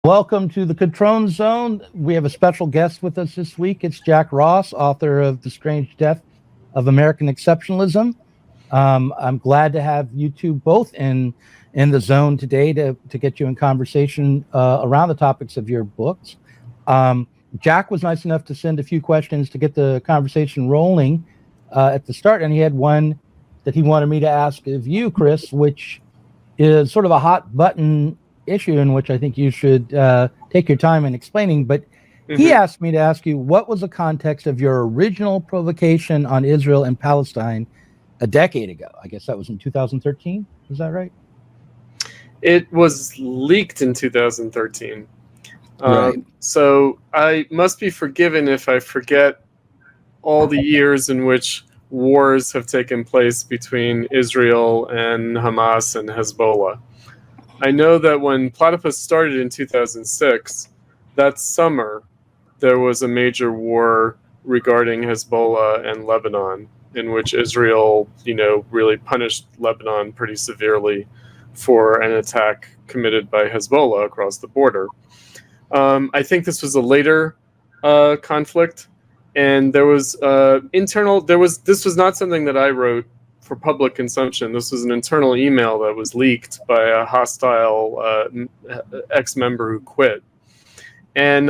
Welcome to the CutroneZone. We have a special guest with us this week. It's Jack Ross, author of The Strange Death of American Exceptionalism. I'm glad to have you two both in the zone today to get you in conversation around the topics of your books. Jack was nice enough to send a few questions to get the conversation rolling at the start, and he had one that he wanted me to ask of you, Chris, which is sort of a hot button issue in which I think you should take your time in explaining. But he asked me to ask you, what was the context of your original provocation on Israel and Palestine a decade ago? I guess that was in 2013. Is that right? It was leaked in 2013. Right. So I must be forgiven if I forget all the years in which wars have taken place between Israel and Hamas and Hezbollah. I know that when Platypus started in 2006, that summer, there was a major war regarding Hezbollah and Lebanon, in which Israel, really punished Lebanon pretty severely for an attack committed by Hezbollah across the border. I think this was a later conflict, and there was this was not something that I wrote for public consumption. This was an internal email that was leaked by a hostile ex-member who quit, and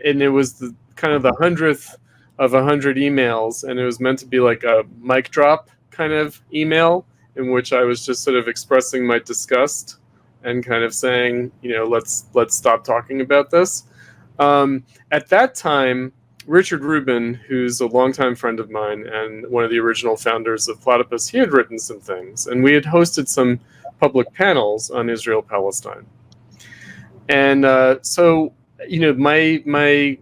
it was the kind of the 100th of 100 emails, and it was meant to be like a mic drop kind of email in which I was just sort of expressing my disgust and kind of saying, let's stop talking about this. At that time, Richard Rubin, who's a longtime friend of mine and one of the original founders of Platypus, he had written some things, and we had hosted some public panels on Israel-Palestine. And so, my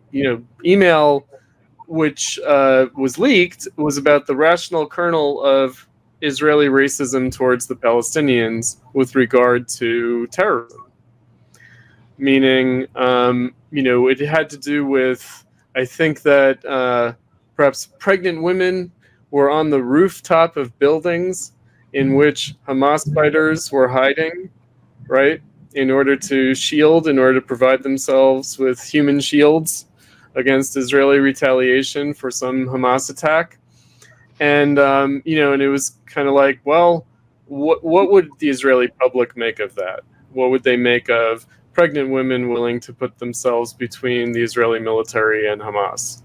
email, which was leaked, was about the rational kernel of Israeli racism towards the Palestinians with regard to terrorism. Meaning, it had to do with, I think that perhaps pregnant women were on the rooftop of buildings in which Hamas fighters were hiding, right, in order to provide themselves with human shields against Israeli retaliation for some Hamas attack. And, and it was kind of like, well, what would the Israeli public make of that? What would they make of pregnant women willing to put themselves between the Israeli military and Hamas?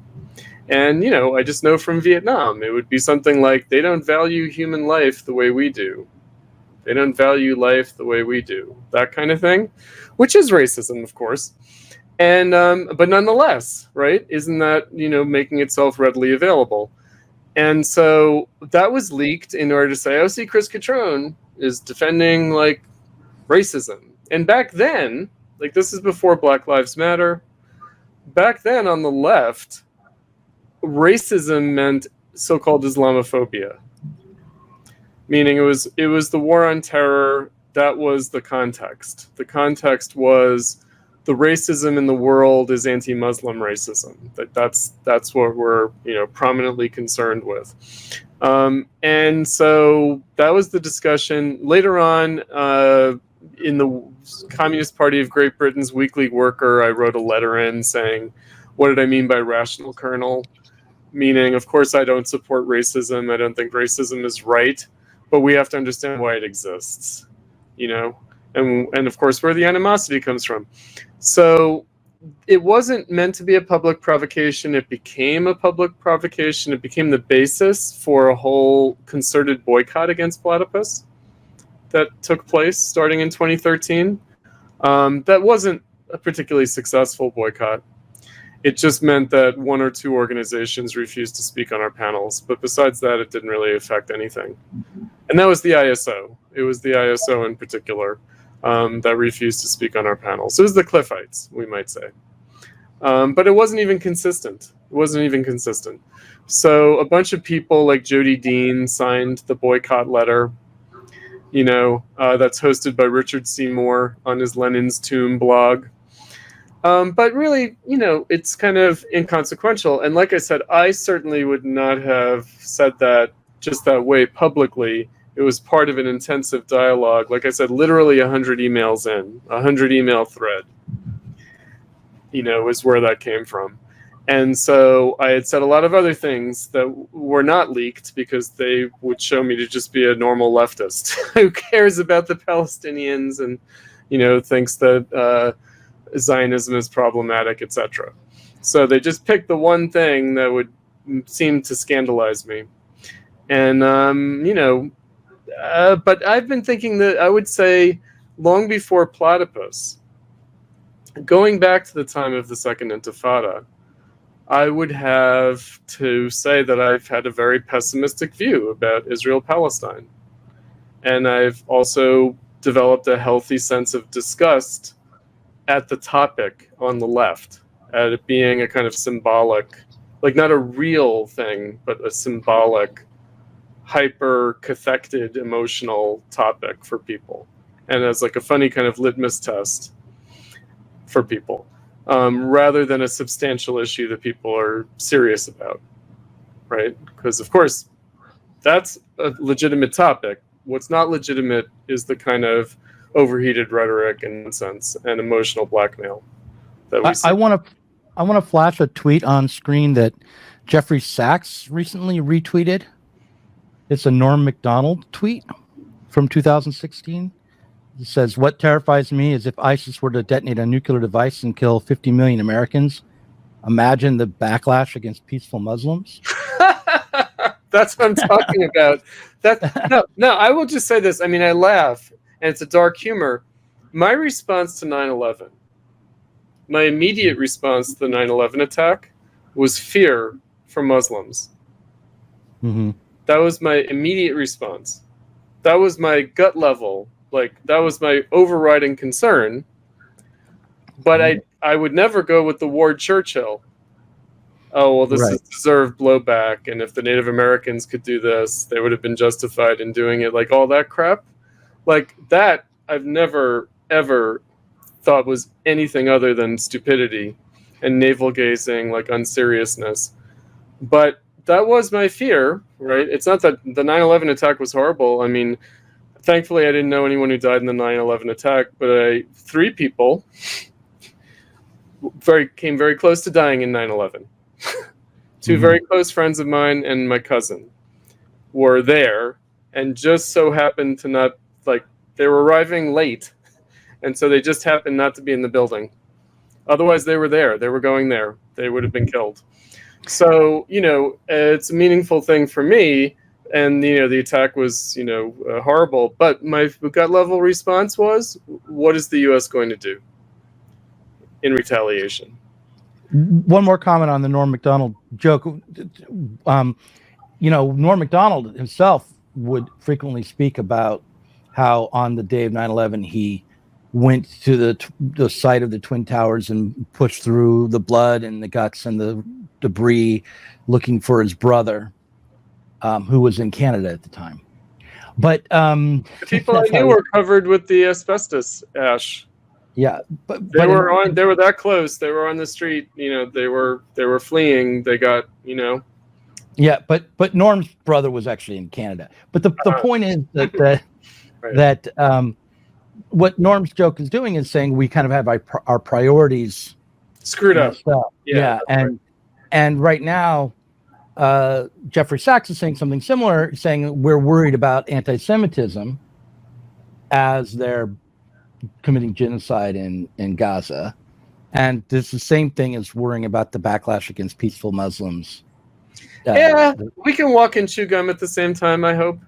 And, I just know from Vietnam, it would be something like, they don't value human life the way we do. They don't value life the way we do. That kind of thing, which is racism, of course. And, but nonetheless, right, isn't that, making itself readily available? And so that was leaked in order to say, oh, see, Chris Cutrone is defending, racism. And back then, this is before Black Lives Matter. Back then, on the left, racism meant so-called Islamophobia, meaning it was the war on terror. That was the context. The context was the racism in the world is anti-Muslim racism. That's what we're prominently concerned with. And so that was the discussion. Later on, in the Communist Party of Great Britain's Weekly Worker, I wrote a letter in saying, what did I mean by rational kernel? Meaning, of course, I don't support racism. I don't think racism is right, but we have to understand why it exists, and of course, where the animosity comes from. So it wasn't meant to be a public provocation. It became a public provocation. It became the basis for a whole concerted boycott against Platypus that took place starting in 2013. That wasn't a particularly successful boycott. It just meant that one or two organizations refused to speak on our panels. But besides that, it didn't really affect anything. And that was the ISO. It was the ISO in particular that refused to speak on our panels. It was the Cliffites, we might say. But it wasn't even consistent. It wasn't even consistent. So a bunch of people like Jody Dean signed the boycott letter. That's hosted by Richard Seymour on his Lenin's Tomb blog. But really, it's kind of inconsequential. And like I said, I certainly would not have said that just that way publicly. It was part of an intensive dialogue. Like I said, literally 100 emails in, 100 email thread. is where that came from. And so I had said a lot of other things that were not leaked because they would show me to just be a normal leftist who cares about the Palestinians and, thinks that Zionism is problematic, etc. So they just picked the one thing that would seem to scandalize me. And, but I've been thinking that I would say long before Platypus, going back to the time of the Second Intifada, I would have to say that I've had a very pessimistic view about Israel-Palestine. And I've also developed a healthy sense of disgust at the topic on the left, at it being a kind of symbolic, like not a real thing, but a symbolic, hyper-cathected emotional topic for people. And as like a funny kind of litmus test for people. Rather than a substantial issue that people are serious about, right? Because, of course, that's a legitimate topic. What's not legitimate is the kind of overheated rhetoric and nonsense and emotional blackmail that we see. I want to flash a tweet on screen that Jeffrey Sachs recently retweeted. It's a Norm Macdonald tweet from 2016. It says, "What terrifies me is if ISIS were to detonate a nuclear device and kill 50 million Americans, imagine the backlash against peaceful Muslims." That's what I'm talking about. No, I will just say this. I mean, I laugh, and it's a dark humor. My response to 9/11, my immediate response to the 9/11 attack was fear for Muslims. Mm-hmm. That was my immediate response. That was my gut level. Like, that was my overriding concern. But I would never go with the Ward Churchill. Oh, well, this is deserved blowback. And if the Native Americans could do this, they would have been justified in doing it. Like, all that crap. Like, that I've never, ever thought was anything other than stupidity and navel-gazing, like, unseriousness. But that was my fear, right? It's not that the 9/11 attack was horrible. I mean, thankfully, I didn't know anyone who died in the 9/11 attack, but 3 people came very close to dying in 9/11. 2 very close friends of mine and my cousin were there, and just so happened to not, like, they were arriving late, and so they just happened not to be in the building. Otherwise, they were there. They were going there. They would have been killed. So, it's a meaningful thing for me. And, the attack was, horrible. But my gut level response was, what is the U.S. going to do in retaliation? One more comment on the Norm Macdonald joke. Norm Macdonald himself would frequently speak about how on the day of 9/11, he went to the site of the Twin Towers and pushed through the blood and the guts and the debris looking for his brother. Who was in Canada at the time. But the people I knew were covered with the asbestos ash. Yeah, they were that close. They were on the street. They were fleeing. They got. Yeah, but Norm's brother was actually in Canada. But the point is that that what Norm's joke is doing is saying we kind of have our priorities screwed up. Yeah, and right now. Jeffrey Sachs is saying something similar, saying we're worried about anti-Semitism as they're committing genocide in Gaza. And this is the same thing as worrying about the backlash against peaceful Muslims. We can walk and chew gum at the same time, I hope.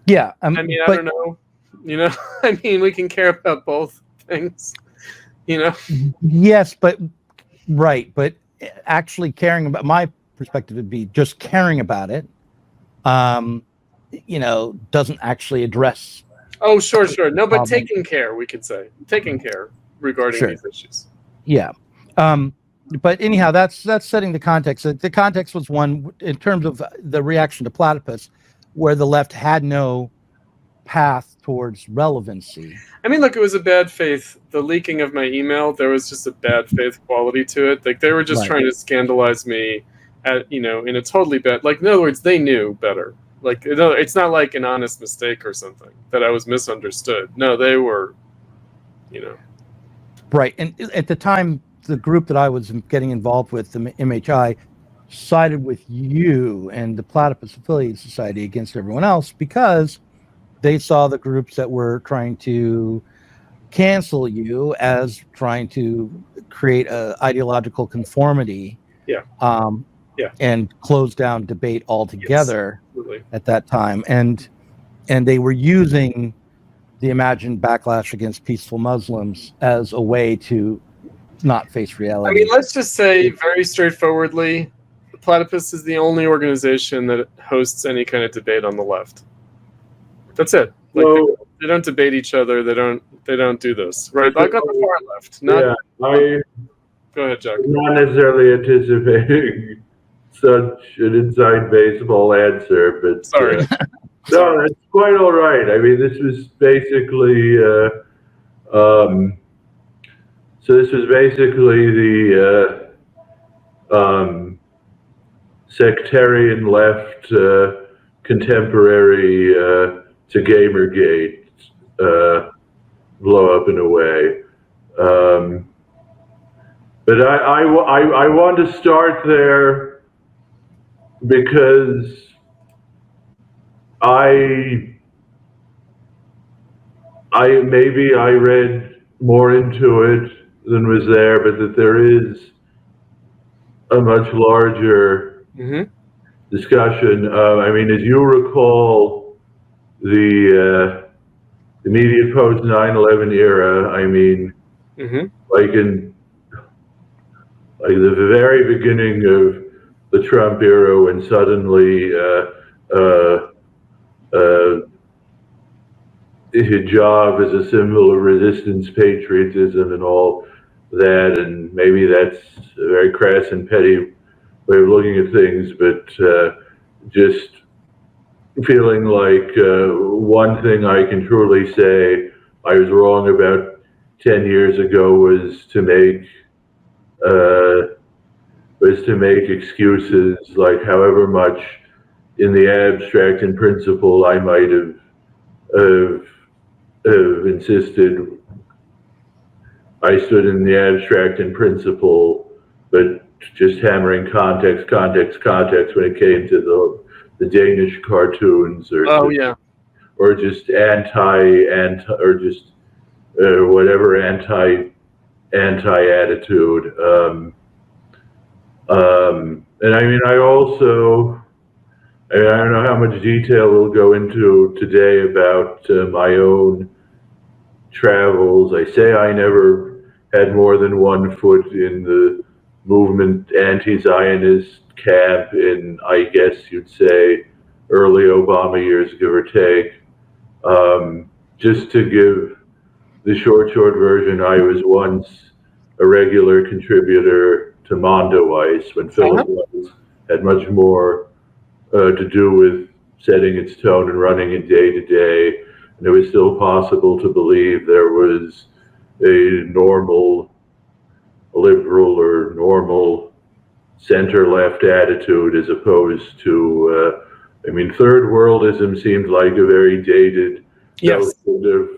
Yeah. I don't know. I mean, we can care about both things, Yes, but actually caring about my perspective would be just caring about it, doesn't actually address. Oh, sure. No, but taking care, we could say. Taking care regarding these issues. Yeah. But anyhow, that's setting the context. The context was one in terms of the reaction to Platypus, where the left had no path towards relevancy. I mean, look, it was a bad faith. The leaking of my email, there was just a bad faith quality to it. Like, they were just trying to scandalize me in a totally bad, like, in other words, they knew better. Like, it's not like an honest mistake or something that I was misunderstood. No, they were, Right. And at the time, the group that I was getting involved with, the MHI, sided with you and the Platypus Affiliate Society against everyone else because they saw the groups that were trying to cancel you as trying to create a ideological conformity, and close down debate altogether at that time, and they were using the imagined backlash against peaceful Muslims as a way to not face reality. I mean, let's just say very straightforwardly, the Platypus is the only organization that hosts any kind of debate on the left. That's it. Like, well, they don't debate each other. They don't do this. Right? Like on the far left. Go ahead, Jack. I'm not necessarily anticipating such an inside baseball answer, but sorry. No, that's quite all right. I mean, this was basically the sectarian left contemporary to Gamergate blow up in a way. But I want to start there because I maybe I read more into it than was there, but that there is a much larger discussion. I mean, as you recall, the immediate post 9/11 era. I mean, like the very beginning of the Trump era, when suddenly hijab as a symbol of resistance, patriotism, and all that, and maybe that's a very crass and petty way of looking at things, but just feeling like one thing I can truly say I was wrong about 10 years ago was to make excuses, like however much in the abstract and principle I might have insisted I stood in the abstract and principle, but just hammering context when it came to the Danish cartoons, or or just anti or just whatever anti attitude. And I mean, I don't know how much detail we'll go into today about my own travels. I say I never had more than one foot in the movement anti-Zionist camp in, I guess you'd say, early Obama years, give or take. Just to give the short version, I was once a regular contributor to Mondoweiss when Philip had much more to do with setting its tone and running it day to day, and it was still possible to believe there was a normal liberal or normal center-left attitude, as opposed to, I mean, third worldism seemed like a very dated notion of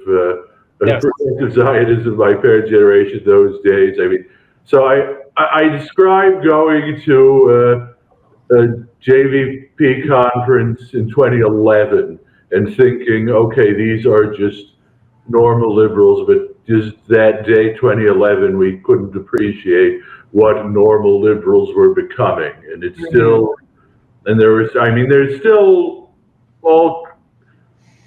progressive Zionism by parent generation those days. I mean, so I described going to a JVP conference in 2011 and thinking, okay, these are just normal liberals, but just that day, 2011, we couldn't appreciate what normal liberals were becoming. And it's still, and there's still all,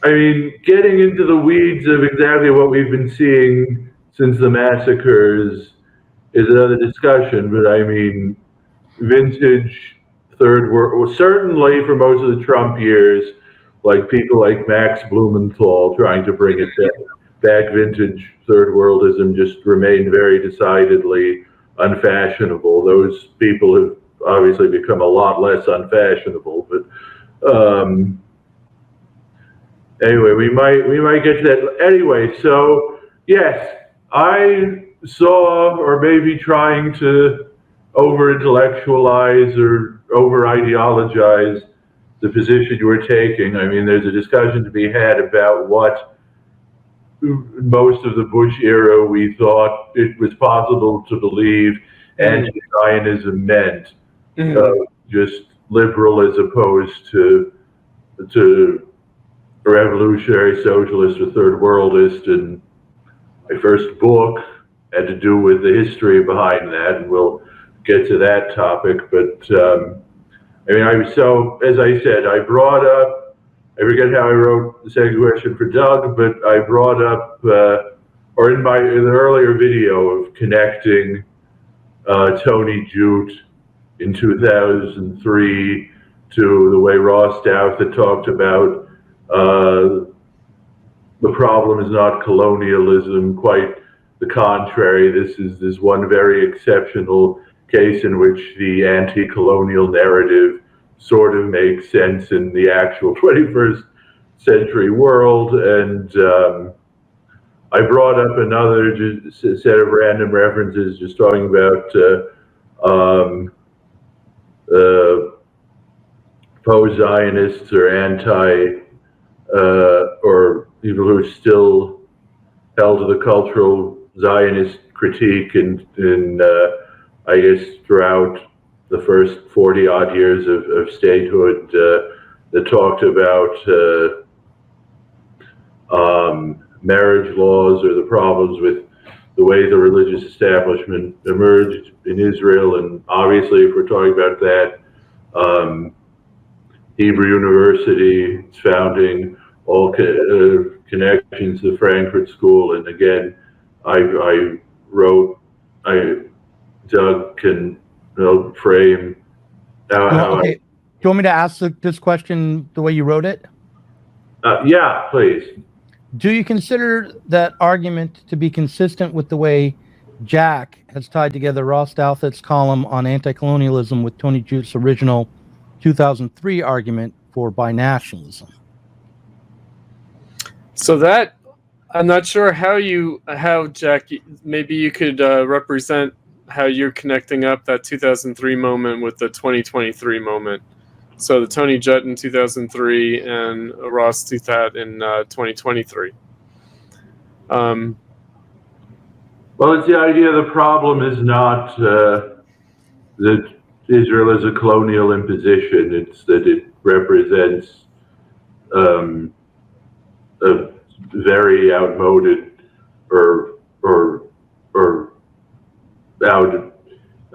I mean, getting into the weeds of exactly what we've been seeing since the massacres is another discussion, but I mean, vintage third world, well, certainly for most of the Trump years, like people like Max Blumenthal trying to bring it back, vintage third worldism just remained very decidedly unfashionable. Those people have obviously become a lot less unfashionable, but anyway, we might get to that. Anyway, so yes, I saw, or maybe trying to over-intellectualize or over-ideologize the position you were taking. I mean, there's a discussion to be had about what most of the Bush era, we thought it was possible to believe anti-Zionism meant just liberal as opposed to revolutionary socialist or third worldist. And my first book had to do with the history behind that, and we'll get to that topic. But I mean, so as I said, I brought up, I forget how I wrote the second question for Doug, but I brought up, or in the earlier video of connecting Tony Jute in 2003 to the way Ross Douthat had talked about the problem is not colonialism, quite the contrary. This is one very exceptional case in which the anti-colonial narrative sort of makes sense in the actual 21st century world. And I brought up another set of random references just talking about post-Zionists or or people who are still held to the cultural Zionist critique in I guess throughout the first 40 odd years of statehood that talked about marriage laws or the problems with the way the religious establishment emerged in Israel. And obviously, if we're talking about that, Hebrew University, its founding, all connections to the Frankfurt School. And again, I wrote, Doug can frame how okay. Do you want me to ask this question the way you wrote it? Yeah, please. Do you consider that argument to be consistent with the way Jack has tied together Ross Douthat's column on anti-colonialism with Tony Jute's original 2003 argument for binationalism? So that, I'm not sure how Jack, maybe you could represent how you're connecting up that 2003 moment with the 2023 moment. So the Tony Jutt in 2003 and Ross Douthat in 2023. Well, it's the idea the problem is not that Israel is a colonial imposition. It's that it represents a very outmoded or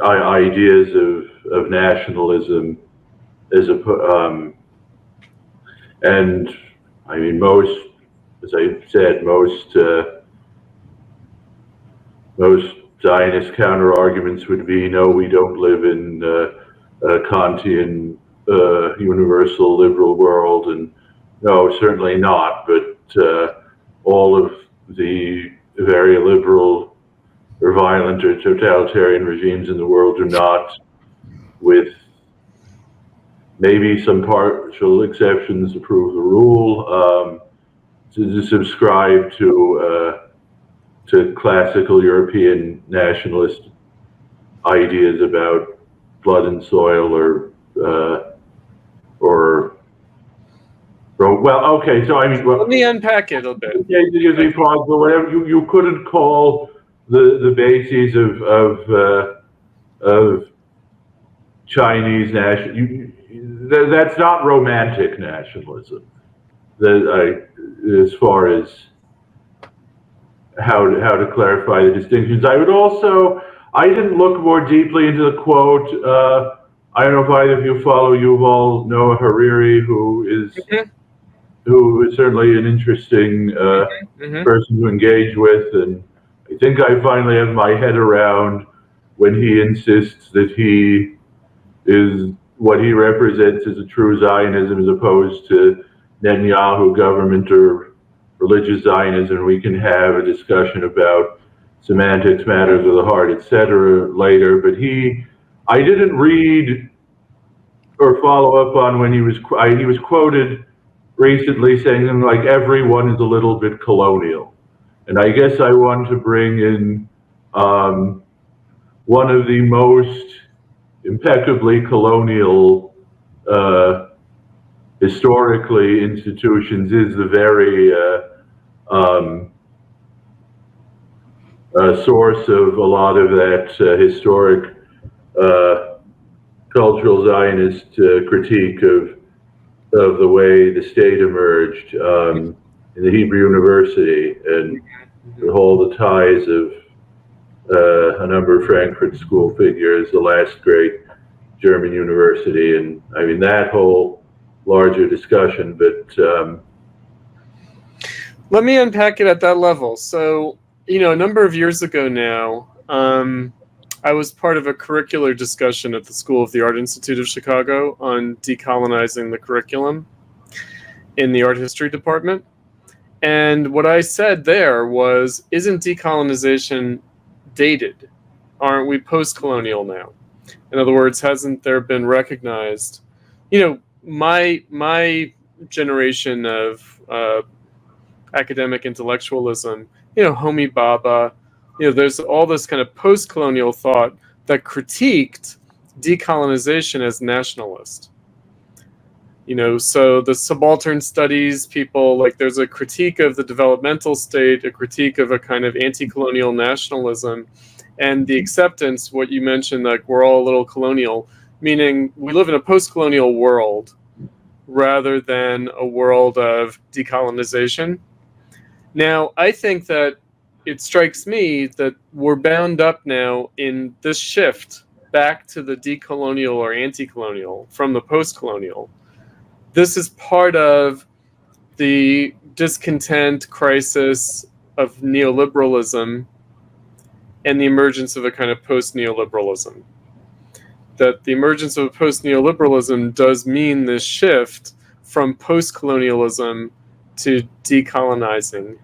ideas of nationalism as and I mean most, as I said, most Zionist counter arguments would be, no, we don't live in a Kantian universal liberal world, and no, certainly not. But all of the very liberal or violent or totalitarian regimes in the world do not, with maybe some partial exceptions to prove the rule, to subscribe to classical European nationalist ideas about blood and soil or well, okay. So I mean, well, let me unpack it a bit. Yeah, but whatever you couldn't call the bases of Chinese national. That's not romantic nationalism. As far as how to clarify the distinctions, I didn't look more deeply into the quote. I don't know if either of you follow Yuval Noah Harari, who is certainly an interesting person to engage with, and I think I finally have my head around when he insists that he is what he represents as a true Zionism as opposed to Netanyahu government or religious Zionism. We can have a discussion about semantics, matters of the heart, etc. later. But I didn't read or follow up on when he was quoted recently saying something like everyone is a little bit colonial. And I guess I want to bring in one of the most impeccably colonial historically institutions is the very source of a lot of that historic cultural Zionist critique of the way the state emerged in the Hebrew University, and the ties of a number of Frankfurt School figures, the last great German university, and I mean that whole larger discussion. But let me unpack it at that level. So, a number of years ago now, I was part of a curricular discussion at the School of the Art Institute of Chicago on decolonizing the curriculum in the art history department. And what I said there was, isn't decolonization dated? Aren't we post-colonial now? In other words, hasn't there been recognized, my generation of academic intellectualism, Homi Bhabha, there's all this kind of post-colonial thought that critiqued decolonization as nationalist. So the subaltern studies people, like there's a critique of the developmental state, a critique of a kind of anti-colonial nationalism, and the acceptance, what you mentioned, like we're all a little colonial, meaning we live in a post-colonial world rather than a world of decolonization. Now, I think that it strikes me that we're bound up now in this shift back to the decolonial or anti-colonial from the post-colonial. This is part of the discontent crisis of neoliberalism and the emergence of a kind of post-neoliberalism. That the emergence of a post-neoliberalism does mean this shift from post-colonialism to decolonizing,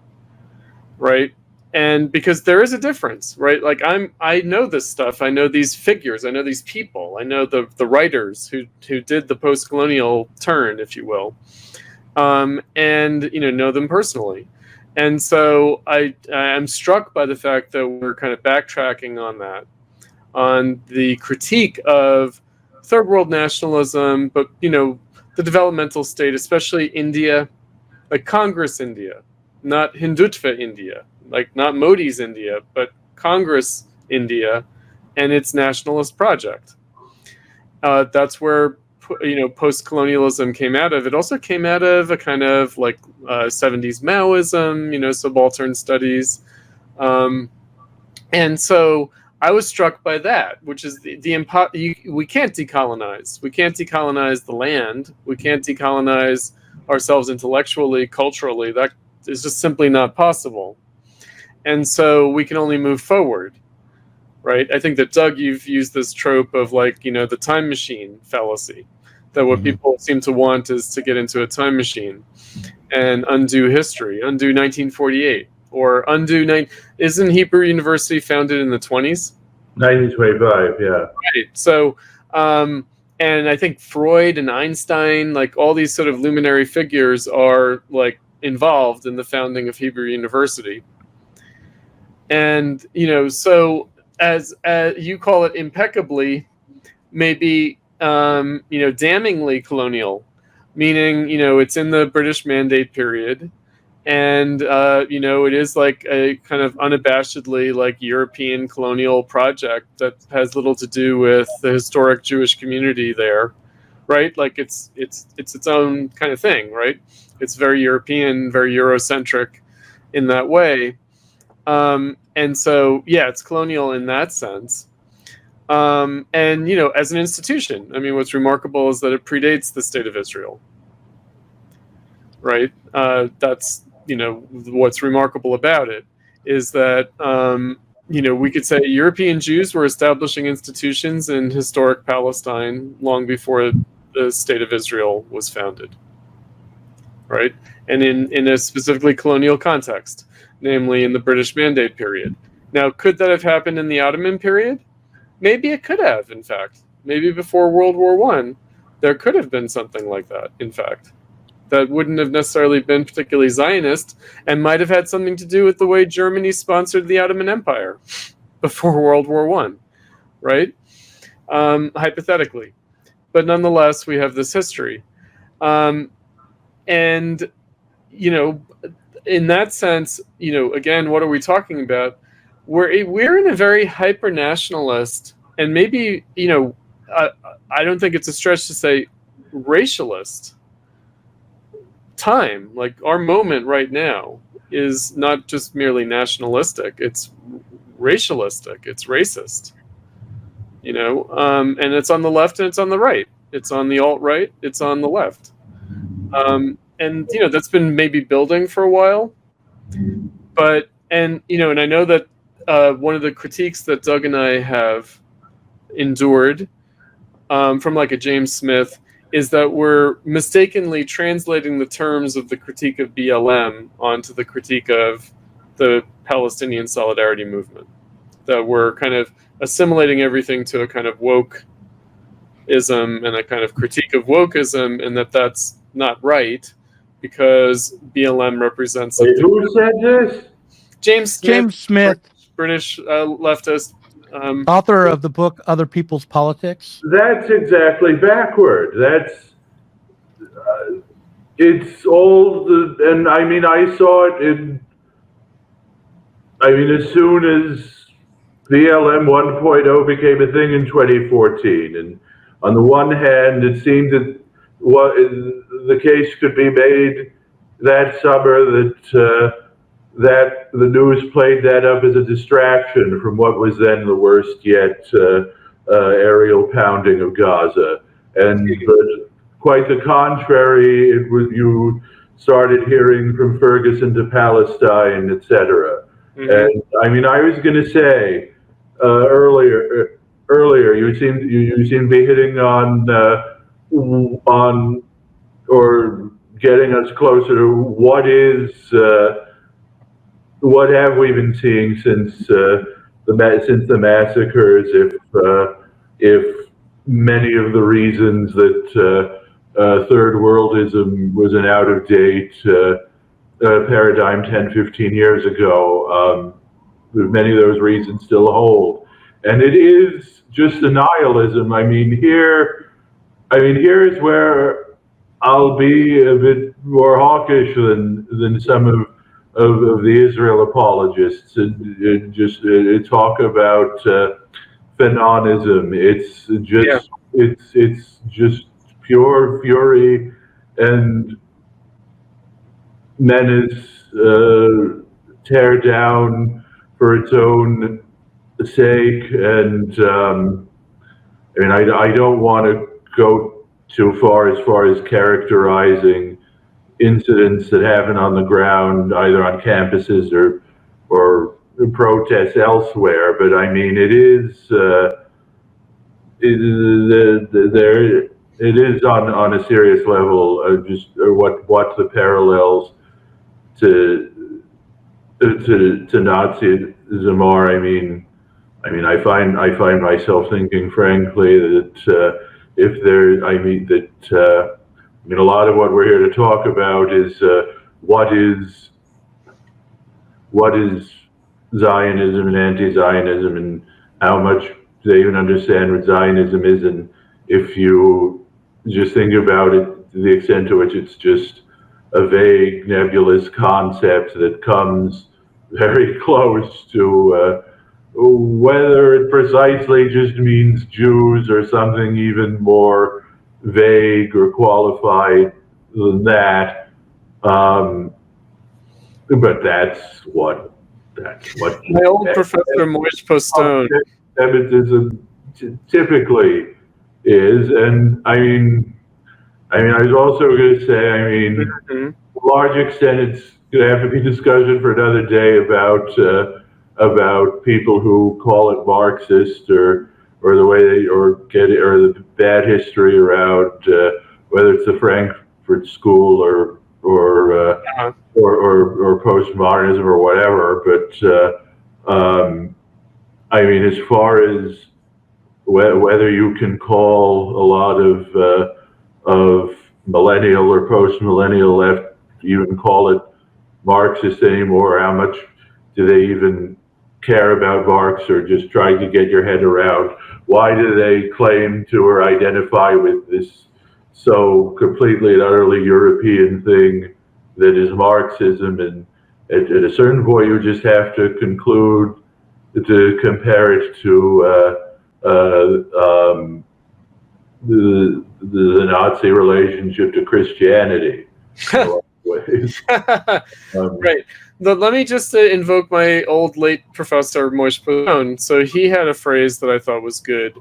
right? And because there is a difference, right? Like I know this stuff. I know these figures. I know these people. I know the writers who did the post-colonial turn, if you will, and know them personally. And so I'm struck by the fact that we're kind of backtracking on that, on the critique of third world nationalism, but the developmental state, especially India, like Congress India, not Hindutva India, like not Modi's India, but Congress India and its nationalist project. That's where post-colonialism came out of. It also came out of a kind of like 70s Maoism, subaltern studies. And so I was struck by that, which is we can't decolonize. We can't decolonize the land. We can't decolonize ourselves intellectually, culturally. That is just simply not possible. And so we can only move forward, right? I think that, Doug, you've used this trope of like, the time machine fallacy, that what people seem to want is to get into a time machine and undo history, undo 1948, or undo isn't Hebrew University founded in the 20s? 1925, yeah. Right. So, and I think Freud and Einstein, like all these sort of luminary figures are like involved in the founding of Hebrew University. And, so as you call it impeccably, maybe, damningly colonial, meaning, it's in the British Mandate period. And, it is like a kind of unabashedly like European colonial project that has little to do with the historic Jewish community there, right? Like it's its own kind of thing, right? It's very European, very Eurocentric in that way. And so, yeah, it's colonial in that sense. And, as an institution, I mean, what's remarkable is that it predates the state of Israel, right? That's, what's remarkable about it is that, we could say European Jews were establishing institutions in historic Palestine long before the state of Israel was founded, right? And in a specifically colonial context, namely in the British Mandate period. Now, could that have happened in the Ottoman period? Maybe it could have, in fact. Maybe before World War I, there could have been something like that, in fact. That wouldn't have necessarily been particularly Zionist and might have had something to do with the way Germany sponsored the Ottoman Empire before World War I, right? Hypothetically. But nonetheless, we have this history. And, in that sense, again, what are we talking about? we're in a very hyper nationalist, and maybe, you know, I don't think it's a stretch to say racialist time. Like, our moment right now is not just merely nationalistic, it's racialistic, it's racist, you know, and it's on the left and it's on the right, it's on the alt-right, it's on the left, and you know, that's been maybe building for a while, but, and you know, and I know that one of the critiques that Doug and I have endured from like a James Smith is that we're mistakenly translating the terms of the critique of BLM onto the critique of the Palestinian Solidarity Movement. That we're kind of assimilating everything to a kind of wokeism and a kind of critique of wokeism, and that that's not right because BLM represents something. Who said this? James Smith, British leftist. author of the book Other People's Politics. That's exactly backward. That's it's all the, and I mean, I saw it in, I mean, as soon as BLM 1.0 became a thing in 2014, and on the one hand, it seemed that what the case could be made that summer that that the news played that up as a distraction from what was then the worst yet aerial pounding of Gaza, and but quite the contrary. It was, you started hearing from Ferguson to Palestine, etc. And I mean, I was going to say earlier, you seem to be hitting on or getting us closer to what have we been seeing since the massacres? If many of the reasons that third worldism was an out of date paradigm 10, 15 years ago, many of those reasons still hold, and it is just a nihilism. I mean, here's where I'll be a bit more hawkish than some of the Israel apologists, and just talk about phenonism. It's just it's just pure fury and menace, tear down for its own sake, and I mean, I don't want to go too far as characterizing incidents that happen on the ground, either on campuses or protests elsewhere, but I mean, it is on a serious level just what the parallels to Nazism are. I mean, I find myself thinking, frankly, that if there, I mean, a lot of what we're here to talk about is what is Zionism and anti-Zionism, and how much do they even understand what Zionism is, and if you just think about it to the extent to which it's just a vague, nebulous concept that comes very close to whether it precisely just means Jews or something even more vague or qualified than that. But that's what my old professor Moish Postone anti-Semitism typically is. And I was also going to say, to a large extent, it's going to have to be discussion for another day about people who call it Marxist, or the way they or the bad history around whether it's the Frankfurt School or postmodernism or whatever. But as far as whether you can call a lot of millennial or post-millennial left even call it Marxist anymore, how much do they even care about Marx, or just trying to get your head around why do they claim to or identify with this so completely and utterly European thing that is Marxism? And at a certain point, you just have to conclude to compare it to the Nazi relationship to Christianity in a lot of ways. Right. Let me just invoke my old late professor, Moish Cutrone. So he had a phrase that I thought was good.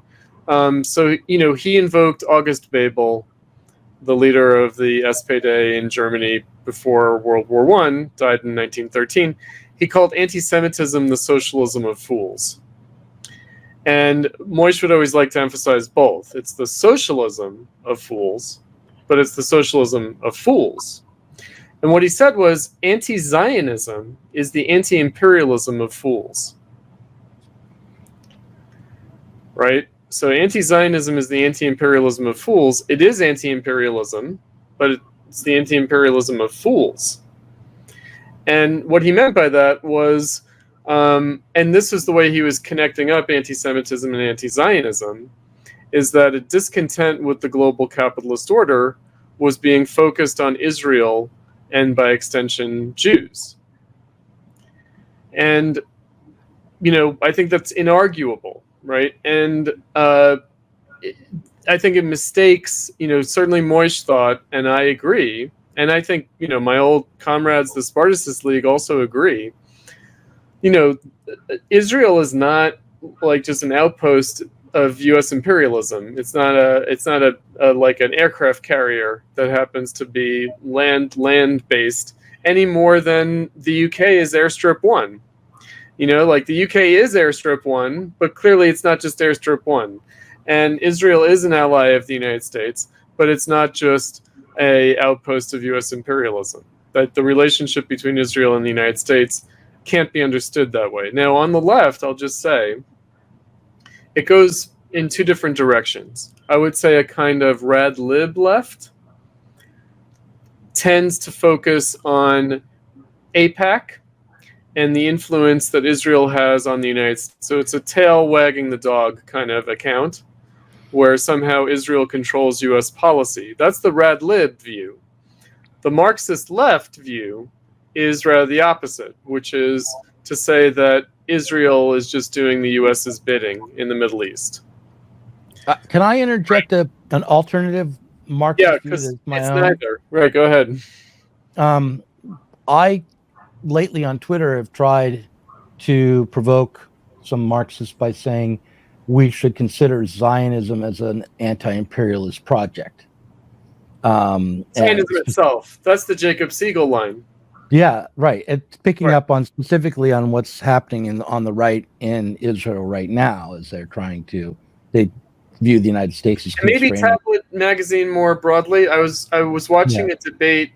So, he invoked August Bebel, the leader of the SPD in Germany before World War I, died in 1913. He called anti-Semitism the socialism of fools. And Moish would always like to emphasize both. It's the socialism of fools, but it's the socialism of fools. And what he said was anti-Zionism is the anti-imperialism of fools. Right? So anti-Zionism is the anti-imperialism of fools. It is anti-imperialism, but it's the anti-imperialism of fools. And what he meant by that was, and this is the way he was connecting up anti-Semitism and anti-Zionism, is that a discontent with the global capitalist order was being focused on Israel and, by extension, Jews. And, I think that's inarguable, right? And I think it mistakes, certainly Moish thought, and I agree, and I think, my old comrades, the Spartacist League, also agree. Israel is not like just an outpost of U.S. imperialism. It's not a like an aircraft carrier that happens to be land based any more than the UK is Airstrip 1. Like the UK is Airstrip 1, but clearly it's not just Airstrip 1. And Israel is an ally of the United States, but it's not just a outpost of U.S. imperialism. That the relationship between Israel and the United States can't be understood that way. Now, on the left, I'll just say, it goes in two different directions. I would say a kind of rad lib left tends to focus on AIPAC and the influence that Israel has on the United States. So it's a tail wagging the dog kind of account, where somehow Israel controls U.S. policy. That's the rad lib view. The Marxist left view is rather the opposite, which is to say that Israel is just doing the U.S.'s bidding in the Middle East. Can I interject an alternative Marxist view? Yeah, because it's neither. Right, go ahead. I lately on Twitter have tried to provoke some Marxists by saying we should consider Zionism as an anti-imperialist project. Zionism itself. That's the Jacob Siegel line. Yeah, right. It's picking up on specifically on what's happening on the right in Israel right now, as they view the United States as maybe Tablet Magazine more broadly. I was watching a debate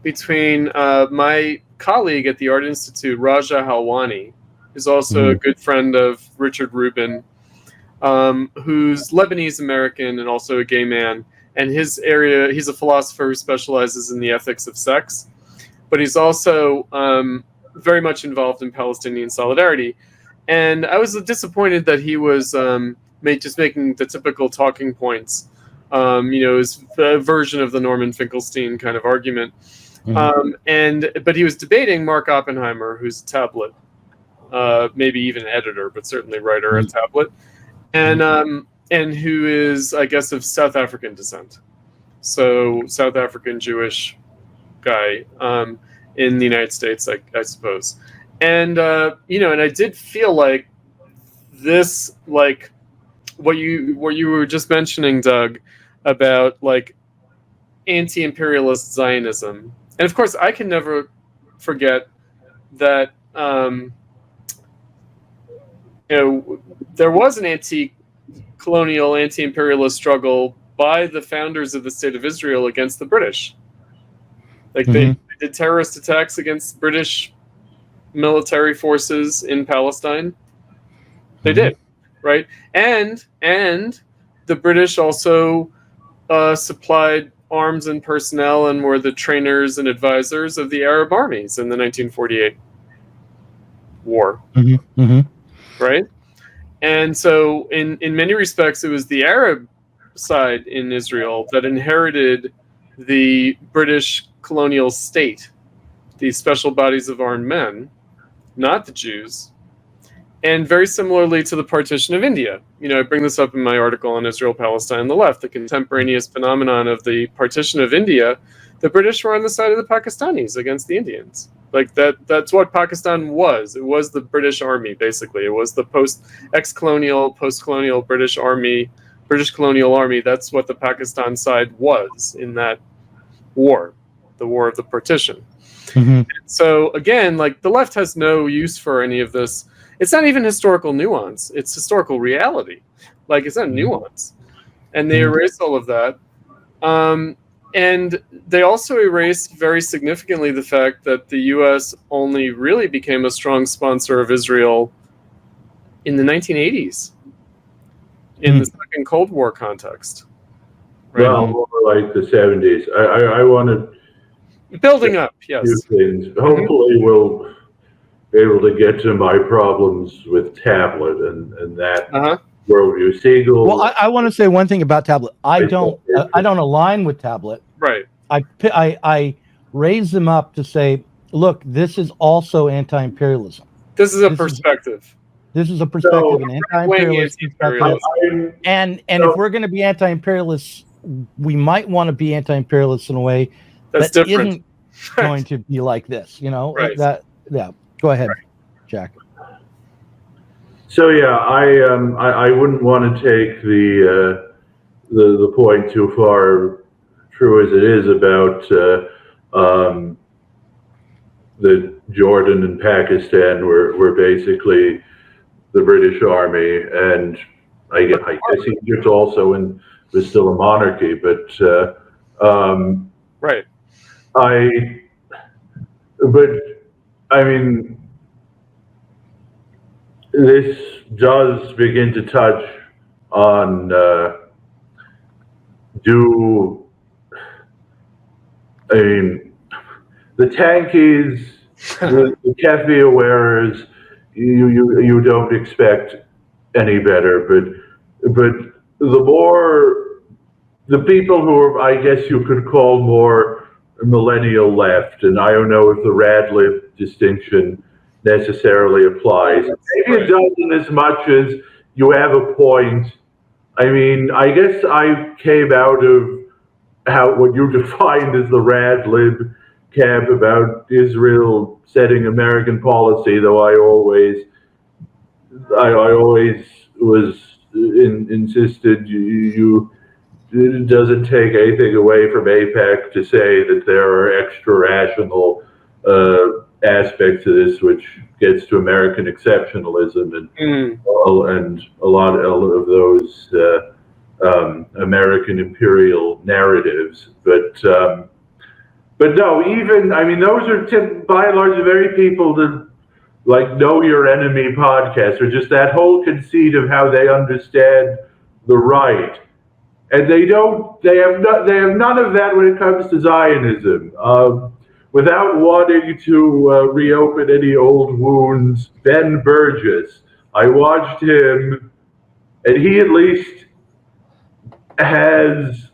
between my colleague at the Art Institute, Raja Halwani, who's also a good friend of Richard Rubin, who's Lebanese American and also a gay man. And his area, he's a philosopher who specializes in the ethics of sex, but he's also very much involved in Palestinian solidarity. And I was disappointed that he was just making the typical talking points, his version of the Norman Finkelstein kind of argument. But he was debating Mark Oppenheimer, who's a Tablet, maybe even editor, but certainly writer at Tablet, and who is, I guess, of South African descent. So South African Jewish guy in the United States, I suppose. And and I did feel like this, like what you were just mentioning, Doug, about like anti-imperialist Zionism. And of course, I can never forget that there was an anti-colonial, anti-imperialist struggle by the founders of the State of Israel against the British. Like they did terrorist attacks against British military forces in Palestine. They did, right? And the British also supplied arms and personnel and were the trainers and advisors of the Arab armies in the 1948 war, right? And so in many respects, it was the Arab side in Israel that inherited the British colonial state, these special bodies of armed men, not the Jews. And very similarly to the partition of India. I bring this up in my article on Israel, Palestine, and the left, the contemporaneous phenomenon of the partition of India. The British were on the side of the Pakistanis against the Indians. Like that's what Pakistan was. It was the British army, basically. It was the post-colonial British army, British colonial army. That's what the Pakistan side was in that war, the war of the partition. Mm-hmm. So again, like the left has no use for any of this. It's not even historical nuance. It's historical reality. Like it's not nuance. And they erase all of that. And they also erased very significantly the fact that the U.S. only really became a strong sponsor of Israel in the 1980s, in the Second Cold War context. Right? Well, more like the 70s. I wanted building up, yes. Things. Hopefully, we'll be able to get to my problems with tablet and that worldview. Siegel. Well, I want to say one thing about tablet. I don't align with tablet. Right. I raise them up to say, look, this is also anti-imperialism. This is a perspective. This is a perspective, an anti-imperialist perspective. And if we're going to be anti-imperialists, we might want to be anti-imperialists in a way that isn't going to be like this. Right. Go ahead, Jack. So yeah, I wouldn't want to take the point too far, true as it is, about the Jordan and Pakistan were basically the British Army, and I guess Egypt also was still a monarchy, but right. I mean, this does begin to touch on the tankies, the keffiyeh wearers. You don't expect any better, but the people who are, I guess you could call more millennial left, and I don't know if the Radlib distinction necessarily applies. Maybe it doesn't as much as you have a point. I mean, I guess I came out of what you defined as the Radlib camp about Israel setting American policy, though I always was insisted it doesn't take anything away from AIPAC to say that there are extra rational aspects of this, which gets to American exceptionalism and a lot of those American imperial narratives. But no, those are by and large the very people that like Know Your Enemy podcast, or just that whole conceit of how they understand the right. And they have none of that when it comes to Zionism. Without wanting to reopen any old wounds, Ben Burgess, I watched him, and he at least has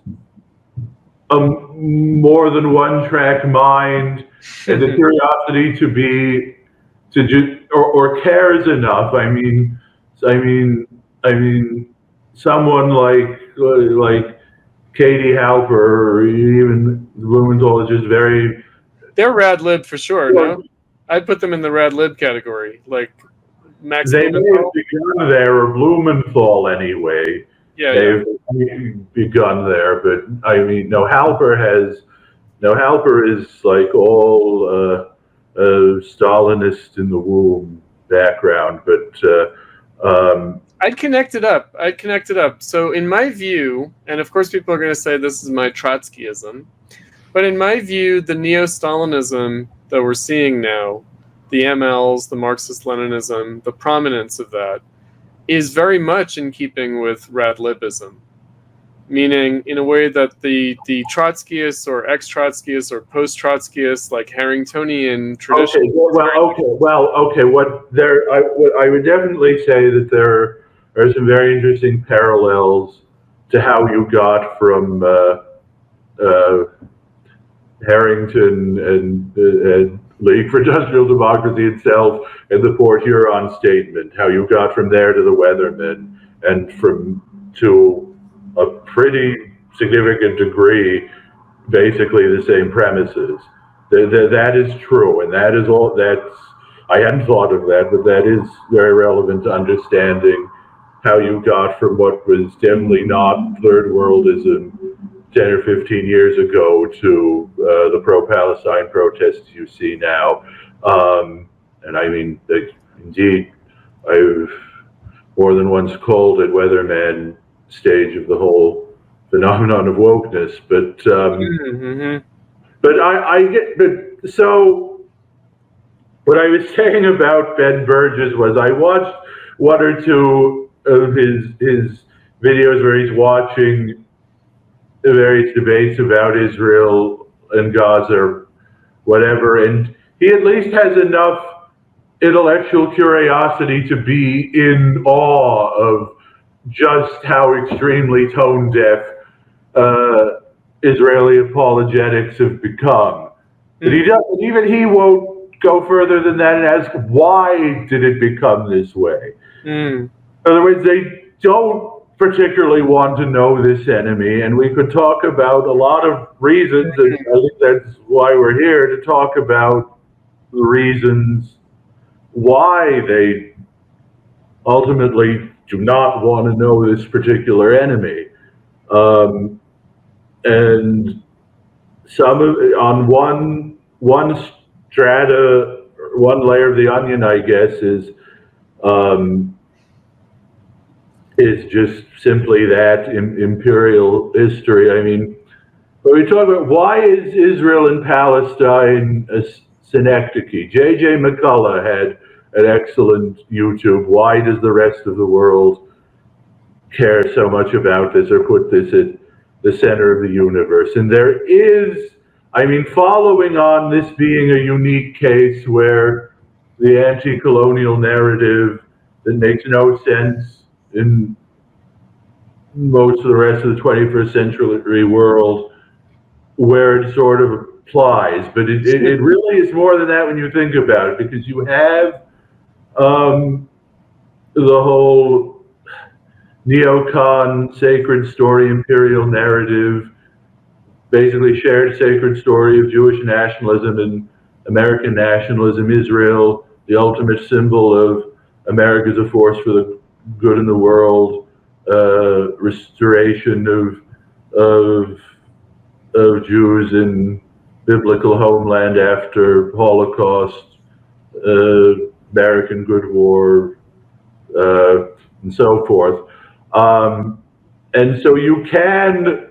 a more than one track mind and the curiosity or cares enough. I mean, someone like Katie Halper or even Blumenthal is just very. They're Radlib for sure. No, I'd put them in the Radlib category. Like Max. They may have begun there, or Blumenthal anyway. Yeah, they've begun there, but I mean, Halper is like all Stalinist in the womb background, but I'd connect it up. So in my view, and of course people are going to say this is my Trotskyism, but in my view, the neo-Stalinism that we're seeing now, the MLs, the Marxist-Leninism, the prominence of that, is very much in keeping with Radlibism, meaning in a way that the Trotskyists or ex-Trotskyists or post-Trotskyists, like Harringtonian tradition. I would definitely say that there are some very interesting parallels to how you got from Harrington and League for Industrial Democracy itself and the Port Huron Statement, how you got from there to the Weathermen, and from to a pretty significant degree, basically the same premises. That is true, and that is all. I hadn't thought of that, but that is very relevant to understanding how you got from what was definitely not third worldism 10 or 15 years ago to the pro-Palestine protests you see now. And I mean, indeed, I've more than once called it Weatherman stage of the whole phenomenon of wokeness, but I get, but so what I was saying about Ben Burgess was I watched one or two of his videos where he's watching the various debates about Israel and Gaza or whatever, and he at least has enough intellectual curiosity to be in awe of just how extremely tone deaf Israeli apologetics have become. But he doesn't, even he won't go further than that and ask, why did it become this way? In other words, they don't particularly want to know this enemy, and we could talk about a lot of reasons, and I think that's why we're here, to talk about the reasons why they ultimately do not want to know this particular enemy. And some of on one strata, one layer of the onion, I guess, is just simply that imperial history. I mean, when we talk about why is Israel and Palestine a synecdoche, J.J. McCullough had an excellent YouTube, why does the rest of the world care so much about this or put this at the center of the universe? And there is, I mean, following on this being a unique case where the anti-colonial narrative that makes no sense in most of the rest of the 21st century world, where it sort of applies. But it really is more than that when you think about it, because you have the whole neocon sacred story, imperial narrative, basically shared sacred story of Jewish nationalism and American nationalism, Israel, the ultimate symbol of America as a force for the good in the world, restoration of Jews in biblical homeland after Holocaust, American Good War, and so forth. And so you can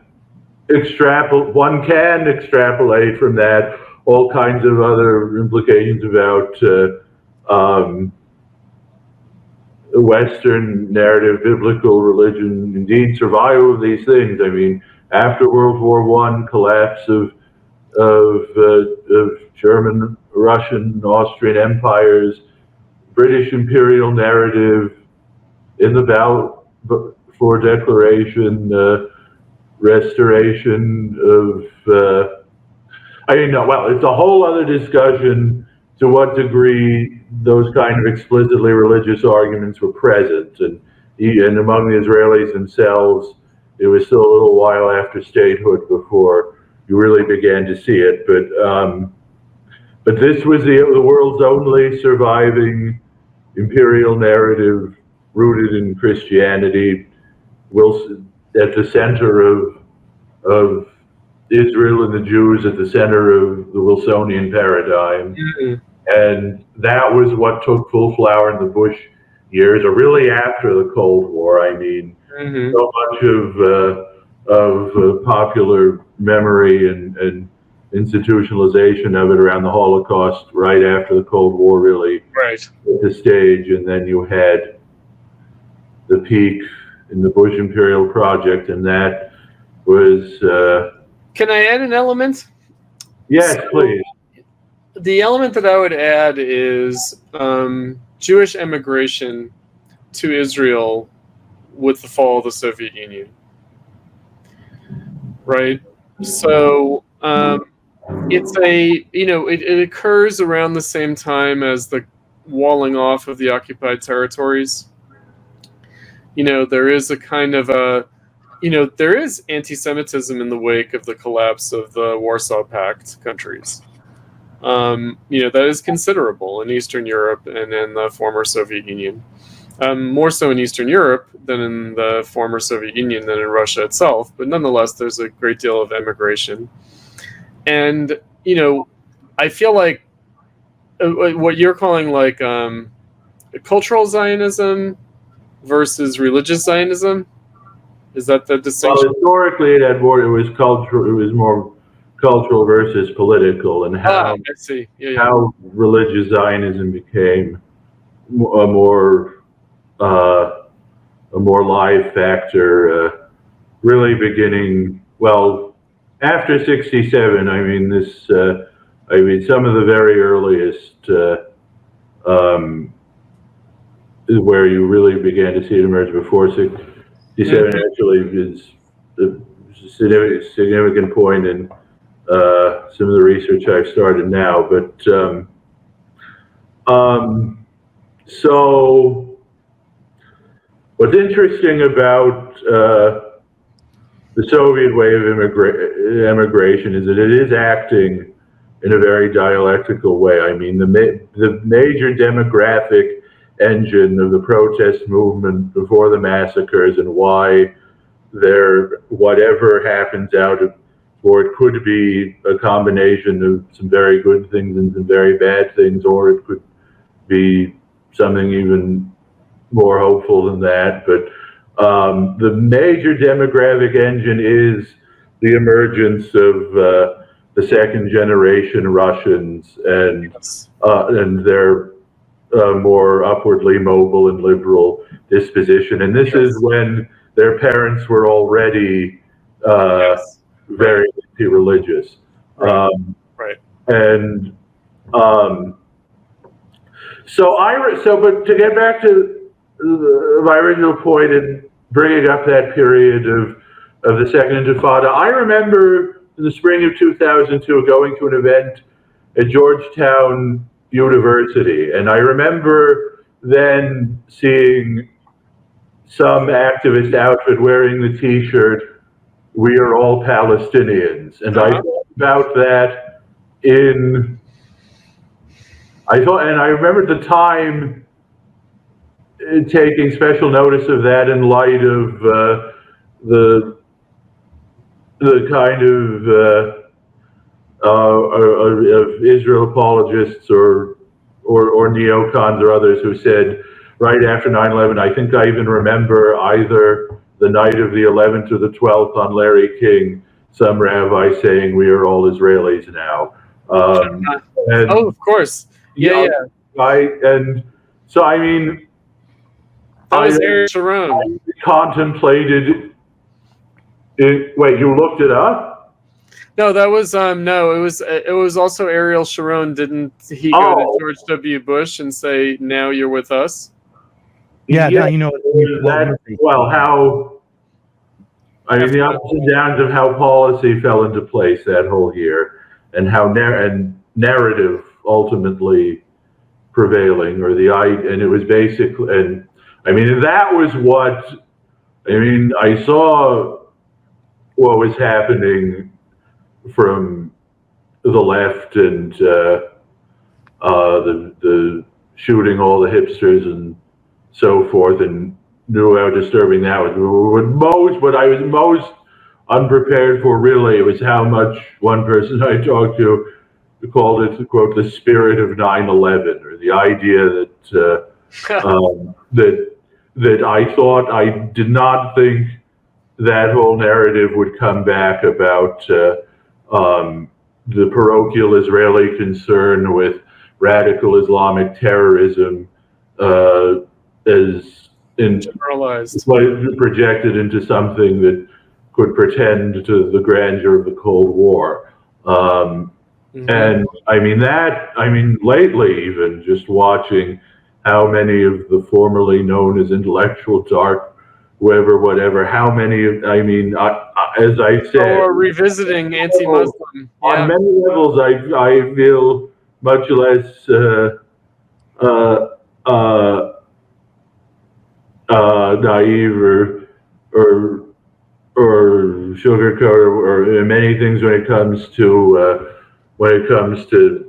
one can extrapolate from that all kinds of other implications about Western narrative, biblical religion, indeed survival of these things. I mean, after World War I, collapse of German, Russian, Austrian empires, British imperial narrative in the Balfour Declaration, restoration of, well, it's a whole other discussion to what degree those kind of explicitly religious arguments were present. And among the Israelis themselves, it was still a little while after statehood before you really began to see it. But this was the world's only surviving imperial narrative rooted in Christianity, at the center of Israel and the Jews, at the center of the Wilsonian paradigm. And that was what took full flower in the Bush years, or really after the Cold War. I mean, so much of popular memory and institutionalization of it around the Holocaust right after the Cold War really hit the stage, and then you had the peak in the Bush Imperial Project, and that was... Can I add an element? Yes, please. The element that I would add is Jewish emigration to Israel with the fall of the Soviet Union. Right? So it's it occurs around the same time as the walling off of the occupied territories. There is a kind of there is anti-Semitism in the wake of the collapse of the Warsaw Pact countries. That is considerable in Eastern Europe and in the former Soviet Union. More so in Eastern Europe than in the former Soviet Union than in Russia itself, but nonetheless, there's a great deal of emigration. And, I feel like what you're calling like cultural Zionism versus religious Zionism, is that the distinction? Well, historically, it was cultural. It was more cultural versus political, and how I see. how religious Zionism became a more live factor, really beginning after '67. I mean, some of the very earliest where you really began to see it emerge before '67 actually is a significant point in some of the research I've started now. But so what's interesting about the Soviet way of immigration is that it is acting in a very dialectical way. I mean, the major demographic engine of the protest movement before the massacres, and why whatever happens out of, or it could be a combination of some very good things and some very bad things, or it could be something even more hopeful than that. But the major demographic engine is the emergence of the second generation Russians and their more upwardly mobile and liberal disposition. And this is when their parents were already very anti-religious. And but to get back to my original point in bringing up that period of the Second Intifada, I remember in the spring of 2002 going to an event at Georgetown University, and I remember then seeing some activist outfit wearing the T-shirt, "We are all Palestinians," and I thought about that and I remember at the time taking special notice of that in light of the kind of Israel apologists or neocons or others who said right after 9/11, I think I even remember either the night of the 11th or the 12th on Larry King, some rabbi saying, "We are all Israelis now." And, of course. And so, I mean, that was Ariel Sharon. I contemplated it. Wait, you looked it up? No, that was it was also Ariel Sharon. Didn't he go to George W. Bush and say, "Now you're with us"? Yeah, now you know. The ups and downs of how policy fell into place that whole year, and how narrative ultimately prevailing, and it was basically, and I mean, that was what, I saw what was happening from the left and the shooting all the hipsters and so forth, and knew how disturbing that was. What I was most unprepared for, really, was how much one person I talked to called it, quote, "the spirit of 9/11," or the idea that I did not think that whole narrative would come back about the parochial Israeli concern with radical Islamic terrorism as generalized, projected into something that could pretend to the grandeur of the Cold War. And lately, even just watching how many of the formerly known as intellectual dark whoever, whatever. How many? I mean, as I said, or revisiting anti-Muslim. On Yeah. many levels, I feel much less uh, uh, naive or sugarcoat or many things when it comes to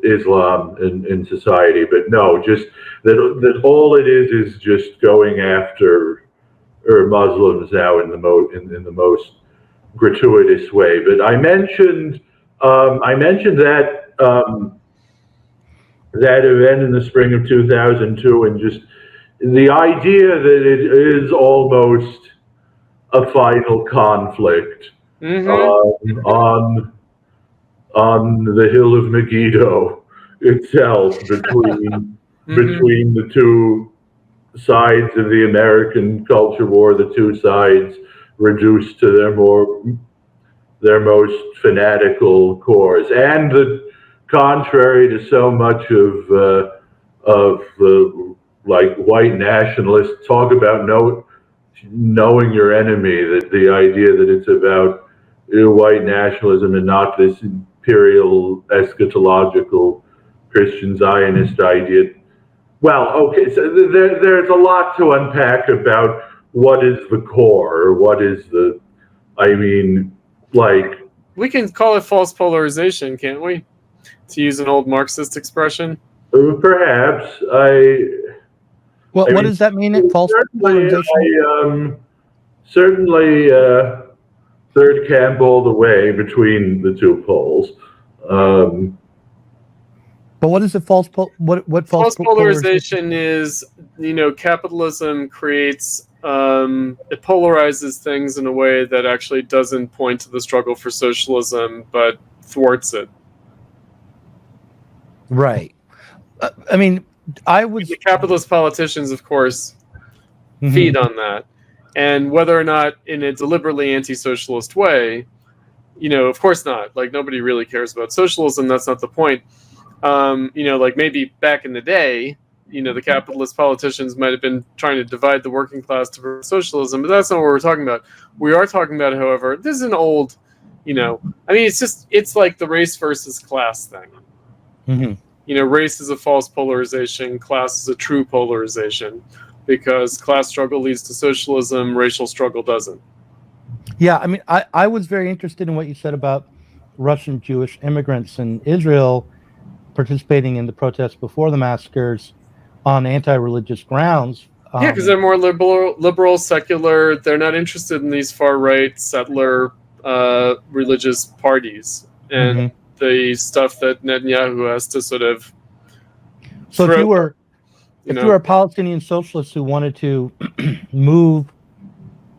Islam in society. But no, just that all it is just going after Muslims now in the most gratuitous way. But I mentioned that event in the spring of 2002, and just the idea that it is almost a final conflict on the hill of Megiddo itself between the two sides of the American culture war, the two sides reduced to their most fanatical cores, and the contrary to so much of like white nationalists talk about knowing your enemy, that the idea that it's about white nationalism and not this imperial eschatological Christian Zionist idea. Well, okay, so there's a lot to unpack about what is the core, or what is the, I mean, like... We can call it false polarization, can't we? To use an old Marxist expression. Perhaps. What does that mean? False polarization? Certainly third camp all the way between the two poles. But what is the false polarization is? Capitalism creates it polarizes things in a way that actually doesn't point to the struggle for socialism, but thwarts it. Right. I mean, the capitalist politicians, of course, feed on that, and whether or not in a deliberately anti-socialist way, of course not. Like, nobody really cares about socialism. That's not the point. Like maybe back in the day, the capitalist politicians might have been trying to divide the working class to promote socialism, but that's not what we're talking about. We are talking about, however, this is an old, it's like the race versus class thing. Race is a false polarization, class is a true polarization, because class struggle leads to socialism, racial struggle doesn't. Yeah, I mean, I was very interested in what you said about Russian Jewish immigrants in Israel participating in the protests before the massacres on anti-religious grounds. Yeah, because they're more liberal, secular. They're not interested in these far-right settler religious parties and the stuff that Netanyahu has to sort of. So if you were a Palestinian socialist who wanted to move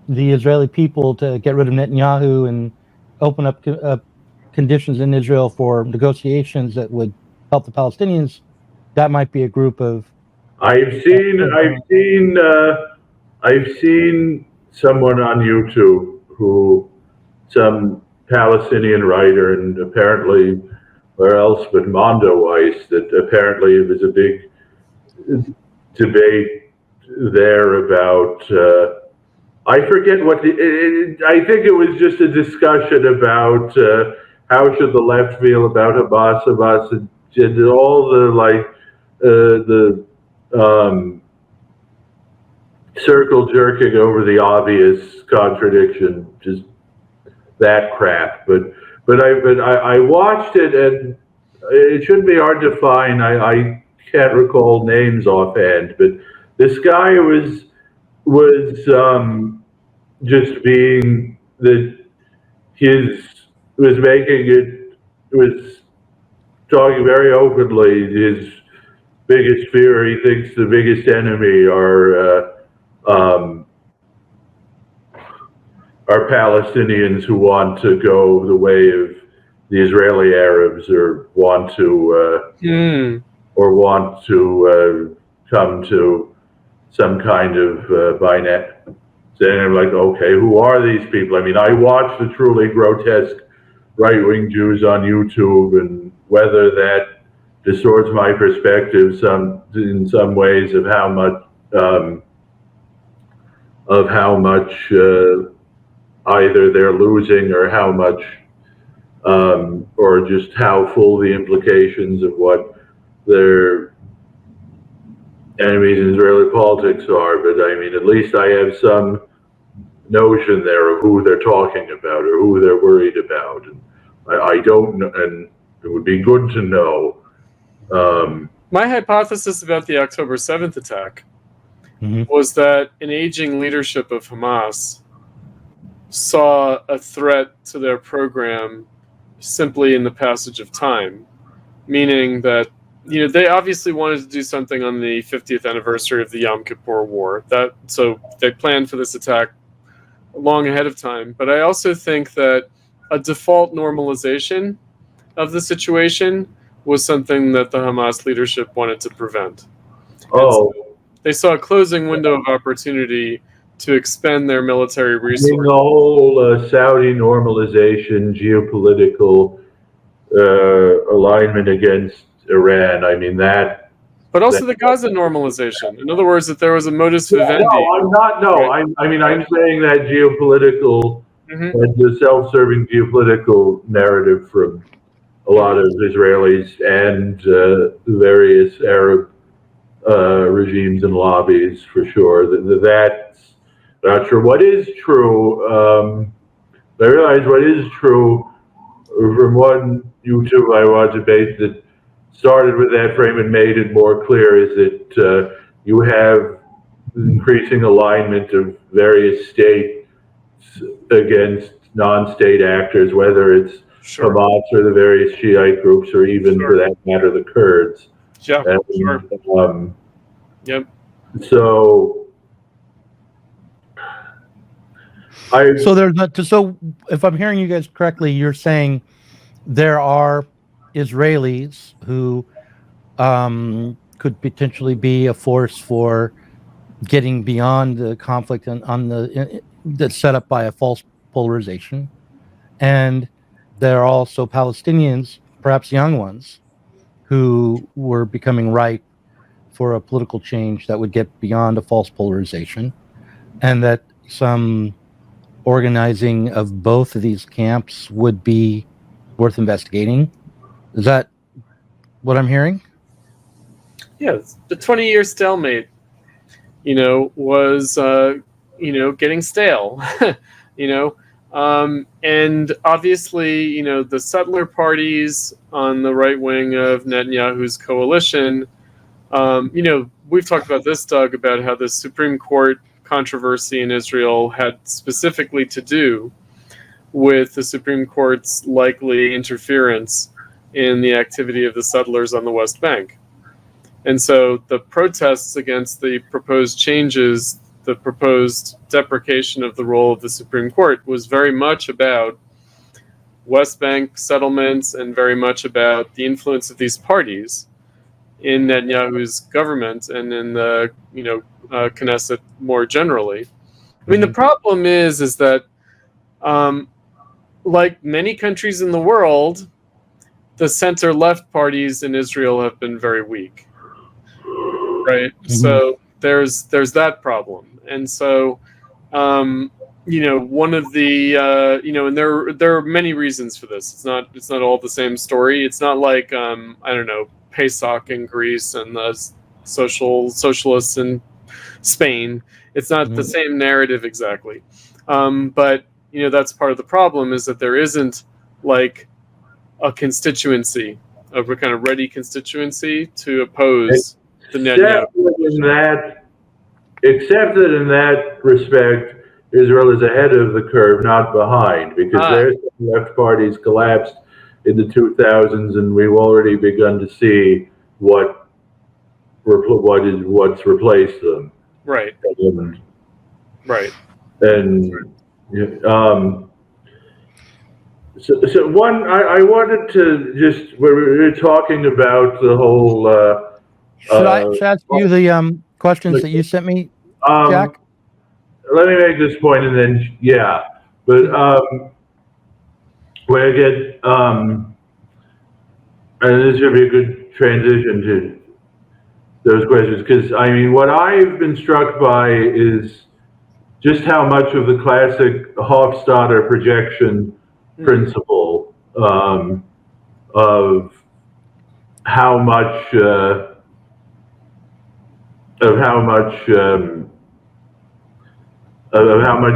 the Israeli people to get rid of Netanyahu and open up conditions in Israel for negotiations that would help the Palestinians, that might be a group of. I've seen someone on YouTube some Palestinian writer, and apparently where else but Mondo Weiss, that apparently it was a big debate there about I forget what I think it was just a discussion about how should the left feel about Hamas and all the circle jerking over the obvious contradiction, just that crap. But I watched it, and it shouldn't be hard to find. I can't recall names offhand, but this guy was just being that was talking very openly. His biggest fear, he thinks the biggest enemy are Palestinians who want to go the way of the Israeli Arabs, or want to come to some kind of binary. And I'm like, okay, who are these people? I mean, I watch the truly grotesque right-wing Jews on YouTube, and whether that distorts my perspective in some ways of how much of how much either they're losing or how much, or just how full the implications of what their enemies in Israeli politics are. But I mean, at least I have some notion there of who they're talking about or who they're worried about. And I don't know, and it would be good to know. My hypothesis about the October 7th attack Mhm. was that an aging leadership of Hamas saw a threat to their program simply in the passage of time, meaning that they obviously wanted to do something on the 50th anniversary of the Yom Kippur War. So they planned for this attack long ahead of time. But I also think that a default normalization of the situation was something that the Hamas leadership wanted to prevent. Oh, so they saw a closing window of opportunity to expend their military resources. I mean, the whole Saudi normalization, geopolitical alignment against Iran. I mean that. But also the Gaza normalization. In other words, that there was a modus vivendi. No, I'm not. No, right? I'm saying that geopolitical, the self-serving geopolitical narrative from a lot of Israelis and various Arab regimes and lobbies, for sure. That's not sure what is true. I realize what is true from one YouTube I watched debate that started with that frame and made it more clear is that you have increasing alignment of various states against non-state actors, whether it's Hamas or the various Shiite groups, or even for that matter, the Kurds. Yeah, and, yep. So, so if I'm hearing you guys correctly, you're saying there are Israelis who could potentially be a force for getting beyond the conflict that's set up by a false polarization, and there are also Palestinians, perhaps young ones, who were becoming ripe for a political change that would get beyond a false polarization, and that some organizing of both of these camps would be worth investigating. Is that what I'm hearing? Yeah, the 20-year stalemate, was, getting stale, and obviously, the settler parties on the right wing of Netanyahu's coalition, we've talked about this, Doug, about how the Supreme Court controversy in Israel had specifically to do with the Supreme Court's likely interference in the activity of the settlers on the West Bank. And so the protests against the proposed changes, the proposed deprecation of the role of the Supreme Court, was very much about West Bank settlements and very much about the influence of these parties in Netanyahu's government and in the Knesset more generally. I mean, the problem is that like many countries in the world, the center-left parties in Israel have been very weak, right? So there's that problem, and so one of the and there are many reasons for this. It's not all the same story. It's not like I don't know, Pesach in Greece and the socialists in Spain. It's not the same narrative exactly, but that's part of the problem, is that there isn't like a constituency, a kind of ready constituency to oppose the Netanyahu. Except that in that respect, Israel is ahead of the curve, not behind, because their left parties collapsed in the 2000s, and we've already begun to see what's replaced them. Right. Right. And so one, I wanted to just, we were talking about the whole. Should I ask you the questions that you sent me, Jack? Let me make this point, and then but when I get and this would be a good transition to those questions, because I mean, what I've been struck by is just how much of the classic Hofstadter projection principle of how much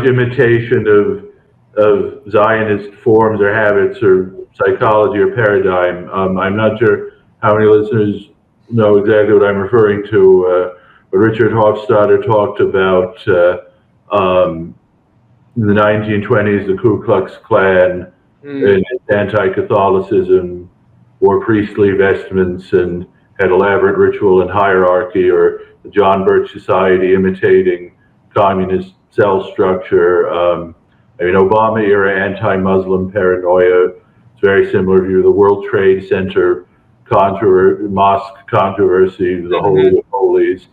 imitation of Zionist forms or habits or psychology or paradigm. I'm not sure how many listeners know exactly what I'm referring to, but Richard Hofstadter talked about in the 1920s, the Ku Klux Klan and anti-Catholicism wore priestly vestments and had elaborate ritual and hierarchy, or the John Birch Society imitating communist cell structure. Obama era anti-Muslim paranoia. It's a very similar view. The World Trade Center mosque controversy, the Holy of Holies.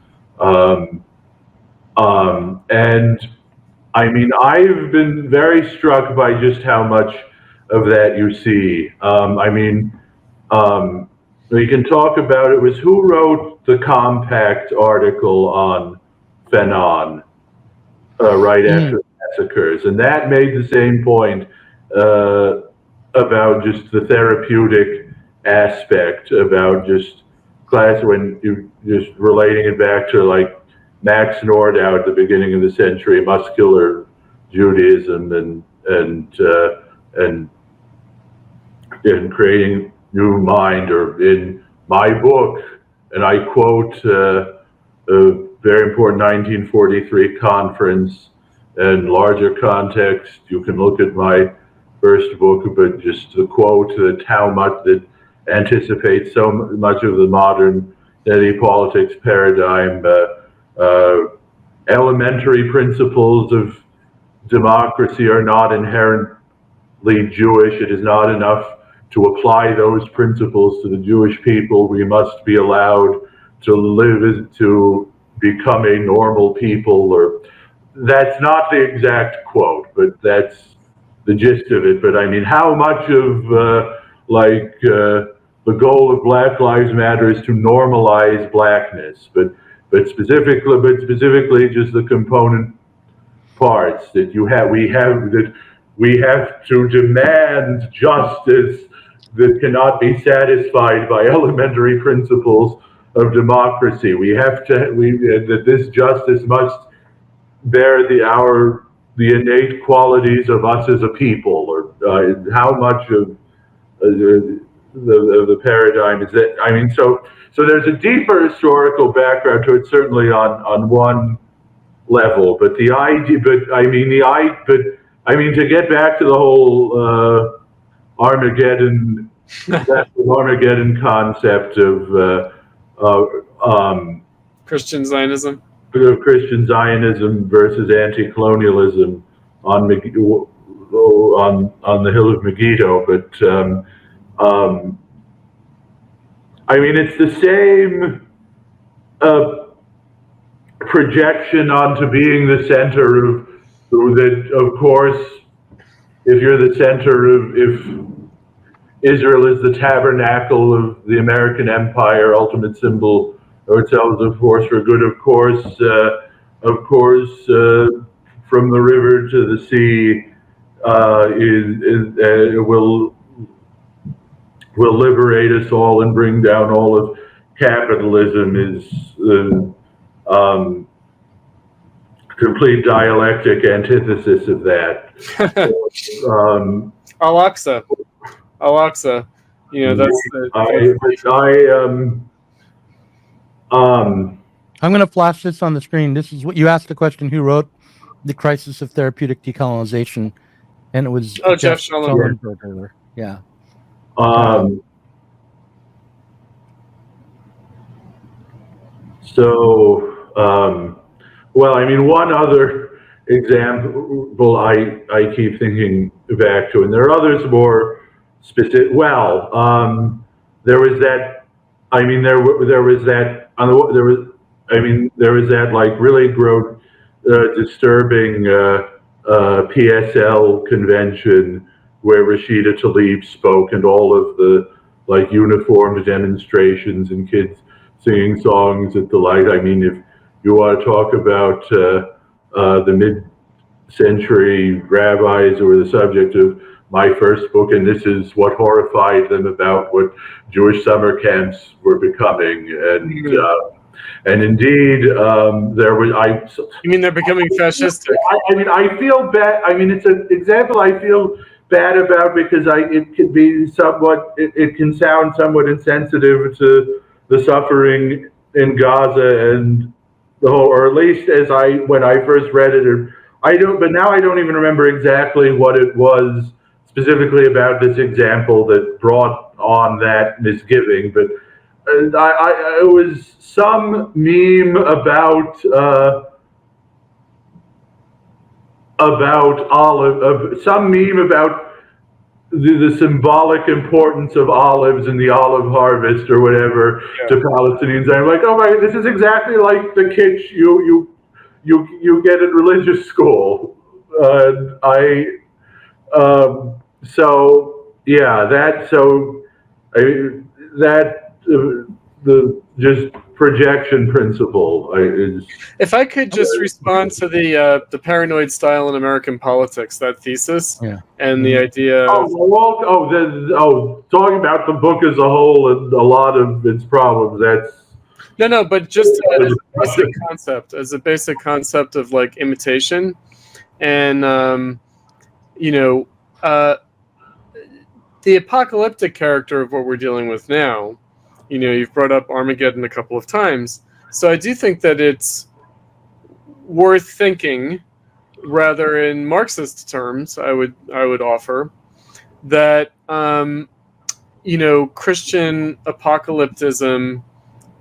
And I mean, I've been very struck by just how much of that you see. We can talk about it. Was who wrote the Compact article on Fanon right after the massacres, and that made the same point about just the therapeutic aspect, about just class, when you just relating it back to like Max Nordau at the beginning of the century, muscular Judaism and creating new mind, or in my book, and I quote a very important 1943 conference and larger context. You can look at my first book, but just the quote that how much that anticipates so much of the modern politics paradigm. Elementary principles of democracy are not inherently Jewish. It is not enough to apply those principles to the Jewish people. We must be allowed to live, to become a normal people. Or that's not the exact quote, but that's the gist of it. But I mean, how much of the goal of Black Lives Matter is to normalize blackness, but specifically just the component parts that we have to demand justice that cannot be satisfied by elementary principles of democracy. That this justice must bear the innate qualities of us as a people, or how much of the paradigm is that. I mean, so there's a deeper historical background to it, certainly on one level, but the idea, to get back to the whole Armageddon concept of Christian Zionism. Christian Zionism versus anti-colonialism on the hill of Megiddo, but it's the same projection onto being the center of that. Of course, if you're the center if Israel is the tabernacle of the American empire, ultimate symbol of itself, of force for good, of course, from the river to the sea, will liberate us all and bring down all of capitalism, is complete dialectic antithesis of that. Al-Aqsa. That's I'm going to flash this on the screen. This is what you asked the question: who wrote The Crisis of Therapeutic Decolonization? And it was Jeff Schellenberger. Yeah. One other example I keep thinking back to, and there are others more specific. There was that. There was that like really disturbing PSL convention where Rashida Tlaib spoke, and all of the like uniformed demonstrations and kids singing songs at the light. I mean, if you want to talk about the century rabbis who were the subject of my first book, and this is what horrified them about what Jewish summer camps were becoming. And indeed, there was. You mean they're becoming fascistic? I mean, I feel bad. I mean, it's an example I feel bad about because it can be somewhat. It can sound somewhat insensitive to the suffering in Gaza and the whole, or at least when I first read it, but now I don't even remember exactly what it was specifically about this example that brought on that misgiving. But it was some meme about the symbolic importance of olives and the olive harvest or whatever to Palestinians. I'm like, oh my, this is exactly like the kitsch you get at religious school. The just projection principle is. If I could just respond to the paranoid style in American politics, that thesis, and the idea. Talking about the book as a whole and a lot of its problems. That's. No, but just as a basic concept of like imitation, and the apocalyptic character of what we're dealing with now. You've brought up Armageddon a couple of times, so I do think that it's worth thinking, rather in Marxist terms. I would offer that Christian apocalypticism.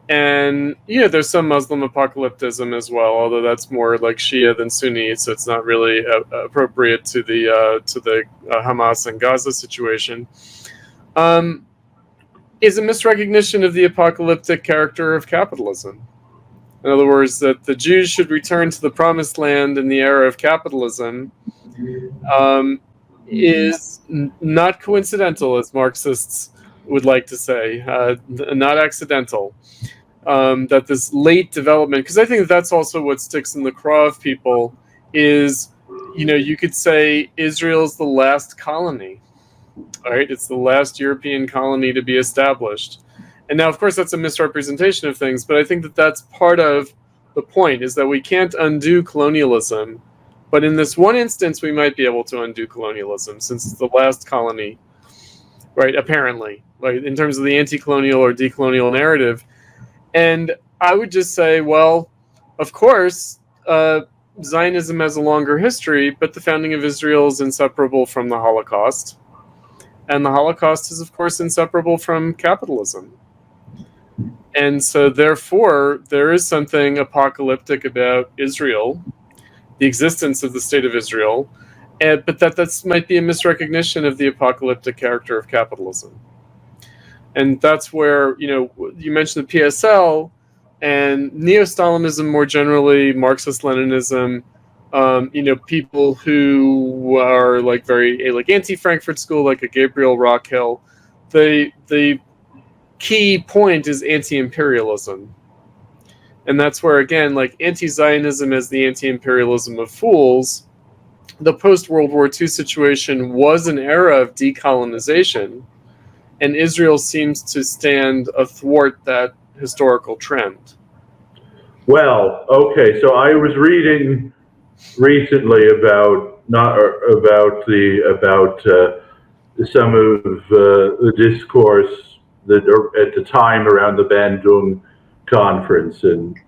And there's some Muslim apocalypticism as well, although that's more like Shia than Sunni, so it's not really appropriate to the Hamas and Gaza situation. Is a misrecognition of the apocalyptic character of capitalism. In other words, that the Jews should return to the promised land in the era of capitalism is not coincidental, as Marxists would like to say, not accidental. That this late development, because I think that's also what sticks in the craw of people, is, you could say Israel's the last colony, right? It's the last European colony to be established. And now, of course, that's a misrepresentation of things, but I think that that's part of the point, is that we can't undo colonialism, but in this one instance, we might be able to undo colonialism, since it's the last colony, right, apparently, right, in terms of the anti-colonial or decolonial narrative. And I would just say, well, of course, Zionism has a longer history, but the founding of Israel is inseparable from the Holocaust. And the Holocaust is, of course, inseparable from capitalism. And so, therefore, there is something apocalyptic about Israel, the existence of the state of Israel, but that might be a misrecognition of the apocalyptic character of capitalism. And that's where, you mentioned the PSL and neo-Stalinism more generally, Marxist-Leninism, people who are like very like anti-Frankfurt School, like a Gabriel Rockhill. The key point is anti-imperialism. And that's where, again, like anti-Zionism as the anti-imperialism of fools, the post-World War II situation was an era of decolonization, and Israel seems to stand athwart that historical trend. Well, okay, so I was reading recently about some of the discourse that at the time around the Bandung conference, and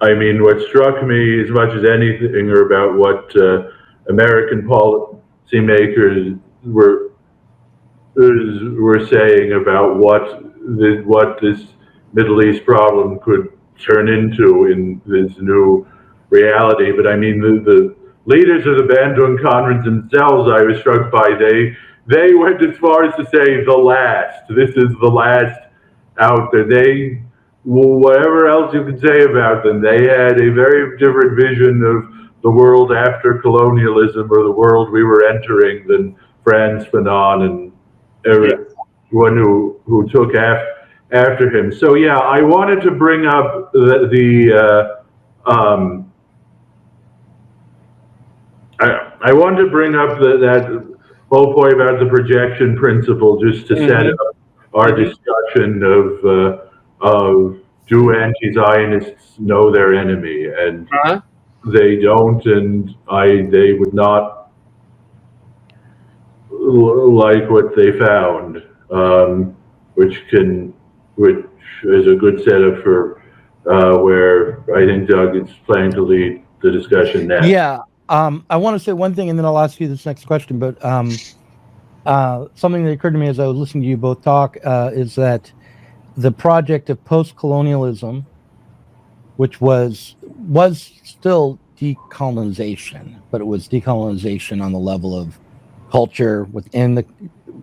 I mean, what struck me as much as anything are about what American policymakers were saying about what this Middle East problem could turn into in this new reality. But I mean, the leaders of the Bandung Conference themselves, I was struck by, they went as far as to say the last. This is the last out there. Whatever else you could say about them, they had a very different vision of the world after colonialism, or the world we were entering, than Frantz Fanon and everyone who took after him. So yeah, I wanted to bring up I want to bring up that whole point about the projection principle, just to set up our discussion of do anti-Zionists know their enemy, and they don't, and they would not like what they found, which is a good setup for where I think Doug is planning to lead the discussion next. Yeah, I want to say one thing, and then I'll ask you this next question. But something that occurred to me as I was listening to you both talk is that the project of post-colonialism, which was still decolonization, but it was decolonization on the level of culture within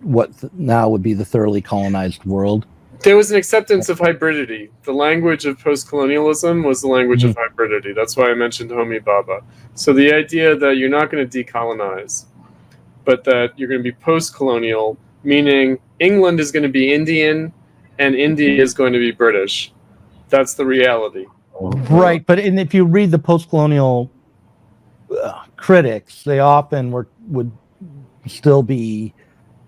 what now would be the thoroughly colonized world. There was an acceptance of hybridity. The language of post-colonialism was the language of hybridity. That's why I mentioned Homi Bhabha. So the idea that you're not going to decolonize, but that you're going to be post-colonial, meaning England is going to be Indian and India is going to be British. That's the reality. Right, but if you read the post-colonial critics, they often would still be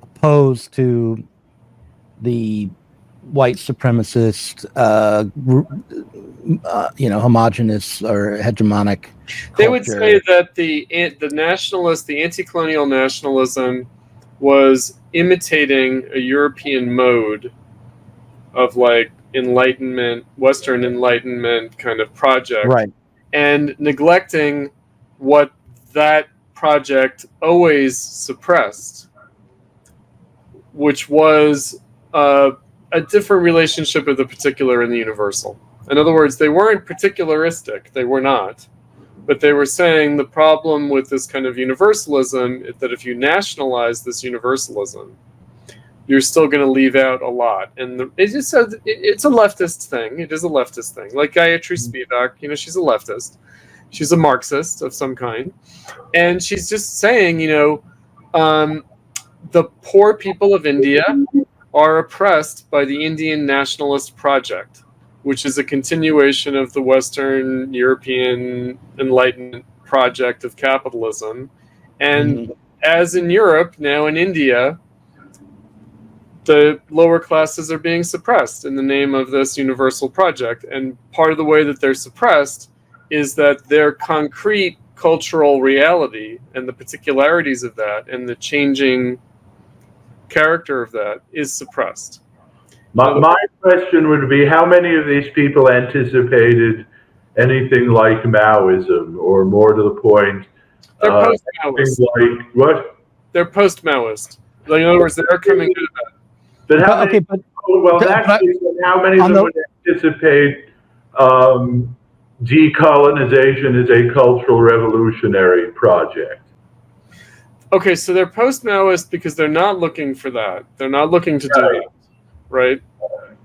opposed to the white supremacist, homogenous or hegemonic culture. They would say that the nationalist, the anti-colonial nationalism, was imitating a European mode of like Enlightenment, Western Enlightenment kind of project, right, and neglecting what that project always suppressed, which was a different relationship of the particular and the universal. In other words, they weren't particularistic, they were not, but they were saying the problem with this kind of universalism is that if you nationalize this universalism, you're still going to leave out a lot. And it's a leftist thing. It is a leftist thing. Like Gayatri Spivak, she's a leftist. She's a Marxist of some kind. And she's just saying, the poor people of India are oppressed by the Indian nationalist project, which is a continuation of the Western European Enlightenment project of capitalism. And as in Europe, now in India, the lower classes are being suppressed in the name of this universal project. And part of the way that they're suppressed is that their concrete cultural reality and the particularities of that and the changing character of that is suppressed. My question would be, how many of these people anticipated anything like Maoism, or more to the point, they're post-Maoist. Like what? They're post-Maoist. Like, in other words, they're coming to that. But how many? How many of them would anticipate decolonization as a cultural revolutionary project? Okay, so they're post-Maoist because they're not looking for that. They're not looking to do that, right?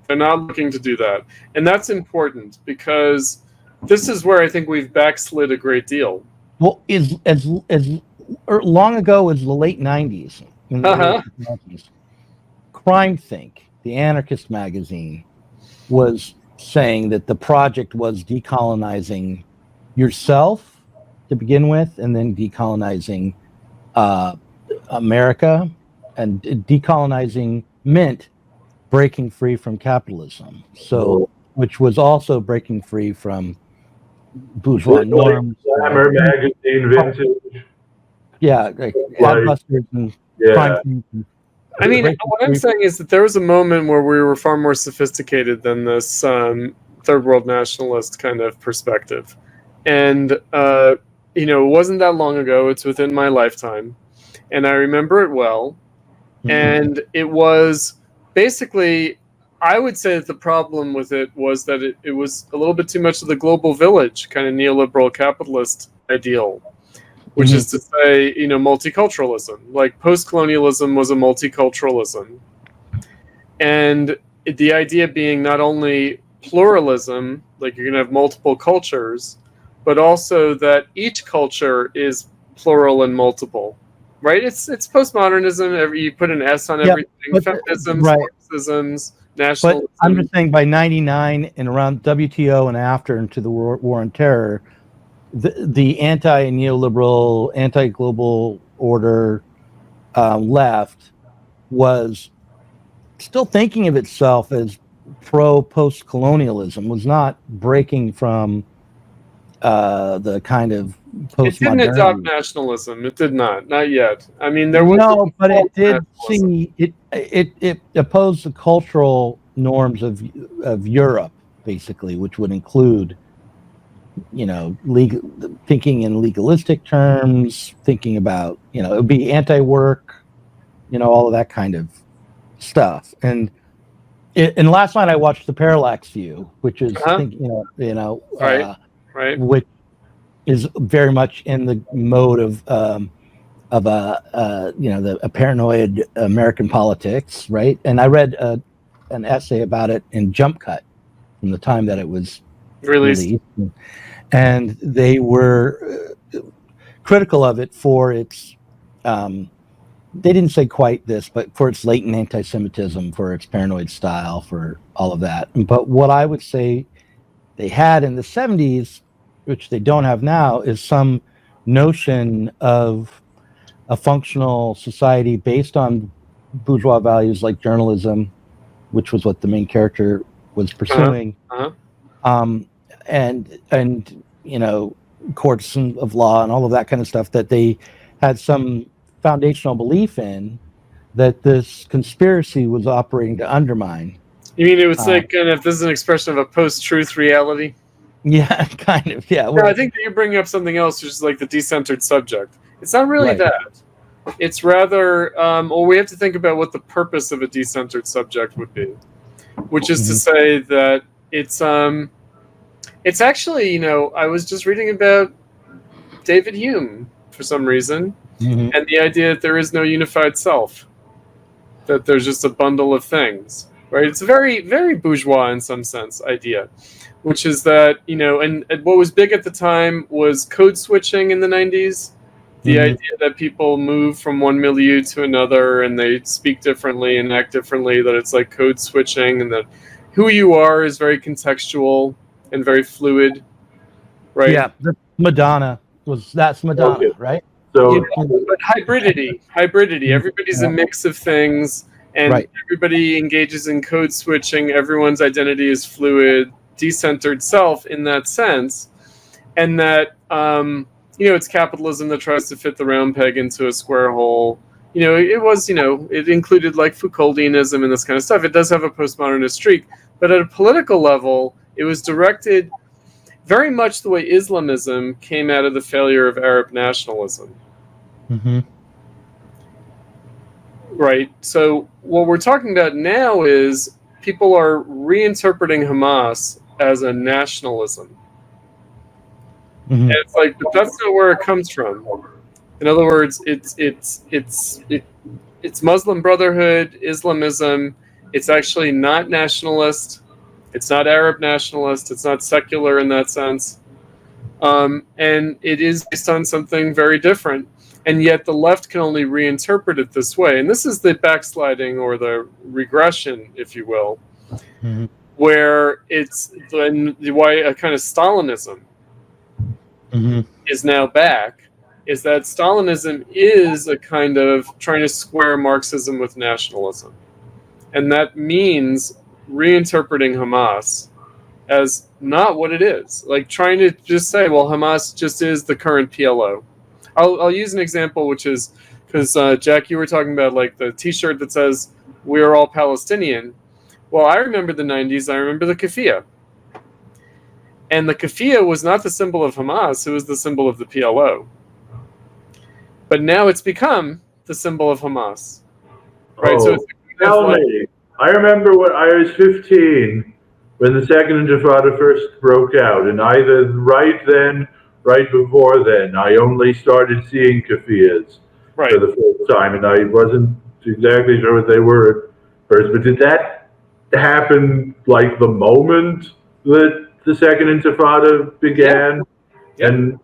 They're not looking to do that. And that's important because this is where I think we've backslid a great deal. Well, as long ago as the late 90s, in the late 90s, Crime Think, the anarchist magazine, was saying that the project was decolonizing yourself to begin with, and then decolonizing America, and decolonizing meant breaking free from capitalism. So, which was also breaking free from bourgeois norms. Glamour magazine, vintage. Yeah, like Adbusters and Crime Think. I mean, what I'm saying is that there was a moment where we were far more sophisticated than this third world nationalist kind of perspective. And, it wasn't that long ago. It's within my lifetime. And I remember it well. And it was basically, I would say that the problem with it was that it was a little bit too much of the global village kind of neoliberal capitalist ideal. Which is to say, multiculturalism. Like post-colonialism was a multiculturalism. And the idea being not only pluralism, like you're going to have multiple cultures, but also that each culture is plural and multiple. Right? It's postmodernism. You put an S on everything. Feminisms, Marxisms, nationalism. But I'm just saying by 99 and around WTO and after into the war on terror, the anti-neoliberal, anti-global order left was still thinking of itself as post-colonialism, was not breaking from the kind of postmodernity. It didn't adopt nationalism. It did not yet. I mean, there was no, but it did nationalism. see it opposed the cultural norms of Europe, basically, which would include, thinking in legalistic terms, thinking about, it would be anti-work, all of that kind of stuff. And last night I watched The Parallax View, which is, Right. which is very much in the mode of the paranoid American politics, right? And I read an essay about it in Jump Cut from the time that it was released. And they were critical of it for its, they didn't say quite this, but for its latent anti-Semitism, for its paranoid style, for all of that. But what I would say they had in the 70s, which they don't have now, is some notion of a functional society based on bourgeois values like journalism, which was what the main character was pursuing, and courts of law and all of that kind of stuff, that they had some foundational belief in that this conspiracy was operating to undermine. You mean it was like kind of, this is an expression of a post-truth reality? Yeah, kind of. Yeah. No, I think that you're bringing up something else, which is like the decentered subject. It's not really that. It's rather, we have to think about what the purpose of a decentered subject would be, which is to say that it's actually, I was just reading about David Hume for some reason, and the idea that there is no unified self, that there's just a bundle of things, right? It's a very, very bourgeois in some sense idea, which is that, and what was big at the time was code switching in the 90s. The idea that people move from one milieu to another and they speak differently and act differently, that it's like code switching, and that who you are is very contextual and very fluid, right? Yeah, that's Madonna, right? So, but hybridity. Everybody's a mix of things, and everybody engages in code switching. Everyone's identity is fluid, decentered self in that sense, and that it's capitalism that tries to fit the round peg into a square hole. It included like Foucauldianism and this kind of stuff. It does have a postmodernist streak, but at a political level, it was directed very much the way Islamism came out of the failure of Arab nationalism. Right. So what we're talking about now is people are reinterpreting Hamas as a nationalism. And it's like, but that's not where it comes from. In other words, it's Muslim Brotherhood, Islamism. It's actually not nationalist. It's not Arab nationalist. It's not secular in that sense. And it is based on something very different. And yet the left can only reinterpret it this way. And this is the backsliding or the regression, if you will, where it's why a kind of Stalinism is now back, is that Stalinism is a kind of trying to square Marxism with nationalism. And that means reinterpreting Hamas as not what it is. Like trying to just say, well, Hamas just is the current PLO. I'll use an example, which is, because Jack, you were talking about like the t-shirt that says, we're all Palestinian. Well, I remember the 90s. I remember the keffiyeh. And the keffiyeh was not the symbol of Hamas. It was the symbol of the PLO. But now it's become the symbol of Hamas. Right? So it's tell me. I remember when I was 15, when the Second Intifada first broke out, and either right before then, I only started seeing keffiyehs for the first time, and I wasn't exactly sure what they were at first. But did that happen like the moment that the Second Intifada began? Yeah. And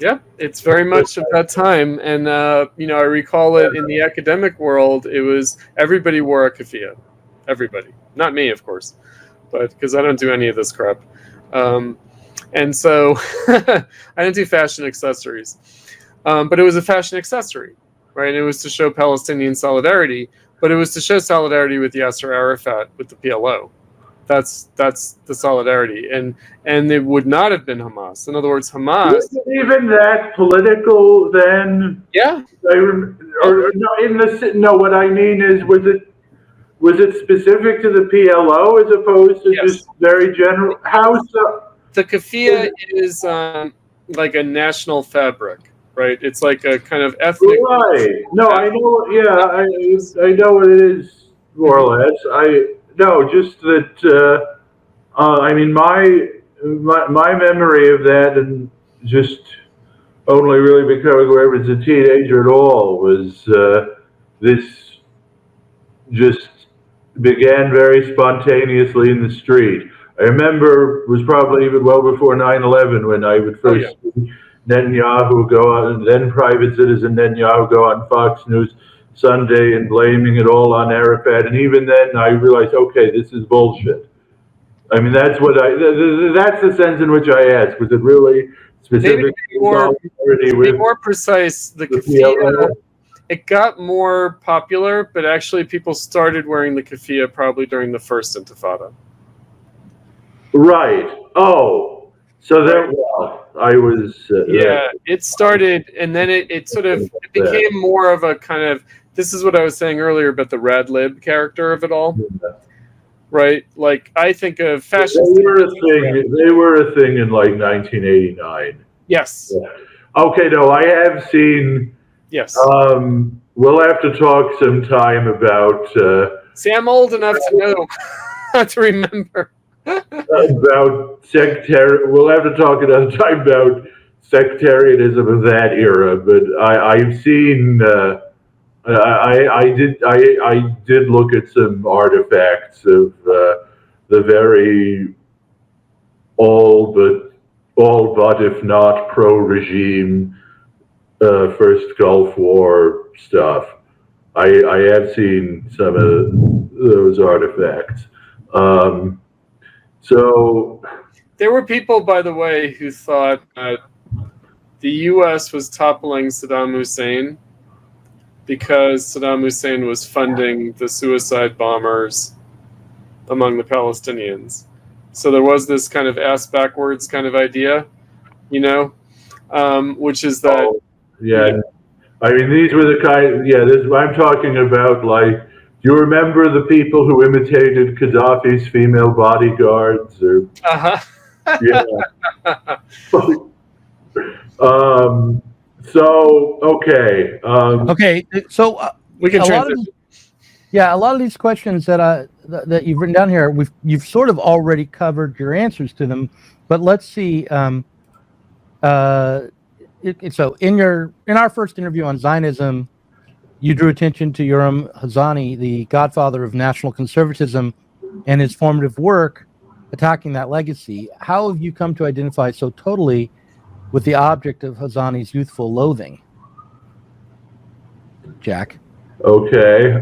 yeah, it's very much at that time. And, I recall it in the academic world, it was everybody wore a keffiyeh. Everybody. Not me, of course, but because I don't do any of this crap. And so I didn't do fashion accessories, but it was a fashion accessory, right? It was to show Palestinian solidarity, but it was to show solidarity with Yasser Arafat, with the PLO. That's the solidarity, and it would not have been Hamas. In other words, Hamas. Was it even that political then? Yeah. Or no, no. What I mean is, was it specific to the PLO as opposed to just very general? How so? The keffiyeh is like a national fabric, right? It's like a kind of ethnic. Right. No, I know. Yeah, I know what it is more or less. Just that. I mean, my memory of that, and just only really because I was a teenager at all, was this just began very spontaneously in the street. I remember it was probably even well before 9/11 when I would first see Netanyahu go on, then private citizen Netanyahu go on Fox News Sunday and blaming it all on Arafat. And even then I realized, okay, this is bullshit. I mean, that's the sense in which I asked. Was it really specific? To be more precise, the keffiyeh, it got more popular, but actually people started wearing the keffiyeh probably during the first Intifada. Right. Oh, so that, well, I was... it started, and then it sort of it became more of a kind of, this is what I was saying earlier about the rad lib character of it all. Yeah. Right? Like, I think of fashion... They were a thing in, like, 1989. Yes. Yeah. Okay, no, I have seen... Yes. We'll have to talk sometime about... See, I'm old enough to know, to remember. About we'll have to talk another time about sectarianism of that era, but I've seen... I did look at some artifacts of the very all but if not pro-regime first Gulf War stuff. I have seen some of those artifacts. So there were people, by the way, who thought that the U.S. was toppling Saddam Hussein because Saddam Hussein was funding the suicide bombers among the Palestinians. So there was this kind of ass backwards kind of idea, which is that... Oh, yeah. I mean, these were the kind... Yeah, I'm talking about, like, do you remember the people who imitated Gaddafi's female bodyguards? Or, yeah. So, okay. Okay, so we can transition. A lot of these questions that you've written down here, you've sort of already covered your answers to them. But let's see. So in our first interview on Zionism, you drew attention to Yoram Hazony, the godfather of national conservatism, and his formative work attacking that legacy. How have you come to identify so totally with the object of Hazony's youthful loathing? Jack? Okay.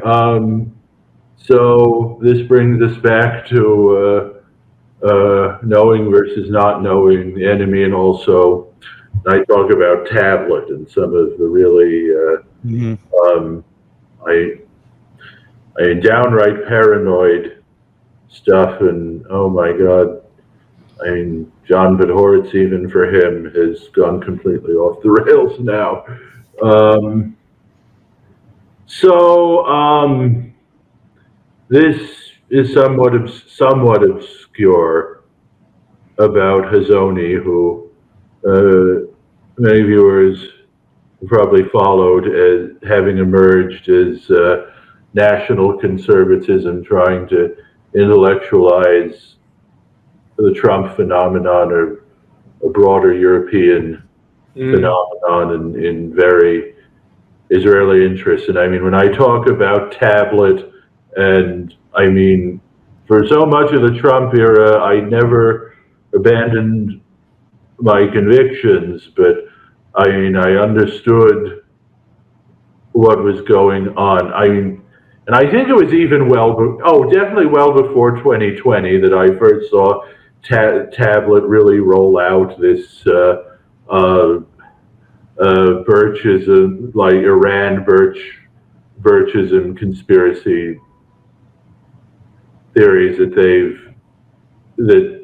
So this brings us back to knowing versus not knowing the enemy, and also I talk about tablet and some of the really I downright paranoid stuff, and oh my God, I mean, John Podhoretz, even for him, has gone completely off the rails now. This is somewhat obscure about Hazony, who many viewers probably followed as having emerged as national conservatism, trying to intellectualize the Trump phenomenon, or a broader European phenomenon in very Israeli interests. And I mean, when I talk about tablet, and I mean, for so much of the Trump era, I never abandoned my convictions, but I mean, I understood what was going on. I mean, and I think it was even definitely well before 2020 that I first saw tablet really roll out this Birchism, like Iran Birchism conspiracy theories that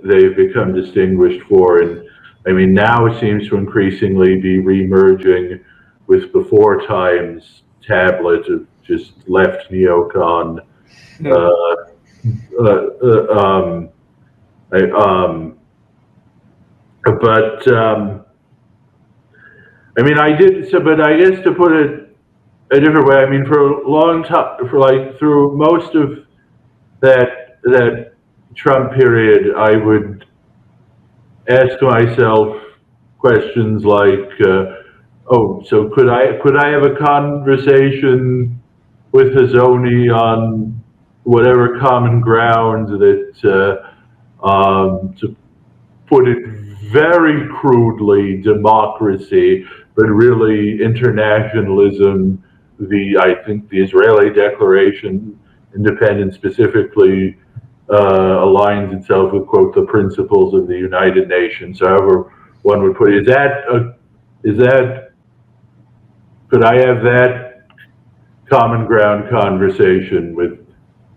they've become distinguished for. And I mean, now it seems to increasingly be remerging with before times tablet of just left neocon. I mean, I did so, but I guess to put it a different way, I mean, for a long time, for like through most of that Trump period, I would ask myself questions like, "Oh, so could I have a conversation with Hazony on whatever common ground that, to put it very crudely, democracy, but really internationalism, I think the Israeli Declaration, independence specifically, aligns itself with, quote, the principles of the United Nations." However one would put it. Could I have that common ground conversation with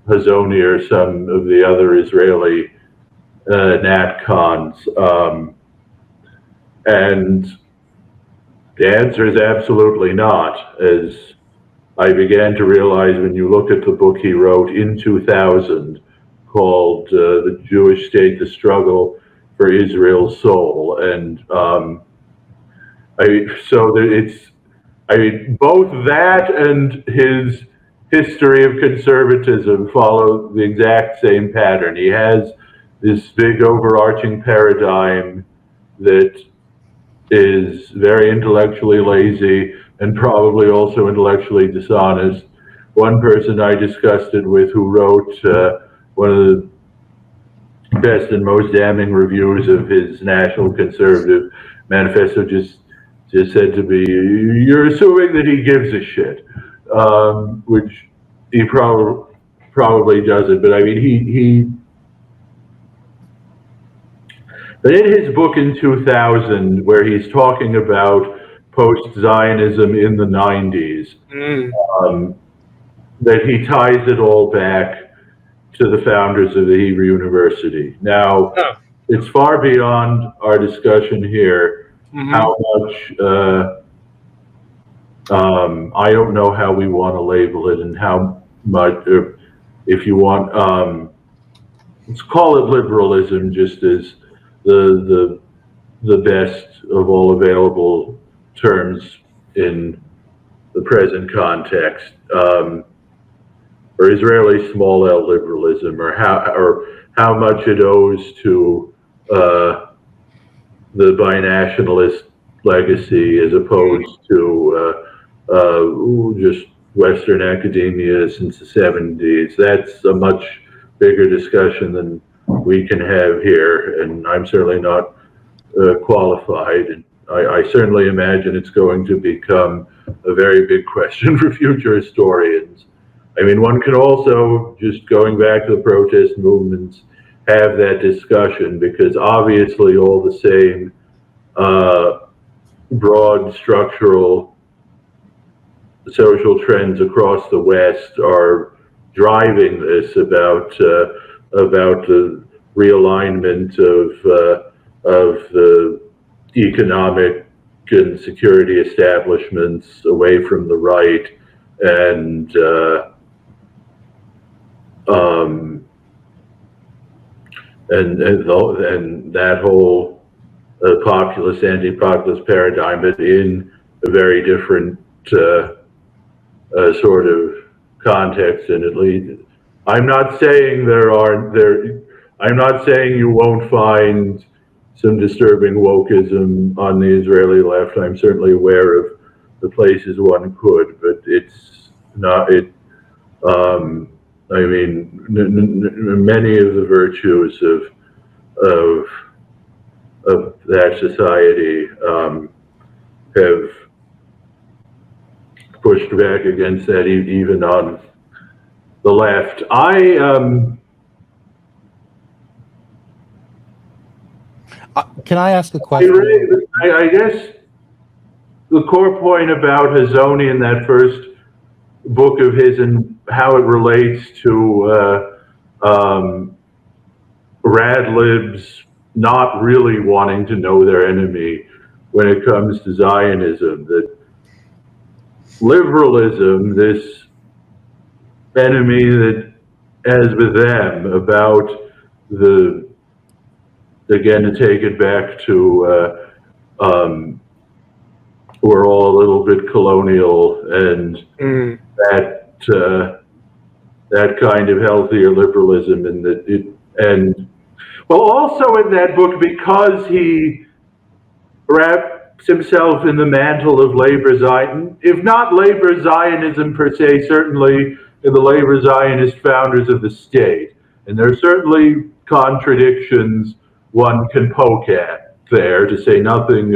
Hazony or some of the other Israeli NatCons? And the answer is absolutely not, as I began to realize when you look at the book he wrote in 2000 called The Jewish State, The Struggle for Israel's Soul. And both that and his history of conservatism follow the exact same pattern. He has this big overarching paradigm that is very intellectually lazy and probably also intellectually dishonest. One person I discussed it with, who wrote one of the best and most damning reviews of his National Conservative Manifesto, just said to me, "You're assuming that he gives a shit," which he probably doesn't. But I mean, But in his book in 2000, where he's talking about post-Zionism in the 90s, that he ties it all back to the founders of the Hebrew University. Now, it's far beyond our discussion here how much, I don't know how we want to label it and how much, if you want, let's call it liberalism, just as the best of all available terms in the present context, or Israeli small L liberalism, or how much it owes to the binationalist legacy as opposed to just Western academia since the 70s. That's a much bigger discussion than we can have here, and I'm certainly not qualified. And I certainly imagine it's going to become a very big question for future historians. I mean, one can also, just going back to the protest movements, have that discussion, because obviously all the same broad structural social trends across the West are driving this about the realignment of the economic and security establishments away from the right, and that whole populist, anti-populist paradigm, but in a very different sort of context. And at least, I'm not saying I'm not saying you won't find some disturbing wokeism on the Israeli left. I'm certainly aware of the places one could, but it's not. I mean, many of the virtues of that society have pushed back against that, even on the left. Can I ask a question? I guess the core point about Hazony in that first book of his and how it relates to Radlib's not really wanting to know their enemy when it comes to Zionism, that liberalism, this enemy that has with them about the, again, to take it back to we're all a little bit colonial, and that kind of healthier liberalism, and that it, and well, also in that book, because he wraps himself in the mantle of labor Zion, if not labor Zionism per se, certainly in the labor Zionist founders of the state, and there are certainly contradictions one can poke at there, to say nothing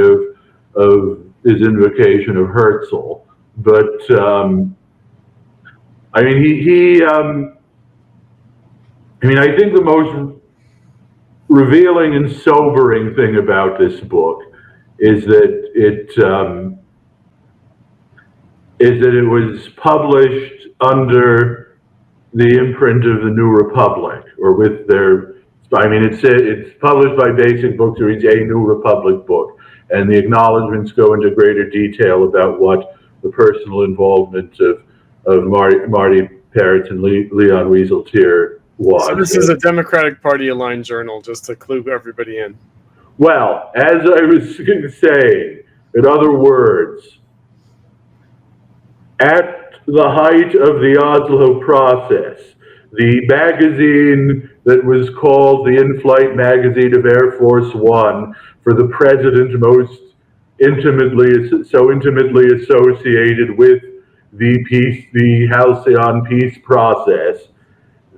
of his invocation of Herzl. But I mean, I think the most revealing and sobering thing about this book is that it was published under the imprint of the New Republic, or with their, I mean, it's published by Basic Book Series, a New Republic book, and the acknowledgments go into greater detail about what the personal involvement of Marty Peretz and Leon Wieseltier was. So this is a Democratic Party aligned journal, just to clue everybody in. Well, as I was saying, in other words, at the height of the Oslo process, the magazine that was called the In-Flight Magazine of Air Force One, for the president most intimately associated with the Halcyon peace process,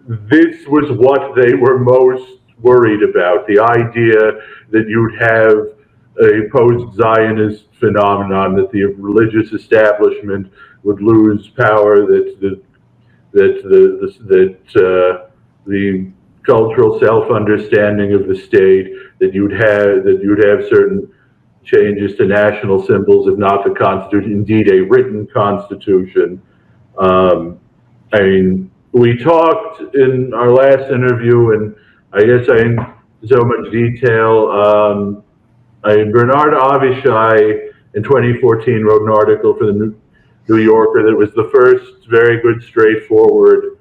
this was what they were most worried about, the idea that you'd have a post-Zionist phenomenon, that the religious establishment would lose power, that the cultural self-understanding of the state, that you'd have certain changes to national symbols, if not the Constitution, indeed a written Constitution. I mean, we talked in our last interview, and I guess in so much detail, Bernard Avishai in 2014 wrote an article for the New Yorker that was the first very good, straightforward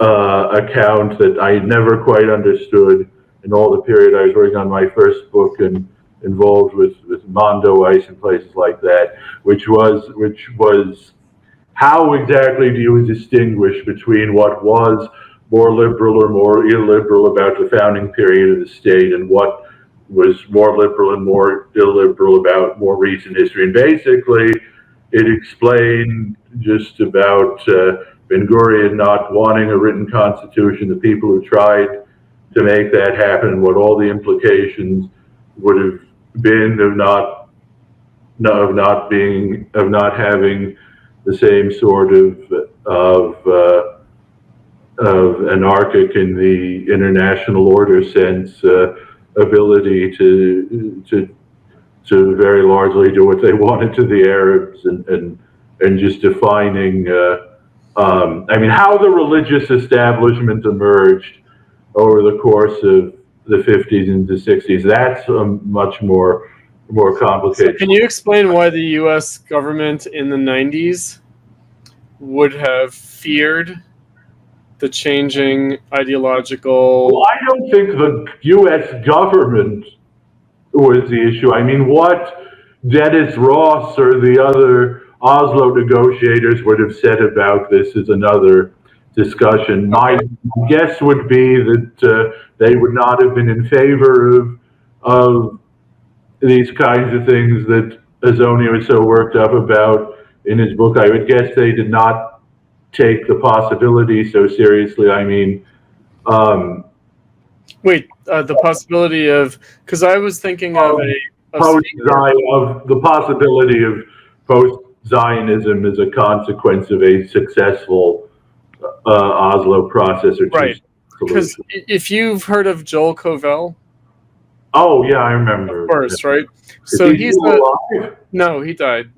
account that I never quite understood in all the period I was working on my first book and involved with Mondo Ice and places like that, which was how exactly do you distinguish between what was more liberal or more illiberal about the founding period of the state, and what was more liberal and more illiberal about more recent history? And basically, it explained just about Ben-Gurion not wanting a written constitution, the people who tried to make that happen, and what all the implications would have been of not having the same sort of anarchic in the international order sense ability to very largely do what they wanted to the Arabs, and just defining I mean, how the religious establishment emerged over the course of the 50s and the 60s. That's much more complicated. So can you explain why the U.S. government in the 90s would have feared the changing ideological... Well, I don't think the U.S. government was the issue. I mean, what Dennis Ross or the other Oslo negotiators would have said about this is another discussion. My guess would be that they would not have been in favor of these kinds of things that Hazony was so worked up about in his book. I would guess they did not take the possibility so seriously. I mean, wait, the possibility of, because I was thinking of the possibility of post-Zionism as a consequence of a successful Oslo process, or right? Because if you've heard of Joel Covell, Oh yeah, I remember. Of course, right? Is So he he's still alive? no, he died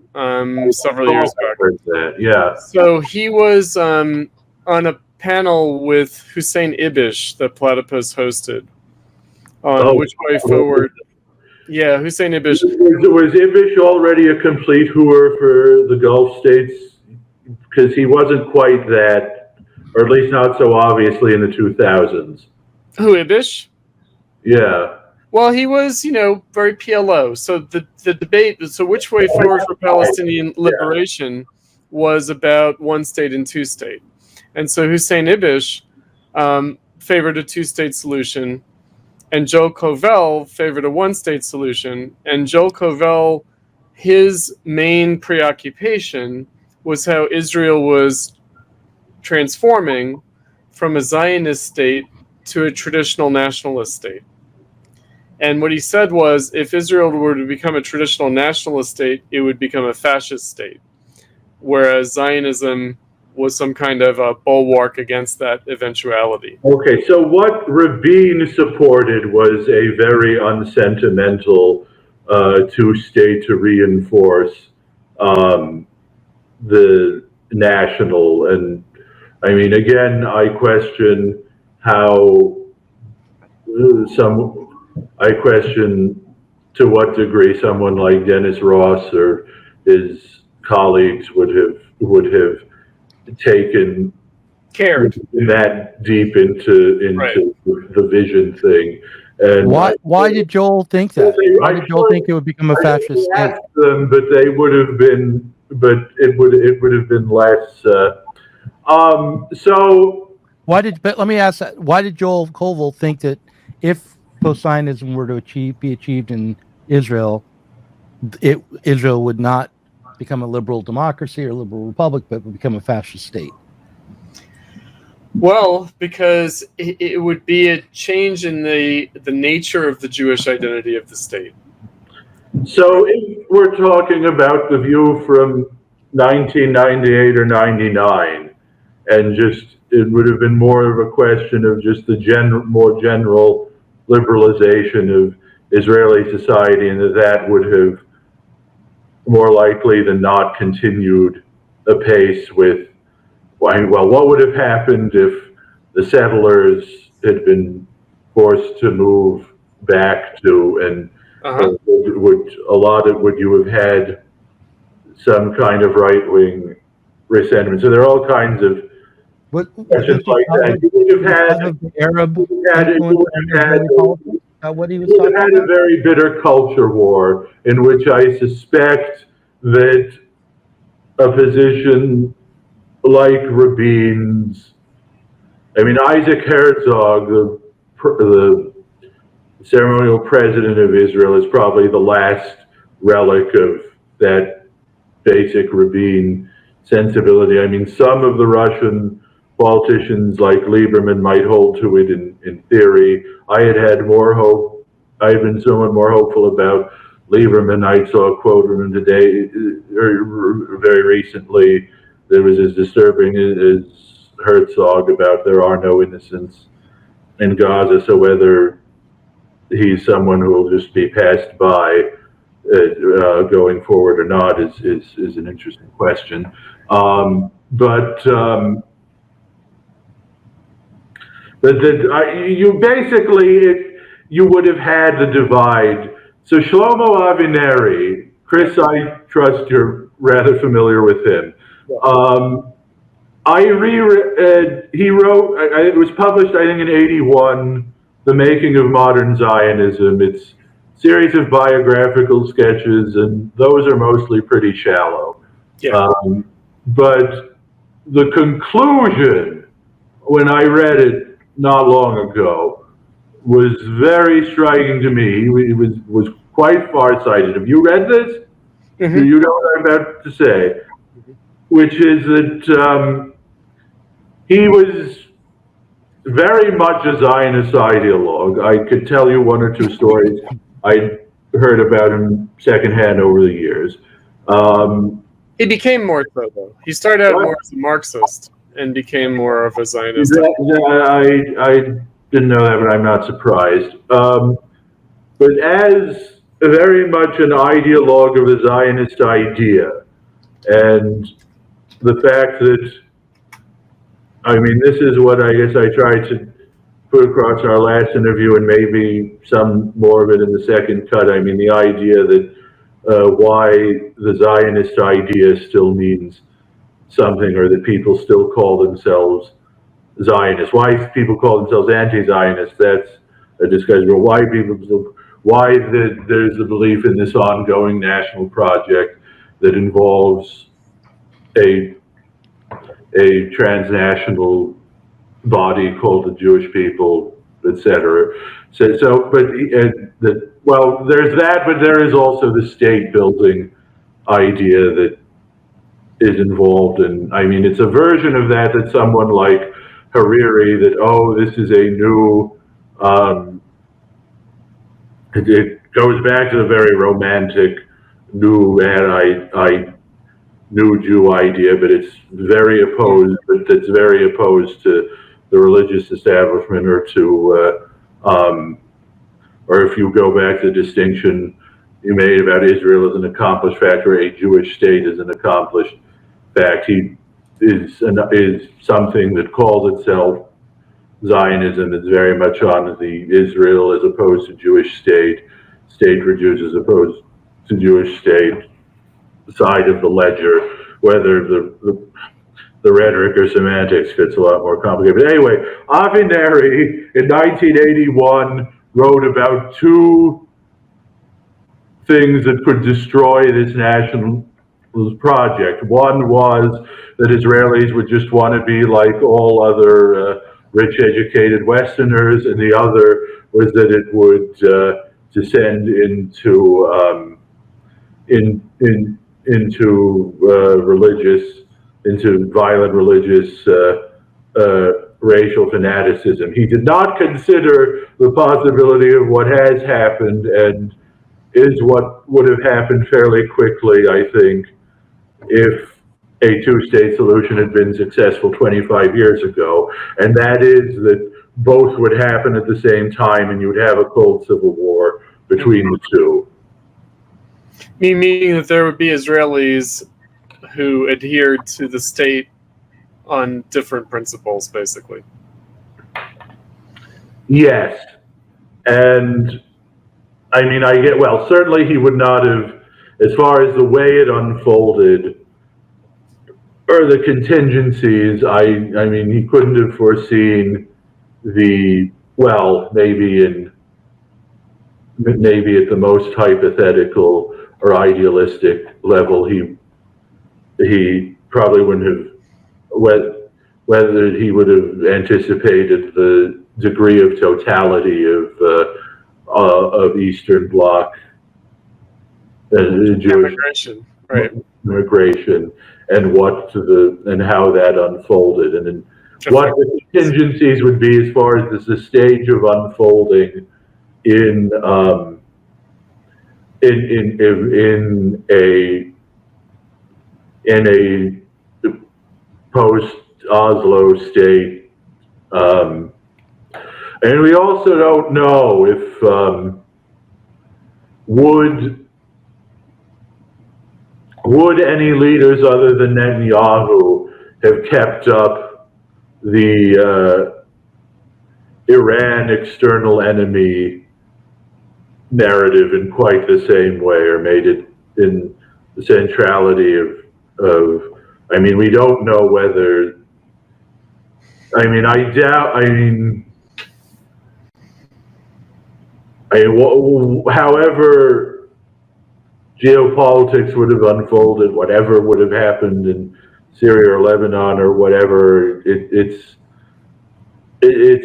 several years back. Heard that. Yeah. So he was on a panel with Hussein Ibish that Platypus hosted on which way forward. Yeah, Hussein Ibish. Was Ibish already a complete hooer for the Gulf states? Because he wasn't quite that, or at least not so obviously in the 2000s. Who, Ibish? Yeah. Well, he was, very PLO. So the debate, so which way forward for Palestinian liberation was about one state and two state. And so Hussein Ibish favored a two-state solution, and Joe Covell favored a one-state solution. And Joe Covell, his main preoccupation was how Israel was transforming from a Zionist state to a traditional nationalist state. And what he said was, if Israel were to become a traditional nationalist state, it would become a fascist state, whereas Zionism was some kind of a bulwark against that eventuality. Okay, so what Rabin supported was a very unsentimental two-state to reinforce the national. And I mean, again, I question how I question to what degree someone like Dennis Ross or his colleagues would have cared that deep into Right. the vision thing. And why did Joel think that? Why did Joel think it would become a fascist state? Them, but they would have been, but it would have been less. So But let me ask that. Why did Joel Koval think that if Post-Zionism were to be achieved in Israel, Israel would not become a liberal democracy or liberal republic, but would become a fascist state? Well, because it would be a change in the nature of the Jewish identity of the state. So if we're talking about the view from 1998 or 99, and just it would have been more of a question of just the more general liberalization of Israeli society, and that would have more likely than not continued apace with, well, what would have happened if the settlers had been forced to move back to, and would you have had some kind of right-wing resentment? So there are all kinds of questions like that. You would have had the Arab what he was you would talking have had about? a very bitter culture war in which I suspect that a position like Rabin's, I mean, Isaac Herzog, the ceremonial president of Israel, is probably the last relic of that basic Rabin sensibility. I mean, some of the Russian politicians like Lieberman might hold to it in theory. I had more hope. I had been somewhat more hopeful about Lieberman. I saw a quote from him today, very recently, that was as disturbing as Herzog about there are no innocents in Gaza. So whether he's someone who will just be passed by going forward or not is an interesting question. You basically, you would have had the divide. So Shlomo Avineri, Chris, I trust you're rather familiar with him. I reread, he wrote, it was published, I think, in '81, The Making of Modern Zionism. It's a series of biographical sketches, and those are mostly pretty shallow. Yeah. But the conclusion, when I read it not long ago, was very striking to me. It was quite far-sighted. Have you read this? Mm-hmm. You know what I'm about to say, which is that he was very much a Zionist ideologue. I could tell you one or two stories I heard about him secondhand over the years. He became more so, though. He started out more as a Marxist and became more of a Zionist. I didn't know that, but I'm not surprised. But but as very much an ideologue of the Zionist idea. And the fact that, I mean, this is what I guess I tried to put across in our last interview, and maybe some more of it in the second cut. I mean, the idea that why the Zionist idea still means something, or that people still call themselves Zionists. Why people call themselves anti-Zionists, that's a discussion. But why there's a belief in this ongoing national project that involves a transnational body called the Jewish people, etc. Well, there's that, but there is also the state building idea that is involved in, I mean, it's a version of that someone like Hariri, that, oh, this is a new, it goes back to the very romantic new new Jew idea, but it's very opposed, to the religious establishment, or to, or if you go back to the distinction you made about Israel as an accomplished fact, or a Jewish state as an accomplished fact, he is something that calls itself Zionism. It's very much on the Israel as opposed to Jewish state for Jews as opposed to Jewish state side of the ledger. Whether the rhetoric or semantics gets a lot more complicated. But anyway, Avineri in 1981 wrote about two things that could destroy this national project. One was that Israelis would just want to be like all other rich, educated Westerners, and the other was that it would descend into violent religious racial fanaticism. He did not consider the possibility of what has happened, and is what would have happened fairly quickly, I think, if a two-state solution had been successful 25 years ago, and that is that both would happen at the same time, and you would have a cold civil war between the two. Meaning that there would be Israelis who adhered to the state on different principles, basically. Yes. And I mean, certainly he would not have, as far as the way it unfolded, or the contingencies, I mean, he couldn't have foreseen maybe at the most hypothetical or idealistic level, he probably wouldn't have, whether he would have anticipated the degree of totality of Eastern Bloc Jewish immigration, and and how that unfolded, and then what the contingencies would be as far as the stage of unfolding in a post-Oslo state, and we also don't know if would any leaders other than Netanyahu have kept up the Iran external enemy narrative in quite the same way, or made it in the centrality of I mean, we don't know whether, I mean, I doubt, however geopolitics would have unfolded, whatever would have happened in Syria or Lebanon or whatever, it's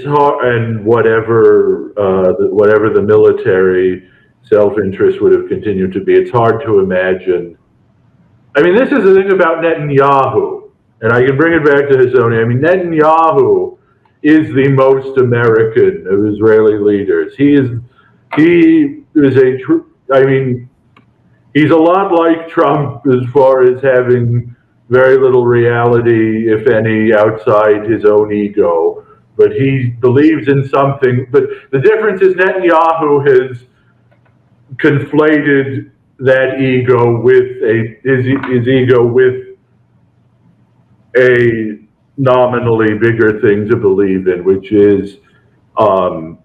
hard, and whatever the military self-interest would have continued to be, it's hard to imagine. I mean, this is the thing about Netanyahu, and I can bring it back to Hazony. I mean, Netanyahu is the most American of Israeli leaders. He's a lot like Trump as far as having very little reality, if any, outside his own ego. But he believes in something. But the difference is Netanyahu has conflated that ego with his ego with a nominally bigger thing to believe in, which is the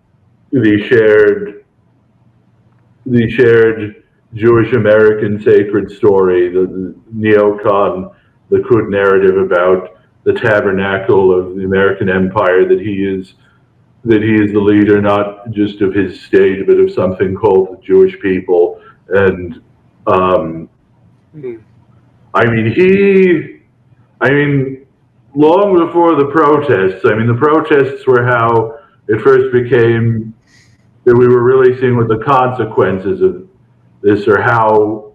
shared Jewish American sacred story, the neocon, the Likud narrative about the tabernacle of the American empire, that he is the leader not just of his state but of something called the Jewish people. And long before the protests, the protests were how it first became that we were really seeing what the consequences of this, or how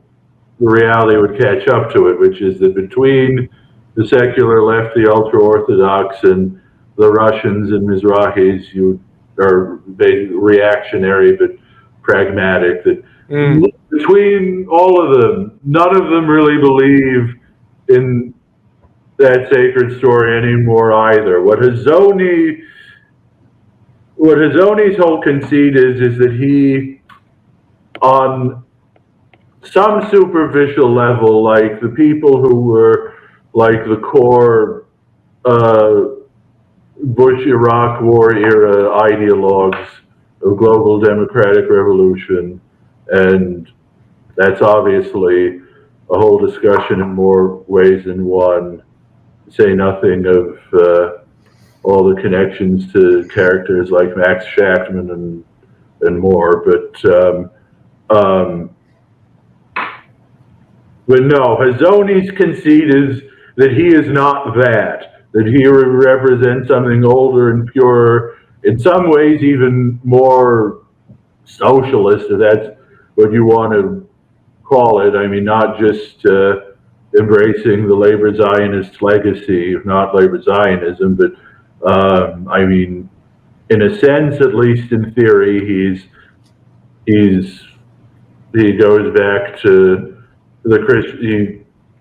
the reality would catch up to it, which is that between the secular left, the ultra-Orthodox, and the Russians and Mizrahis, you are reactionary but pragmatic, that between all of them, none of them really believe in that sacred story anymore either. What Hazony's whole conceit is that he, on some superficial level, like the people who were like the core Bush-Iraq war era ideologues of global democratic revolution, and that's obviously a whole discussion in more ways than one, say nothing of all the connections to characters like Max Shachtman and more, but no, Hazony's conceit is that he is not that he represents something older and purer, in some ways even more socialist, if that's what you want to call it. Not just embracing the labor Zionist legacy, if not labor Zionism, but in a sense, at least in theory, he goes back to the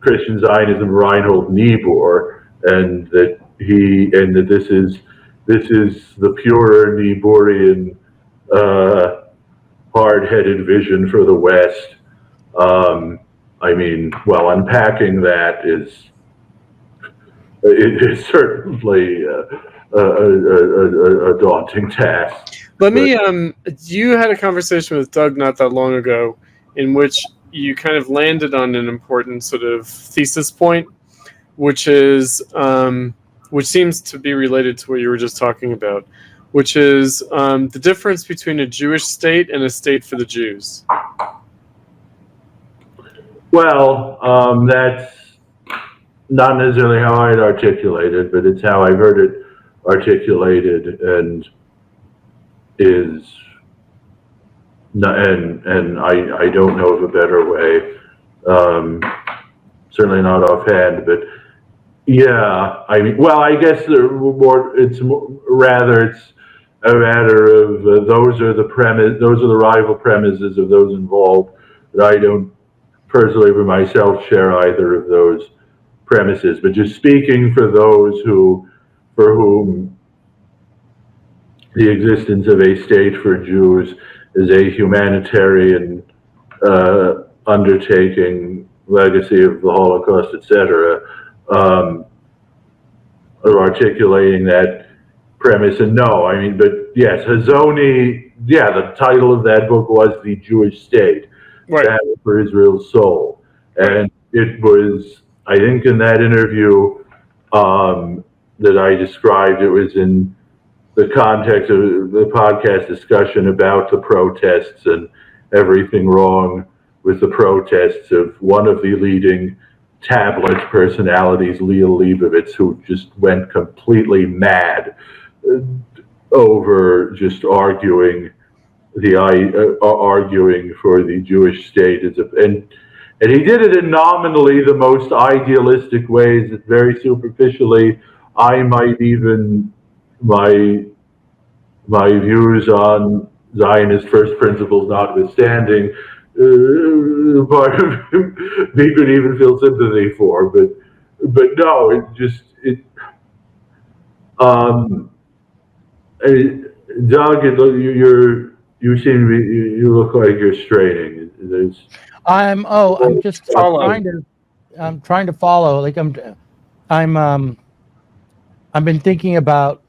Christian Zionism, Reinhold Niebuhr, and that this is the purer Niebuhrian hard-headed vision for the West. Unpacking that is certainly a daunting task. You had a conversation with Doug not that long ago in which you kind of landed on an important sort of thesis point, which is, which seems to be related to what you were just talking about, which is the difference between a Jewish state and a state for the Jews. Well, that's not necessarily how I'd articulate it, but it's how I've heard it articulated, and I don't know of a better way. Certainly not offhand, but yeah. I guess it's a matter of those are the rival premises of those involved, but I don't personally for myself share either of those premises. But just speaking for those for whom the existence of a state for Jews is a humanitarian undertaking, legacy of the Holocaust, etc., articulating that premise. And but yes, Hazony, the title of that book was The Jewish State, right, for Israel's Soul. And it was, I think in that interview that I described, it was in the context of the podcast discussion about the protests and everything wrong with the protests of one of the leading tablet personalities, Leah Leibovitz, who just went completely mad over just arguing for the Jewish state, and he did it in nominally the most idealistic ways, that very superficially I might even, my views on Zionist first principles notwithstanding, part of me could even feel sympathy for, but no, Doug, You seem to be, you look like you're straining. I'm just Follow. trying to follow. Like I've been thinking about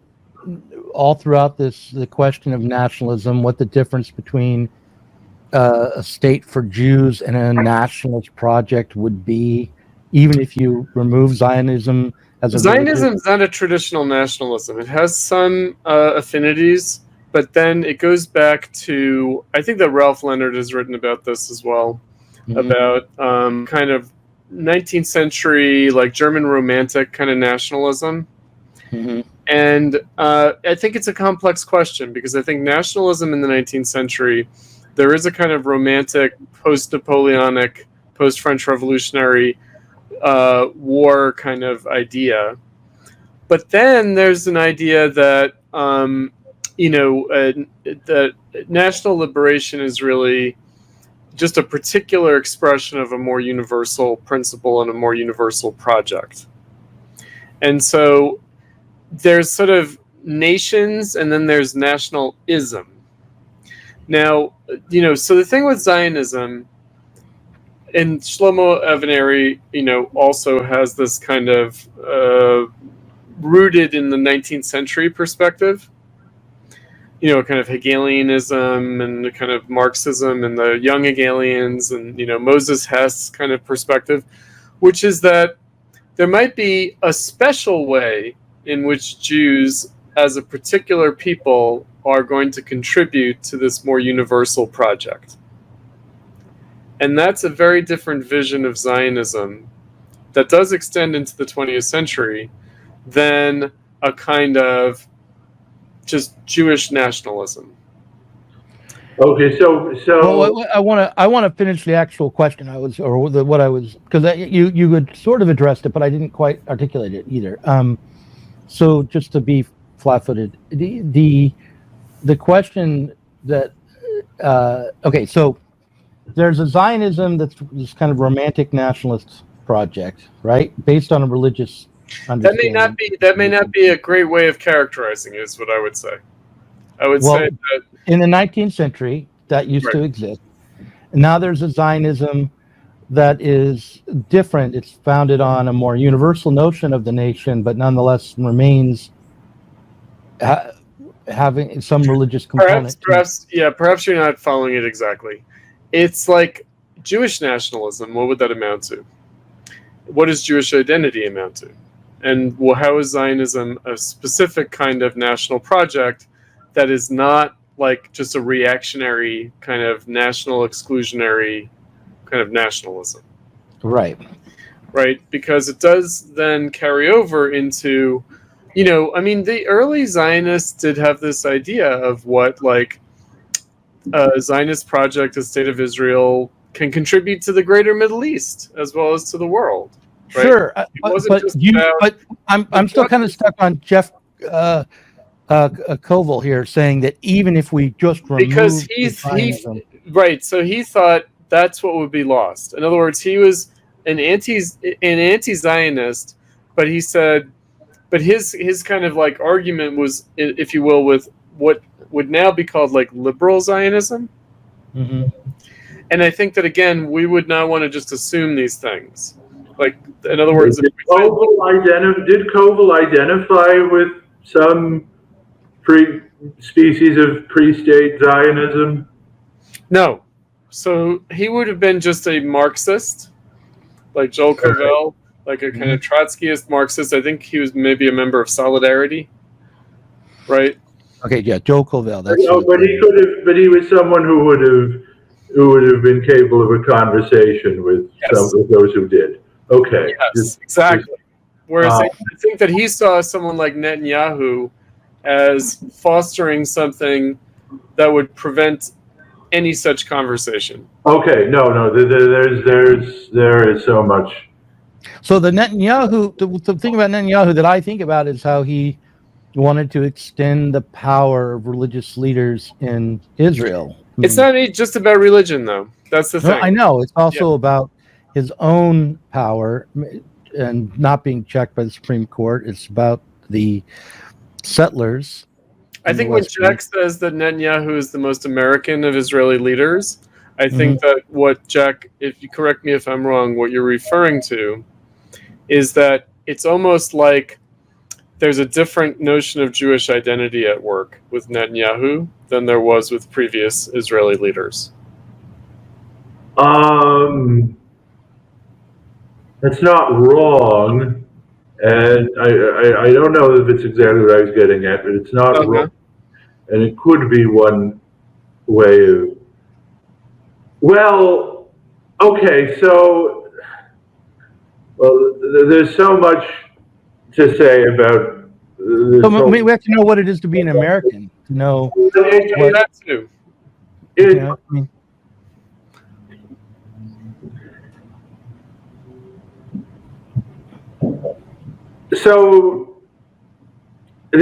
all throughout the question of nationalism, what the difference between a state for Jews and a nationalist project would be, even if you remove Zionism as a Zionism is not a traditional nationalism. It has some affinities, but then it goes back to, I think that Ralph Leonard has written about this as well, about kind of 19th century, like German Romantic kind of nationalism. And I think it's a complex question, because I think nationalism in the 19th century, there is a kind of romantic, post-Napoleonic, post-French Revolutionary war kind of idea. But then there's an idea that, that national liberation is really just a particular expression of a more universal principle and a more universal project. And so there's sort of nations, and then there's nationalism. Now, so the thing with Zionism, and Shlomo Avineri, also has this kind of rooted in the 19th century perspective, kind of Hegelianism and the kind of Marxism and the young Hegelians and, Moses Hess kind of perspective, which is that there might be a special way in which Jews as a particular people are going to contribute to this more universal project. And that's a very different vision of Zionism that does extend into the 20th century than a kind of just Jewish nationalism. Okay, so well, I want to finish the actual question because you had sort of addressed it, but I didn't quite articulate it either. So just to be flat-footed, the question that okay, so there's a Zionism that's this kind of romantic nationalist project, right, based on a religious understanding. That may not be a great way of characterizing it, is what I would say. I would say that in the 19th century that used to exist. And now there's a Zionism that is different. It's founded on a more universal notion of the nation, but nonetheless remains having some religious component. Perhaps you're not following it exactly. It's like Jewish nationalism. What would that amount to? What does Jewish identity amount to? And how is Zionism a specific kind of national project that is not like just a reactionary kind of national exclusionary kind of nationalism? Right. Because it does then carry over into, the early Zionists did have this idea of what like a Zionist project, a state of Israel, can contribute to the greater Middle East as well as to the world. Right? Sure, but I'm still kind of stuck on Jeff Koval here saying that even if we just remove because so he thought that's what would be lost. In other words, he was an anti-Zionist, but he said, but his kind of like argument was, if you will, with what would now be called like liberal Zionism. Mm-hmm. And I think that again, we would not want to just assume these things. Like, in other words, did Koval identify with some species of pre-state Zionism? No. So he would have been just a Marxist, like Joel Koval, like a kind of Trotskyist Marxist. I think he was maybe a member of Solidarity, right? Okay, yeah, Joel Koval. That's but he was someone who would have been capable of a conversation with some of those who did. Okay. Yes, exactly. Whereas I think that he saw someone like Netanyahu as fostering something that would prevent any such conversation. Okay, no, there is so much. So the Netanyahu, the thing about Netanyahu that I think about is how he wanted to extend the power of religious leaders in Israel. It's not just about religion, though. That's the thing. I know. It's also about his own power and not being checked by the Supreme Court. It's about the settlers I think when Jack says that Netanyahu is the most American of Israeli leaders, I think that what Jack, if you correct me if I'm wrong, what you're referring to is that it's almost like there's a different notion of Jewish identity at work with Netanyahu than there was with previous Israeli leaders. That's not wrong, and I don't know if it's exactly what I was getting at, but it's not wrong, and it could be one way of. Well, okay, so there's so much to say about. So we have to know what it is to be an American. To know that too. So I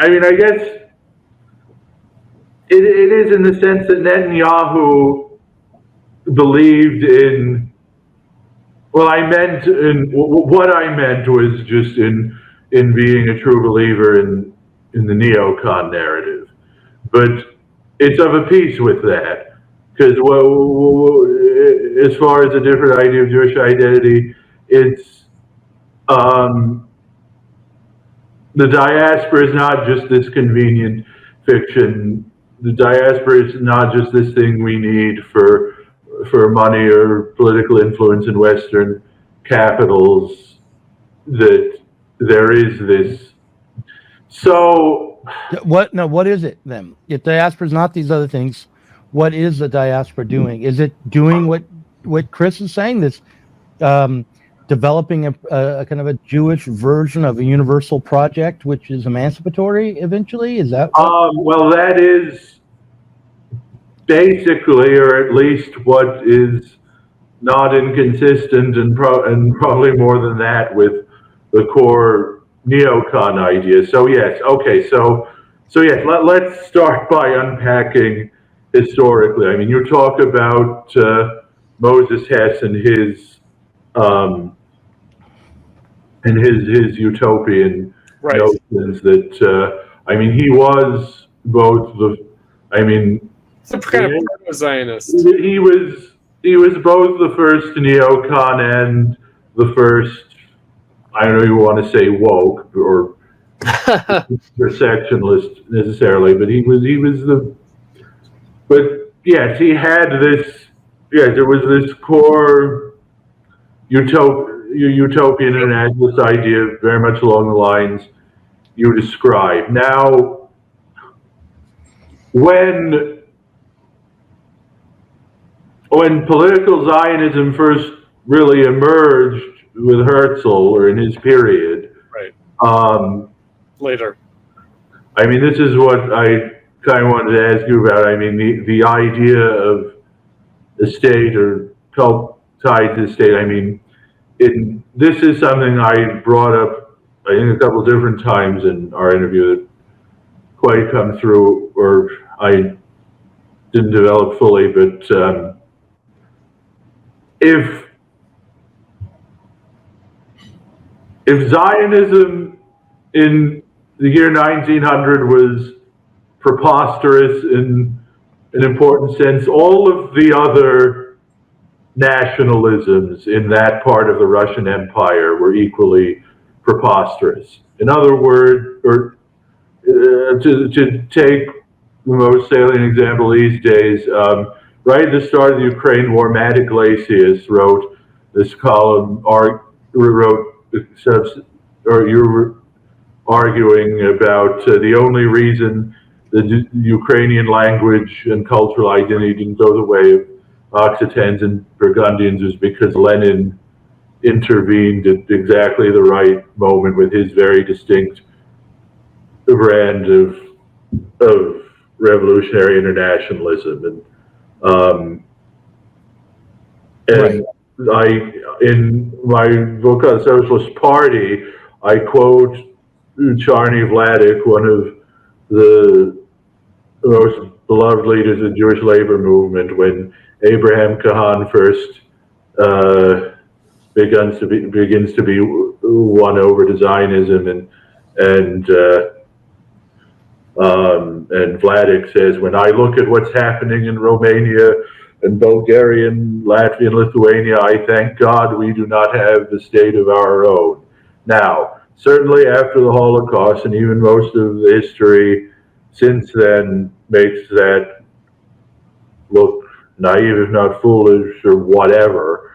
mean, I guess it is in the sense that Netanyahu believed in. Well, what I meant was just in being a true believer in the neocon narrative, but it's of a piece with that. Because as far as a different idea of Jewish identity, it's the diaspora is not just this convenient fiction. The diaspora is not just this thing we need for money or political influence in Western capitals. That there is this. So what? No, what is it then? If diaspora is not these other things, what is the diaspora doing? Is it doing what Chris is saying? This developing a kind of a Jewish version of a universal project, which is emancipatory eventually? Is that? Well, that is basically, or at least what is not inconsistent, and probably more than that, with the core neocon idea. So yes, okay, so yes, let's start by unpacking historically. I mean, you talk about Moses Hess and his utopian notions that I mean, he was both it's a kind of proto-Zionist. He was both the first neocon and the first, I don't know if you want to say woke or intersectionalist necessarily, but he was but yes, he had this, there was this core utopian internationalist idea very much along the lines you described. Now, when political Zionism first really emerged with Herzl, or in his period, later. I mean, this is what I kind of wanted to ask you about. I mean, the idea of the state, or tied to the state. I mean, this is something I brought up, I think, a couple of different times in our interview that quite come through, or I didn't develop fully, but if Zionism in the year 1900 was preposterous in an important sense, all of the other nationalisms in that part of the Russian Empire were equally preposterous. In other words, or to take the most salient example these days, right at the start of the Ukraine war, Matt Iglesias wrote this column, you were arguing about the only reason the Ukrainian language and cultural identity didn't go the way of Occitans and Burgundians was because Lenin intervened at exactly the right moment with his very distinct brand of revolutionary internationalism. And in my book on the Socialist Party, I quote Charny Vladik, one of the most beloved leaders of the Jewish labor movement, when Abraham Kahan first begins to be won over to Zionism, and And Vladik says, when I look at what's happening in Romania and Bulgaria and Latvia and Lithuania, I thank God we do not have the state of our own. Now, certainly after the Holocaust and even most of the history since then makes that look naive, if not foolish, or whatever.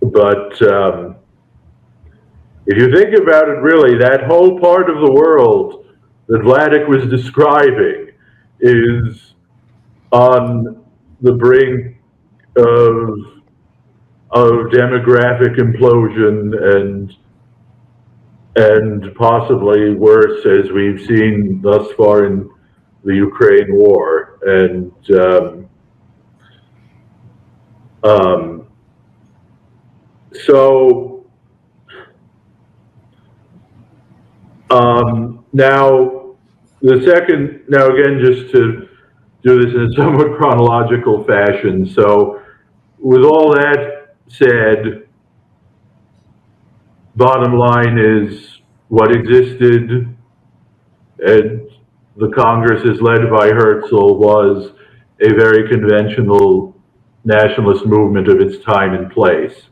But if you think about it, really, that whole part of the world that Vladik was describing is on the brink of demographic implosion and possibly worse, as we've seen thus far in the Ukraine war. And now again, just to do this in a somewhat chronological fashion. So with all that said, bottom line is what existed, and the Congresses led by Herzl was a very conventional nationalist movement of its time and place.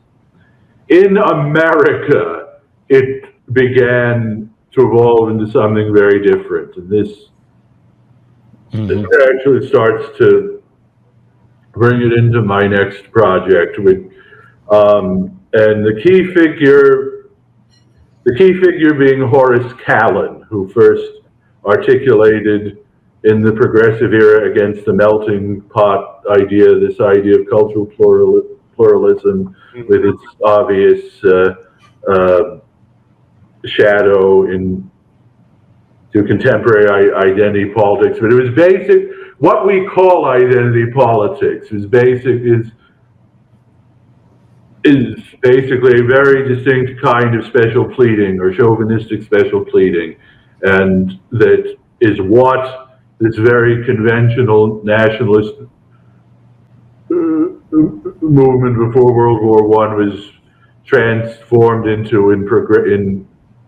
In America, it began to evolve into something very different. And this actually starts to bring it into my next project. And the key figure being Horace Kallen, who first articulated in the progressive era against the melting pot idea, this idea of cultural pluralism with its obvious shadow to contemporary identity politics. But it was basic, what we call identity politics is basically a very distinct kind of special pleading or chauvinistic special pleading. And that is what this very conventional nationalist movement before World War I was transformed into in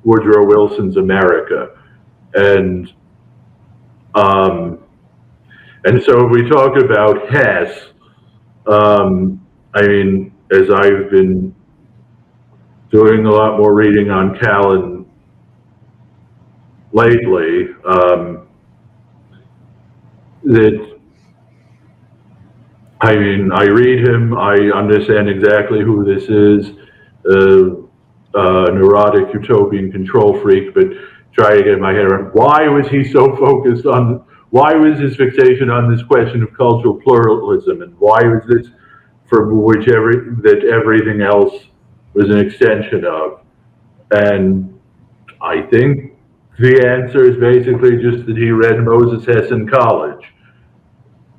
Woodrow Wilson's America. And so if we talk about Hess, I mean, as I've been doing a lot more reading on Kallen lately, I read him, I understand exactly who this is, a neurotic utopian control freak, but try to get my head around why was he so focused on, why was his fixation on this question of cultural pluralism, and why was this for that everything else was an extension of? And I think the answer is basically just that he read Moses Hess in college,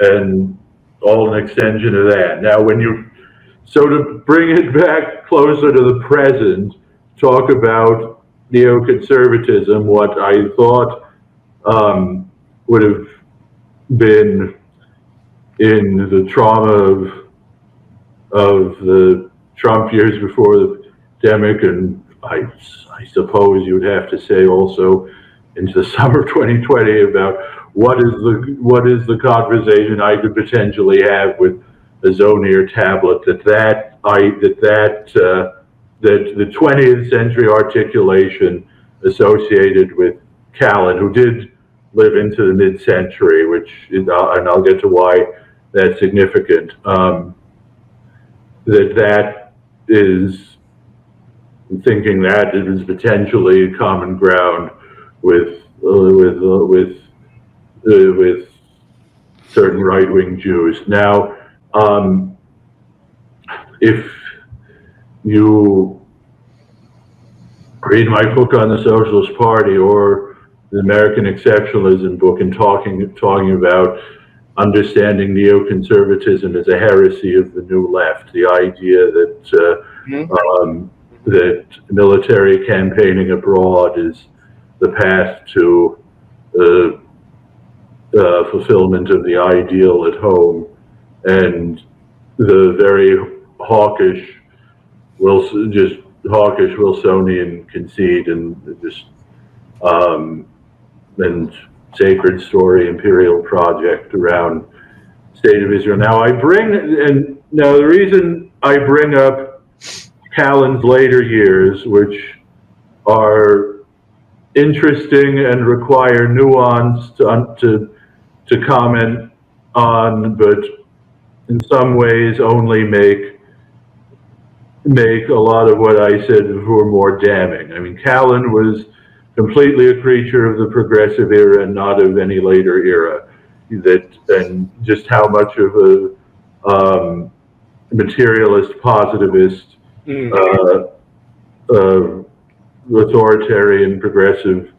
and all an extension of that. Now, so to bring it back closer to the present, talk about neoconservatism, what I thought would have been in the trauma of the Trump years before the pandemic, and I suppose you would have to say also into the summer of 2020 about what is the conversation I could potentially have with a Zonier tablet that the 20th century articulation associated with Kallen, who did live into the mid-century, and I'll get to why that's significant, that is thinking that it is potentially common ground with certain right-wing Jews. Now, if you read my book on the Socialist Party or the American Exceptionalism book and talking about understanding neoconservatism as a heresy of the new left, the idea that military campaigning abroad is the path to fulfillment of the ideal at home, and the very hawkish Wilson, just hawkish Wilsonian conceit and just and sacred story imperial project around State of Israel. Now the reason I bring up Callan's later years, which are interesting and require nuance to comment on, but in some ways only make a lot of what I said before more damning. I mean, Callan was completely a creature of the progressive era and not of any later era. And just how much of a materialist, positivist, authoritarian, progressive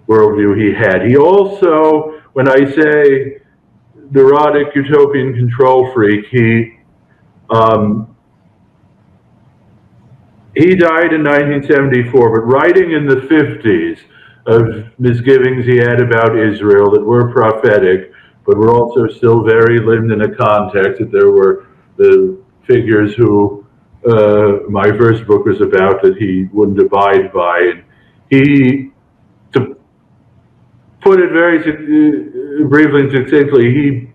worldview he had. He also, when I say neurotic utopian control freak, he died in 1974, but writing in the 50s of misgivings he had about Israel that were prophetic, but were also still very lived in a context, that there were the figures who my first book was about that he wouldn't abide by. And he, to put it very briefly and succinctly, he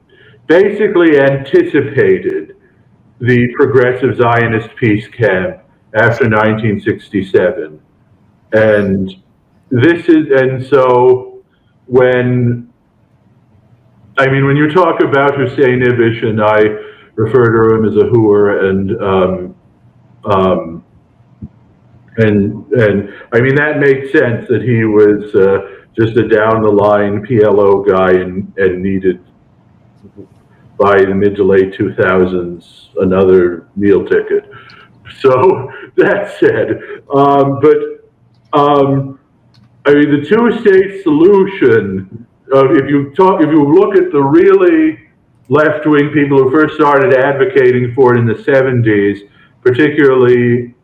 basically anticipated the progressive Zionist peace camp after 1967. And so when you talk about Hussein Ibish, and I refer to him as a hooer, and I mean, that makes sense that he was just a down the line PLO guy and needed, by the mid to late 2000s, another meal ticket. So that said, I mean, the two-state solution, if you look at the really left-wing people who first started advocating for it in the 70s, particularly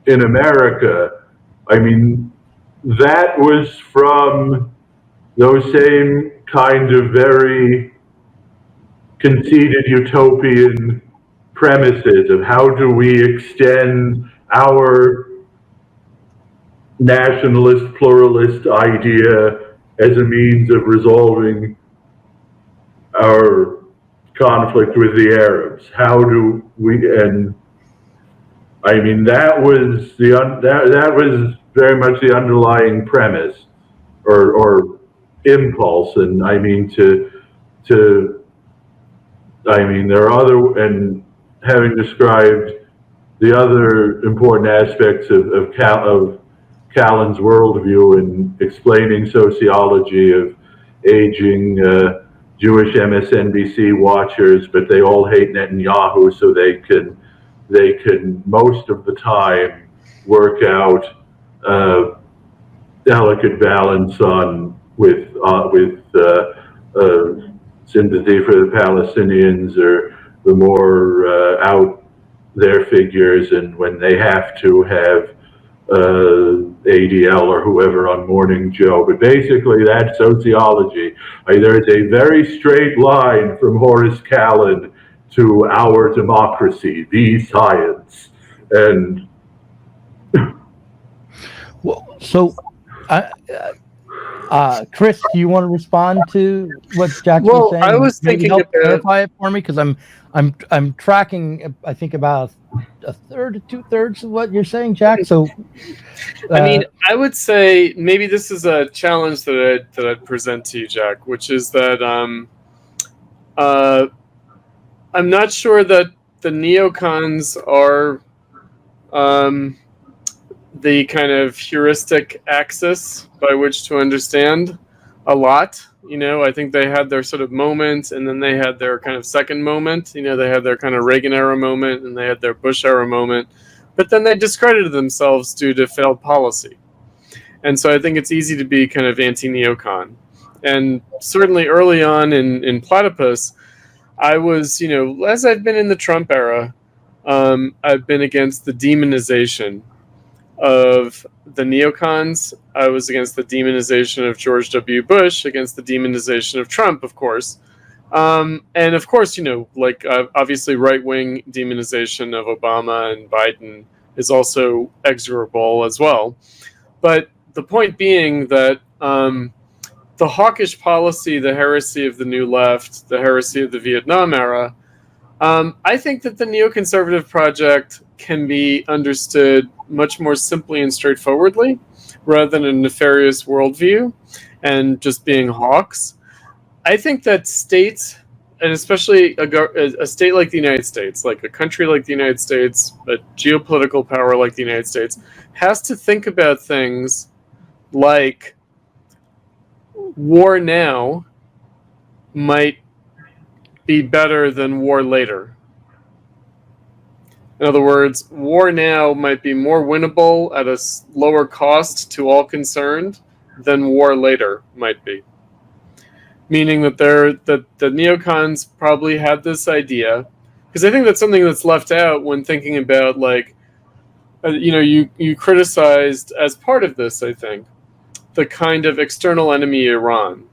in America, I mean, that was from those same kind of very conceited utopian premises of how do we extend our nationalist, pluralist idea as a means of resolving our conflict with the Arabs. How do we, and I mean, that was that was very much the underlying premise or impulse. And I mean, there are other, and having described the other important aspects of Callan's worldview in explaining sociology of aging Jewish MSNBC watchers, but they all hate Netanyahu, so they can most of the time work out delicate balance with sympathy for the Palestinians or the more out there figures, and when they have to have ADL or whoever on Morning Joe. But basically that's sociology. There is a very straight line from Horace Callan to our democracy, the science. And well, so Chris, do you want to respond to what Jack's was saying? I was thinking help clarify it for me, because I'm tracking, I think, about a third to 2/3 of what you're saying, Jack. So I mean, I would say maybe this is a challenge that I'd present to you, Jack, which is that I'm not sure that the neocons are the kind of heuristic axis by which to understand a lot. You know, I think they had their sort of moment, and then they had their kind of second moment. You know, they had their kind of Reagan era moment, and they had their Bush era moment. But then they discredited themselves due to failed policy. And so I think it's easy to be kind of anti-neocon. And certainly early on in Platypus, I was, you know, as I've been in the Trump era, I've been against the demonization of the neocons. I was against the demonization of George W. Bush, against the demonization of Trump, of course. And of course, you know, like obviously right-wing demonization of Obama and Biden is also exorable as well. But the point being that the hawkish policy, the heresy of the New Left, the heresy of the Vietnam era, I think that the neoconservative project can be understood much more simply and straightforwardly, rather than a nefarious worldview and just being hawks. I think that states, and especially a state like the United States, like a country like the United States, a geopolitical power like the United States, has to think about things like war now might be better than war later. In other words, war now might be more winnable at a lower cost to all concerned than war later might be. Meaning that the neocons probably had this idea, because I think that's something that's left out when thinking about, like, you criticized as part of this, I think, the kind of external enemy Iran.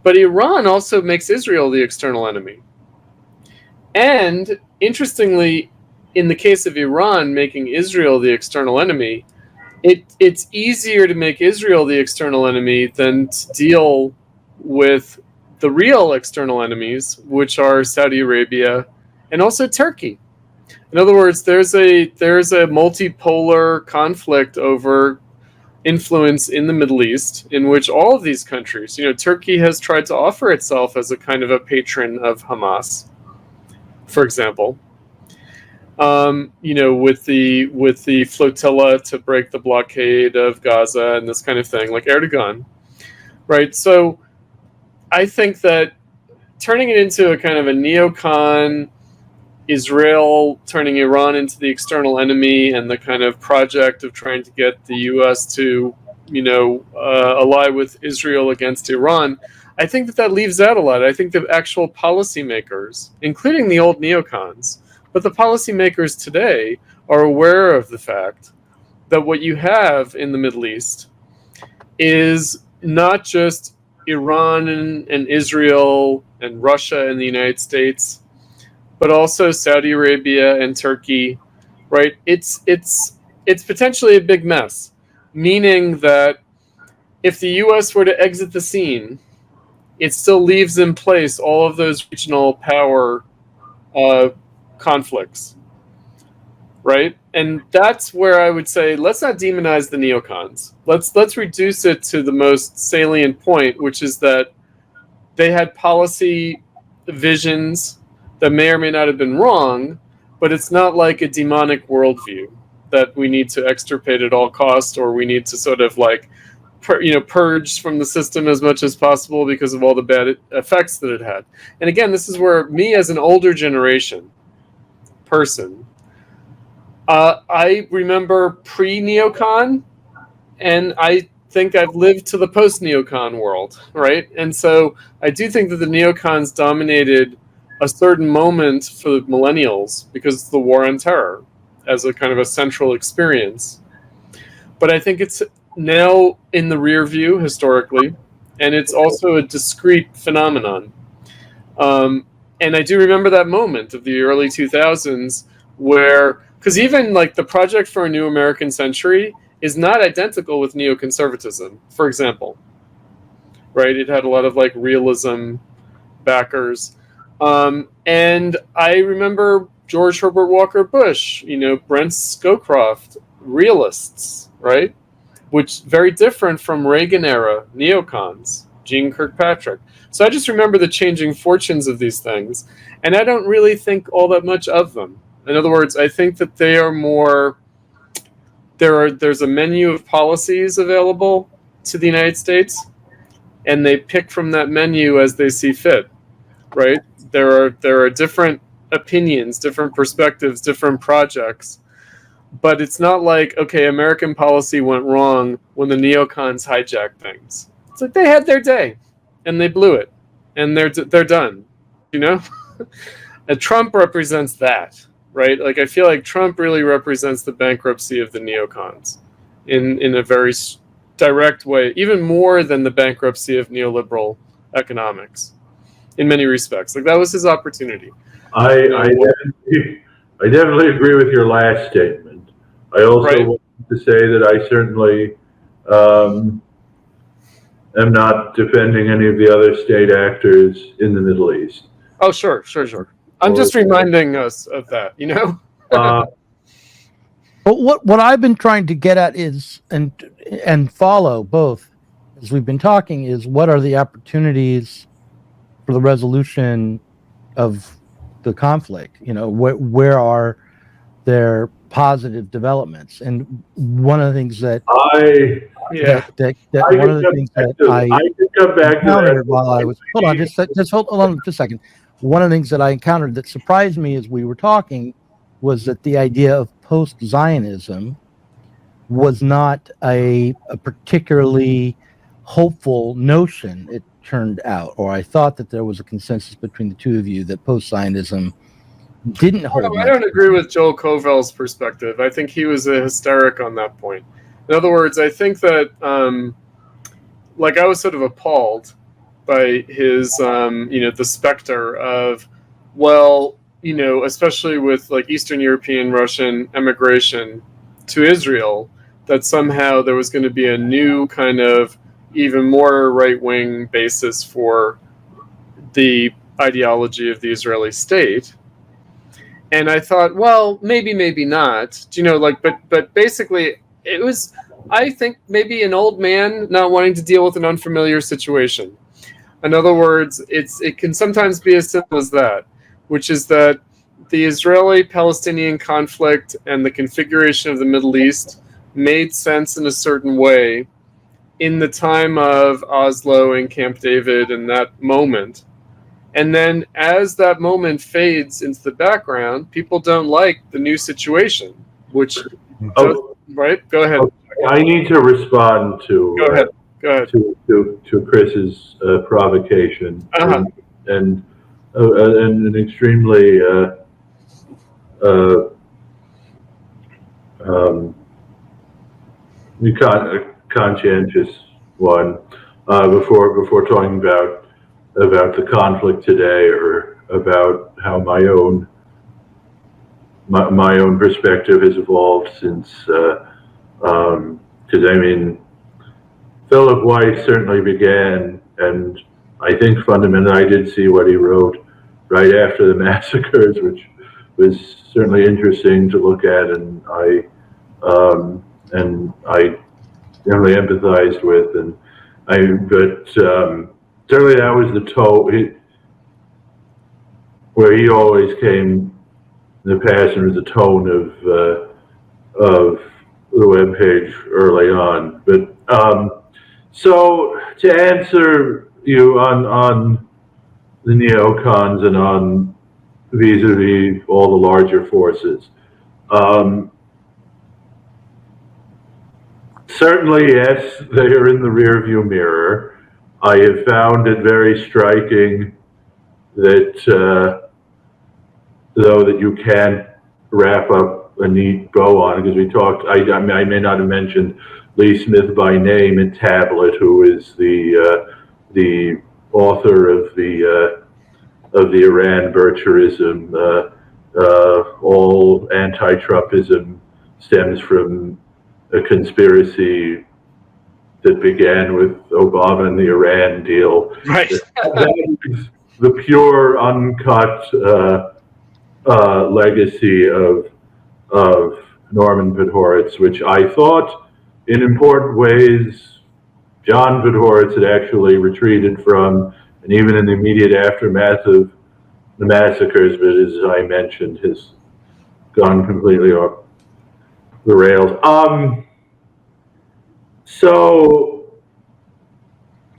But Iran also makes Israel the external enemy. And interestingly, in the case of Iran making Israel the external enemy, it's easier to make Israel the external enemy than to deal with the real external enemies, which are Saudi Arabia and also Turkey. In other words, there's a multipolar conflict over influence in the Middle East, in which all of these countries, Turkey has tried to offer itself as a kind of a patron of Hamas, for example, with the flotilla to break the blockade of Gaza and this kind of thing, like Erdogan, right? So I think that turning it into a kind of a neocon, Israel turning Iran into the external enemy, and the kind of project of trying to get the U.S. to, ally with Israel against Iran, I think that leaves out a lot. I think the actual policymakers, including the old neocons, but the policymakers today are aware of the fact that what you have in the Middle East is not just Iran and Israel and Russia and the United States, but also Saudi Arabia and Turkey, right? It's potentially a big mess, meaning that if the U.S. were to exit the scene, it still leaves in place all of those regional power conflicts, right? And that's where I would say, let's not demonize the neocons. Let's reduce it to the most salient point, which is that they had policy visions that may or may not have been wrong, but it's not like a demonic worldview that we need to extirpate at all costs, or we need to sort of like, purge from the system as much as possible because of all the bad effects that it had. And again, this is where me as an older generation person, I remember pre-neocon, and I think I've lived to the post-neocon world, right? And so I do think that the neocons dominated a certain moment for the millennials because it's the war on terror as a kind of a central experience. But I think it's now in the rear view historically, and it's also a discrete phenomenon. And I do remember that moment of the early 2000s where, because even like the Project for a New American Century is not identical with neoconservatism, for example, right? It had a lot of like realism backers. And I remember George Herbert Walker Bush, Brent Scowcroft, realists, right? Which very different from Reagan era neocons, Gene Kirkpatrick. So I just remember the changing fortunes of these things, and I don't really think all that much of them. In other words, I think that they are more, there's a menu of policies available to the United States, and they pick from that menu as they see fit, right? There are different opinions, different perspectives, different projects, but it's not like, okay, American policy went wrong when the neocons hijacked things. It's like they had their day, and they blew it, and they're done, And Trump represents that, right? Like I feel like Trump really represents the bankruptcy of the neocons in a very direct way, even more than the bankruptcy of neoliberal economics in many respects. Like that was his opportunity. I definitely agree with your last statement. I also Right. want to say that I certainly am not defending any of the other state actors in the Middle East. Oh, sure. I'm just reminding us of that, you know? But what I've been trying to get at is and follow both as we've been talking is what are the opportunities for the resolution of the conflict? You know, where are there positive developments? And one of the things that I one of the things that I could come back to encountered that. while I was hold on just a second. One of the things that I encountered that surprised me as we were talking was that the idea of post-Zionism was not a particularly hopeful notion, it turned out, or I thought that there was a consensus between the two of you that post-Zionism didn't hold. I don't agree with Joel Koval's perspective. I think he was a hysteric on that point. In other words, I think that, I was sort of appalled by his, the specter of, well, especially with like Eastern European Russian emigration to Israel, that somehow there was going to be a new kind of even more right-wing basis for the ideology of the Israeli state. And I thought, well, maybe not. But basically it was, I think, maybe an old man not wanting to deal with an unfamiliar situation. In other words, it can sometimes be as simple as that, which is that the Israeli-Palestinian conflict and the configuration of the Middle East made sense in a certain way in the time of Oslo and Camp David and that moment. And then as that moment fades into the background, people don't like the new situation, which right? Go ahead. I need to respond to Go ahead. to Chris's provocation and an extremely conscientious one before talking about the conflict today or about how my own perspective has evolved since because I mean Philip Weiss certainly began, and I think fundamentally I did see what he wrote right after the massacres, which was certainly interesting to look at, and I generally empathized with, but certainly that was the tone where he always came in the past, and was the tone of the webpage early on. But so to answer you on the neocons and on vis-a-vis all the larger forces, certainly yes, they are in the rearview mirror. I have found it very striking that though that you can't wrap up a neat bow on, because we talked, I may not have mentioned Lee Smith by name in Tablet, who is the author of the Iran Bircherism. All anti-Trumpism stems from a conspiracy that began with Obama and the Iran deal. Right. That is the pure, uncut legacy of Norman Podhoretz, which I thought, in important ways, John Podhoretz had actually retreated from, and even in the immediate aftermath of the massacres, but as I mentioned, has gone completely off the rails. So,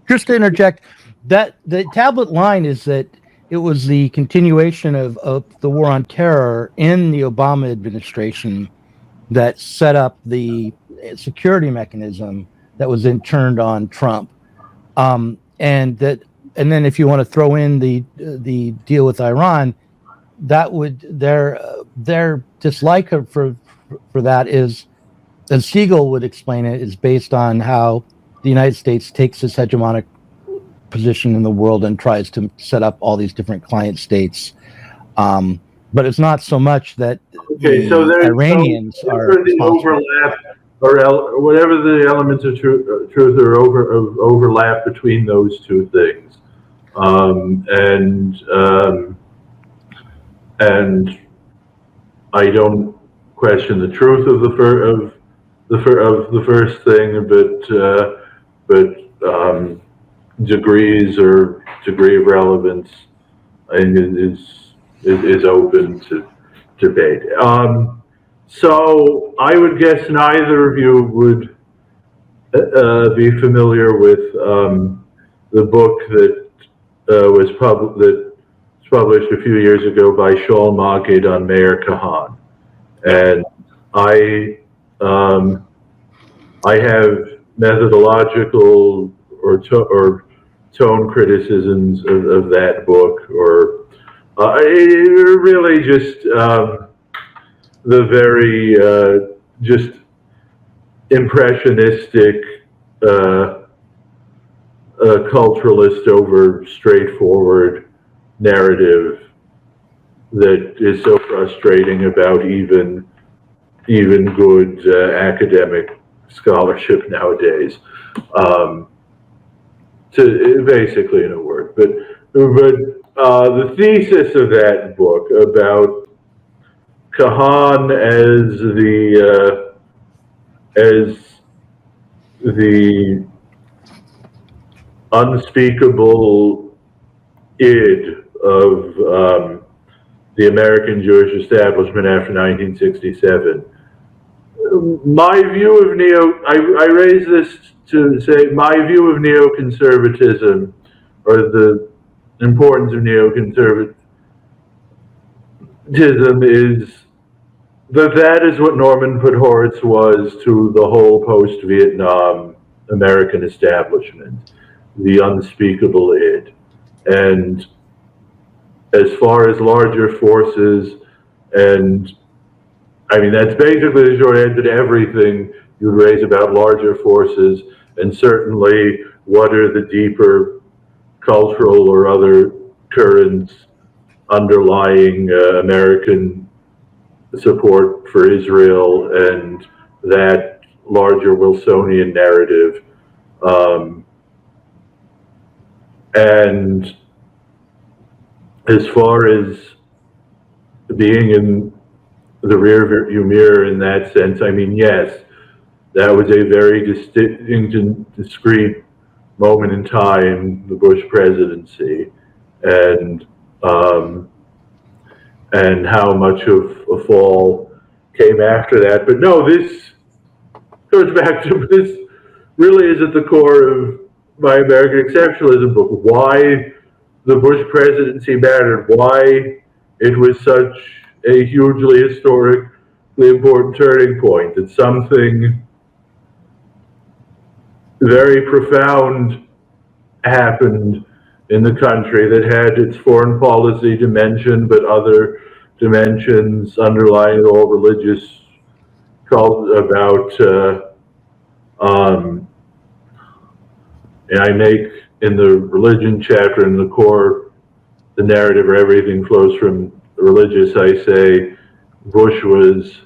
just to interject, that the tablet line is that it was the continuation of the war on terror in the Obama administration that set up the security mechanism that was then turned on Trump, and then if you want to throw in the deal with Iran, that would their dislike for that is, as Siegel would explain it, is based on how the United States takes this hegemonic position in the world and tries to set up all these different client states but it's not so much that Okay, so the Iranians are the responsible. overlap, or whatever the elements of truth are of overlap between those two things, and I don't question the truth of the first thing, but degrees or degree of relevance is open to debate. So I would guess neither of you would be familiar with the book that was published a few years ago by Shaul Magid on Meir Kahan, and I have methodological or tone criticisms of that book, or it really just the very just impressionistic culturalist over straightforward narrative that is so frustrating about even good academic scholarship nowadays. Basically, in a word, but the thesis of that book about Kahan as the unspeakable id of the American Jewish establishment after 1967. My view of I raise this to say my view of neoconservatism, or the importance of neoconservatism, is that is what Norman Podhoretz was to the whole post-Vietnam American establishment, the unspeakable id. And as far as larger forces, and I mean, that's basically the short answer to everything you raise about larger forces, and certainly what are the deeper cultural or other currents underlying American support for Israel and that larger Wilsonian narrative. And as far as being in the rear view mirror in that sense, I mean, yes, that was a very distinct and discrete moment in time, the Bush presidency, and how much of a fall came after that. But no, this goes back to, this really is at the core of my American exceptionalism book, why the Bush presidency mattered, why it was such a hugely historically important turning point, that something very profound happened in the country that had its foreign policy dimension, but other dimensions underlying it, all religious, about, and I make in the religion chapter in the core, the narrative where everything flows from religious, I say Bush was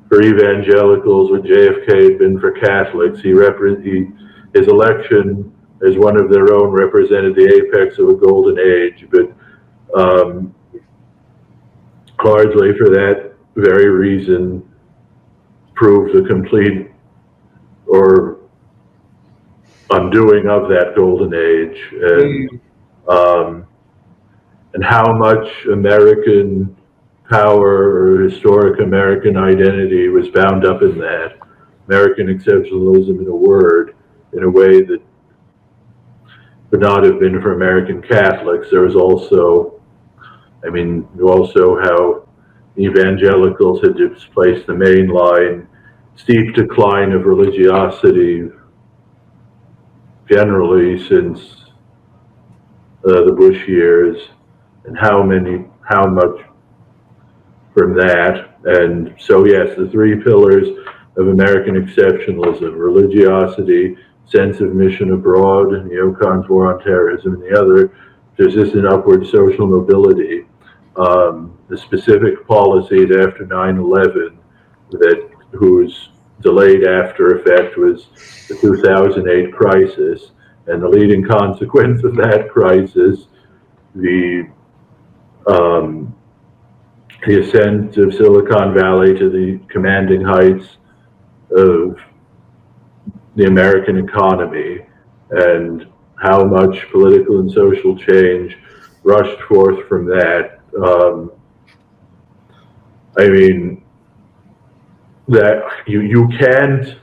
for evangelicals what JFK had been for Catholics. His election as one of their own represented the apex of a golden age, but largely for that very reason proved the complete or undoing of that golden age, and how much American power or historic American identity was bound up in that. American exceptionalism, in a word, in a way that would not have been for American Catholics. There was also, I mean, also how evangelicals had displaced the main line, steep decline of religiosity generally since the Bush years, and how much from that. And so yes, the three pillars of American exceptionalism: religiosity, sense of mission abroad, neocon's war on terrorism, and the other, persistent upward social mobility. the specific policies after 9/11 whose delayed after effect was the 2008 crisis, and the leading consequence of that crisis, the ascent of Silicon Valley to the commanding heights of the American economy, and how much political and social change rushed forth from that. I mean, that you can't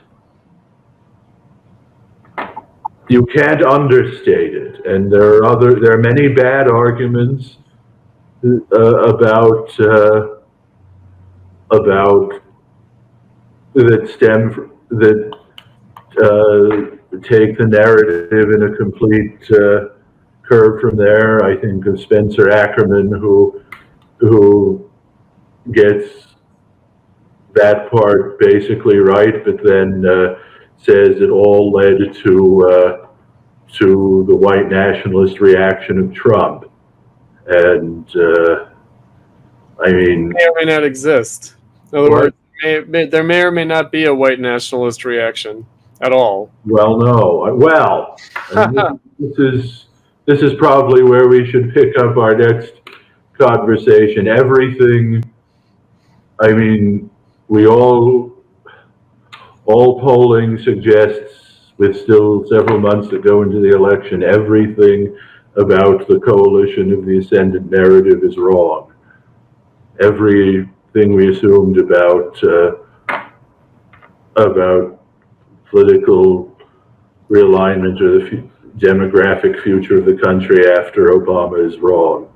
understate it, and there are many bad arguments about that take the narrative in a complete curve from there. I think of Spencer Ackerman, who gets that part basically right, but then says it all led to the white nationalist reaction of Trump, and I mean, may or may not exist. In other words, there may or may not be a white nationalist reaction at all. Well, no. Well, this is probably where we should pick up our next conversation. Everything. I mean, all polling suggests, with still several months to go into the election, everything about the coalition of the ascendant narrative is wrong. Everything we assumed about political realignment or the demographic future of the country after Obama is wrong.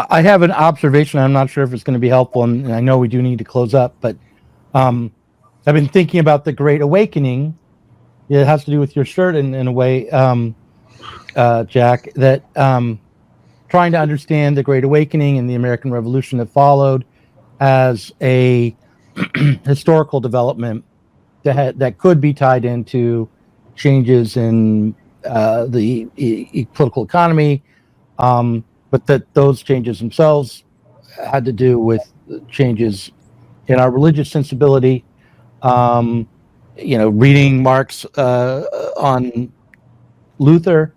I have an observation. I'm not sure if it's going to be helpful, and I know we do need to close up, but I've been thinking about the Great Awakening. It has to do with your shirt in a way, Jack, that trying to understand the Great Awakening and the American Revolution that followed as a historical development that could be tied into changes in the political economy, but that those changes themselves had to do with changes in our religious sensibility. Reading Marx on Luther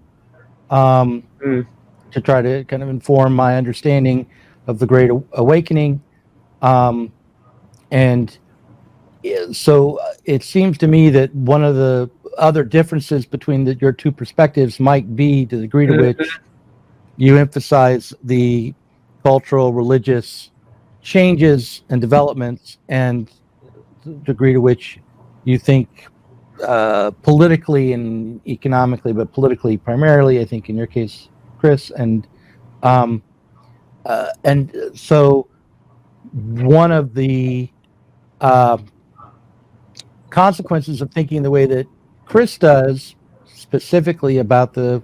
to try to kind of inform my understanding of the Great Awakening. And so it seems to me that one of the other differences between your two perspectives might be the degree to which you emphasize the cultural, religious changes and developments, and the degree to which you think politically and economically, but politically primarily, I think in your case, Chris, and so one of the consequences of thinking the way that Chris does, specifically about the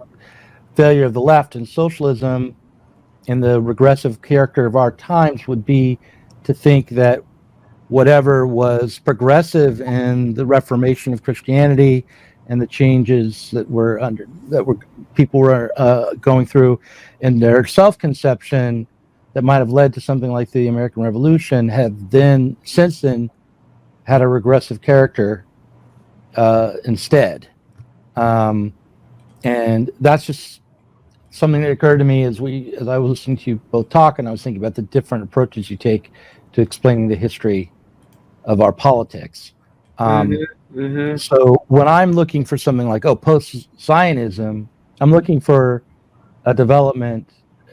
failure of the left and socialism and the regressive character of our times, would be to think that whatever was progressive in the Reformation of Christianity and the changes that people were going through in their self-conception that might have led to something like the American Revolution have then since then had a regressive character instead. And that's just something that occurred to me as I was listening to you both talk, and I was thinking about the different approaches you take to explaining the history of our politics. So when I'm looking for something like, Post-Zionism, I'm looking for a development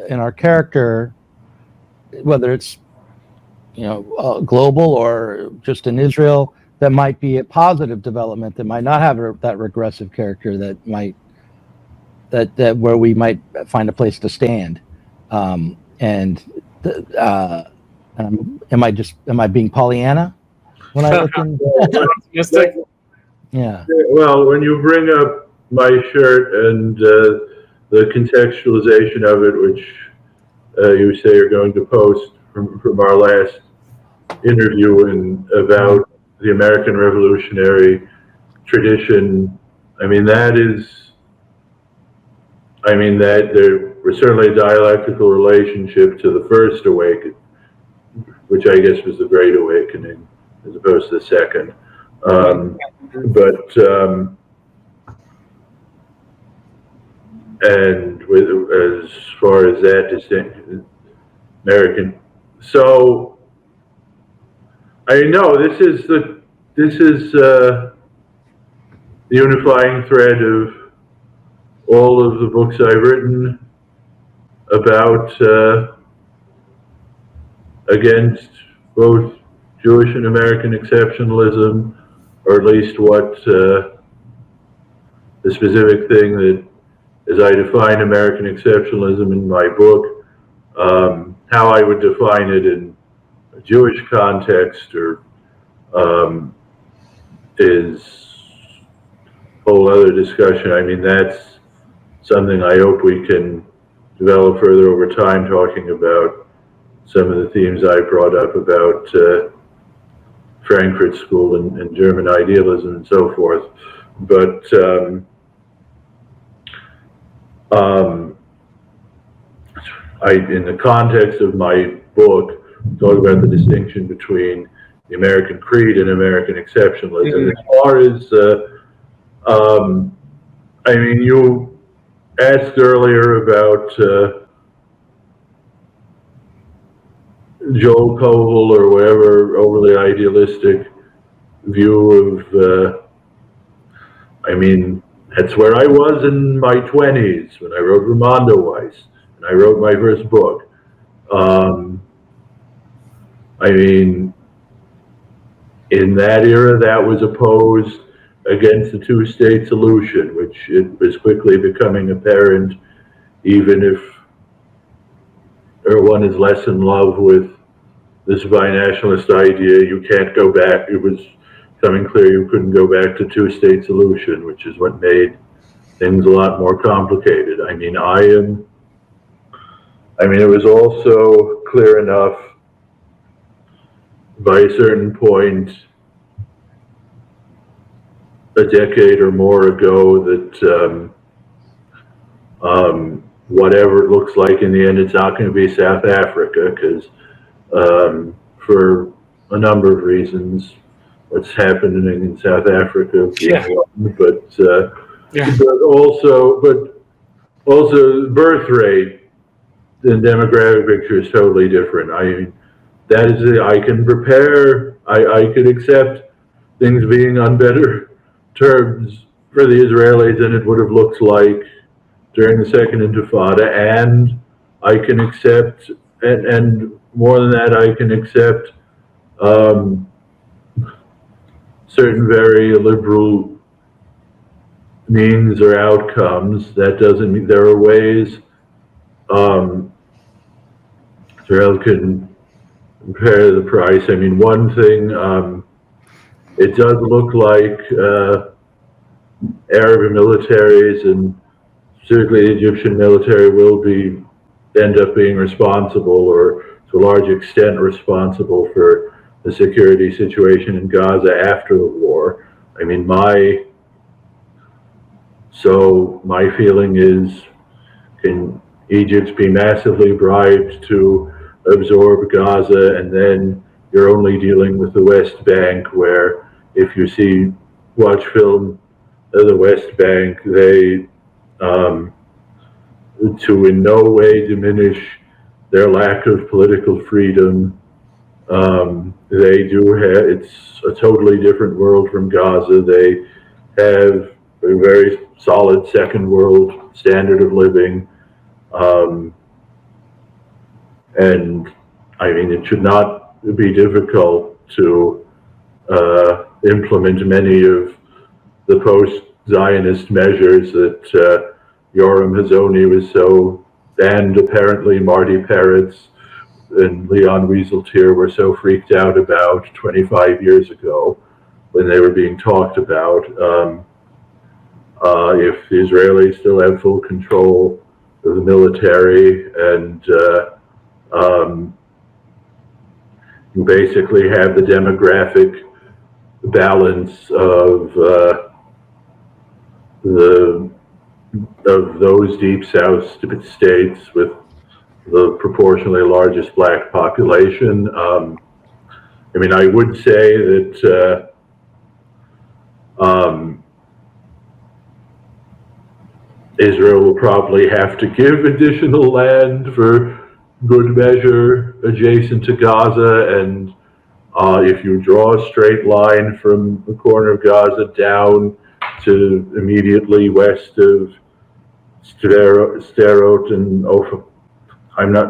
in our character, whether it's global or just in Israel, that might be a positive development, that might not have that regressive character, that where we might find a place to stand. Am I being Pollyanna when I look in? Yeah. Well, when you bring up my shirt and the contextualization of it, which you say you're going to post from our last interview about the American Revolutionary tradition, I mean, that is, I mean, that there was certainly a dialectical relationship to the first awakening, which I guess was the Great Awakening, as opposed to the second. And with, as far as that distinction, American. So, I know this is the unifying thread of all of the books I've written about against both Jewish and American exceptionalism, or at least what the specific thing that, as I define American exceptionalism in my book, how I would define it in a Jewish context, or is a whole other discussion. I mean, that's something I hope we can develop further over time, talking about some of the themes I brought up about Frankfurt School and German idealism and so forth. But in the context of my book, talk about the distinction between the American creed and American exceptionalism. As far as, I mean, you asked earlier about Joel Koval or whatever overly idealistic view of, I mean, that's where I was in my 20s when I wrote Ramondo Weiss, and I wrote my first book. I mean, in that era, that was opposed against the two-state solution, which it was quickly becoming apparent, even if everyone is less in love with this binationalist idea, you can't go back. It was becoming clear you couldn't go back to two-state solution, which is what made things a lot more complicated. I mean, it was also clear enough by a certain point, a decade or more ago, that whatever it looks like in the end, it's not going to be South Africa, because for a number of reasons, what's happening in South Africa, but also the birth rate, the demographic picture is totally different. I mean, that is it. I can prepare. I could accept things being on better terms for the Israelis than it would have looked like during the Second Intifada, and I can accept, and more than that, I can accept certain very liberal means or outcomes. That doesn't mean there are ways Israel can compare the price. I mean, one thing, it does look like Arab militaries, and specifically the Egyptian military, will end up being responsible, or to a large extent responsible, for the security situation in Gaza after the war. I mean, my feeling is, can Egypt be massively bribed to absorb Gaza, and then you're only dealing with the West Bank, where if you watch film of the West Bank, they, to in no way diminish their lack of political freedom, they do have, it's a totally different world from Gaza. They have a very solid second world standard of living. And I mean, it should not be difficult to implement many of the post-Zionist measures that Yoram Hazony was and apparently Marty Peretz and Leon Wieseltier were so freaked out about 25 years ago when they were being talked about. If the Israelis still have full control of the military, and you basically have the demographic balance of the of those deep South states with the proportionally largest black population. I mean, I would say that Israel will probably have to give additional land for good measure adjacent to Gaza, and if you draw a straight line from the corner of Gaza down to immediately west of Sderot and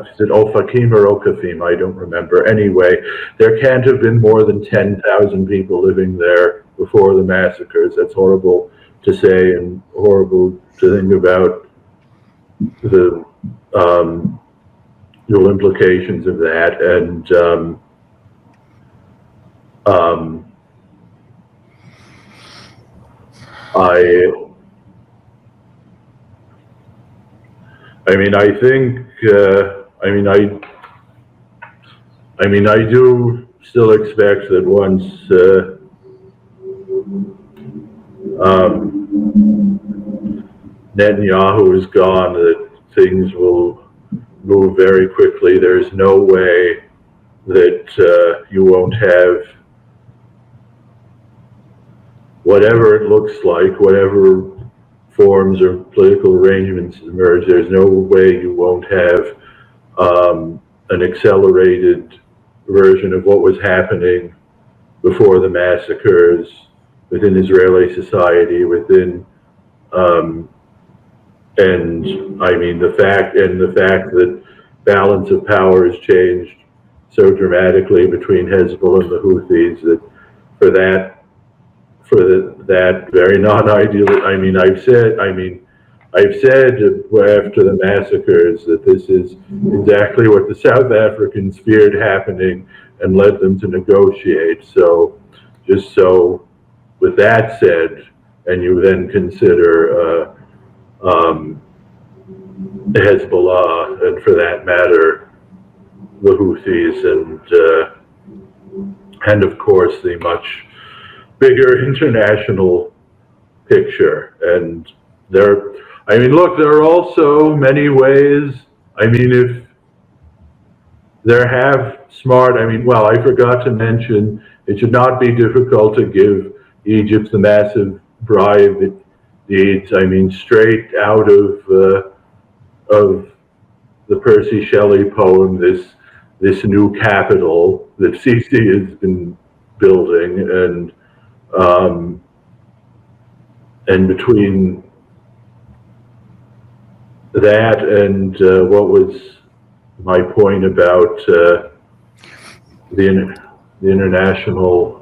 is it Ofakim or Okafim? I don't remember. Anyway, there can't have been more than 10,000 people living there before the massacres. That's horrible to say and horrible to think about the real implications of that. And I do still expect that once Netanyahu is gone, that things will move very quickly. There's no way that you won't have whatever it looks like, whatever forms or political arrangements emerge, there's no way you won't have an accelerated version of what was happening before the massacres within Israeli society, and I mean the fact that balance of power has changed so dramatically between Hezbollah and the Houthis that that very non-ideal. I've said after the massacres that this is exactly what the South Africans feared happening and led them to negotiate. So, just so with that said, and you then consider Hezbollah, and for that matter, the Houthis, and of course the much bigger international picture. And there are also many ways. If there have smart, I forgot to mention, it should not be difficult to give Egypt the massive bribe it needs. Straight out of the Percy Shelley poem, this new capital that Sisi has been building, and between that and what was my point about the international.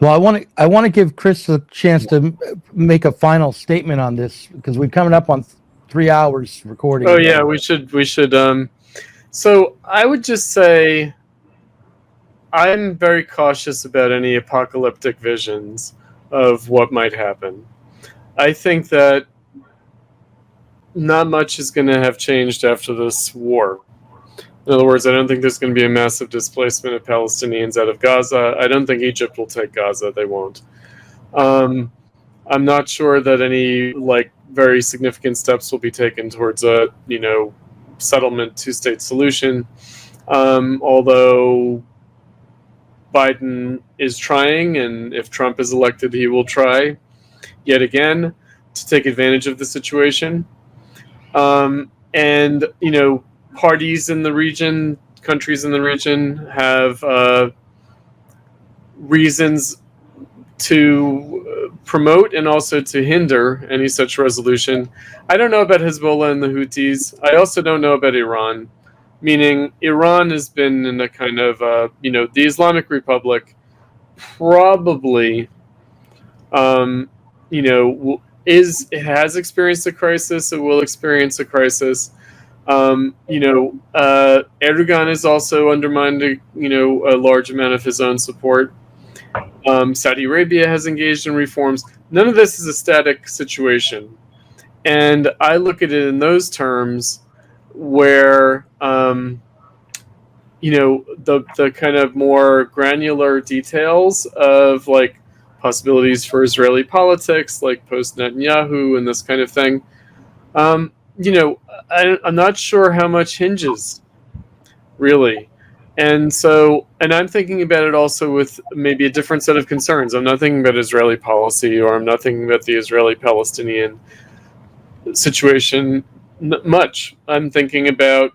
Well, I want to give Chris a chance to make a final statement on this, because we're coming up on 3 hours recording. Oh yeah, we should. So I would just say, I'm very cautious about any apocalyptic visions of what might happen. I think that not much is going to have changed after this war. In other words, I don't think there's going to be a massive displacement of Palestinians out of Gaza. I don't think Egypt will take Gaza. They won't. I'm not sure that any very significant steps will be taken towards a settlement two-state solution. Although Biden is trying, and if Trump is elected, he will try yet again to take advantage of the situation. And parties in the region, countries in the region have reasons to promote and also to hinder any such resolution. I don't know about Hezbollah and the Houthis. I also don't know about Iran, meaning Iran has been in a kind of, the Islamic Republic probably, it has experienced a crisis. It will experience a crisis. Erdogan has also undermined a large amount of his own support. Saudi Arabia has engaged in reforms. None of this is a static situation, and I look at it in those terms, where the kind of more granular details of possibilities for Israeli politics, like post-Netanyahu and this kind of thing. I'm not sure how much hinges, really. And I'm thinking about it also with maybe a different set of concerns. I'm not thinking about Israeli policy, or I'm not thinking about the Israeli-Palestinian situation much. I'm thinking about,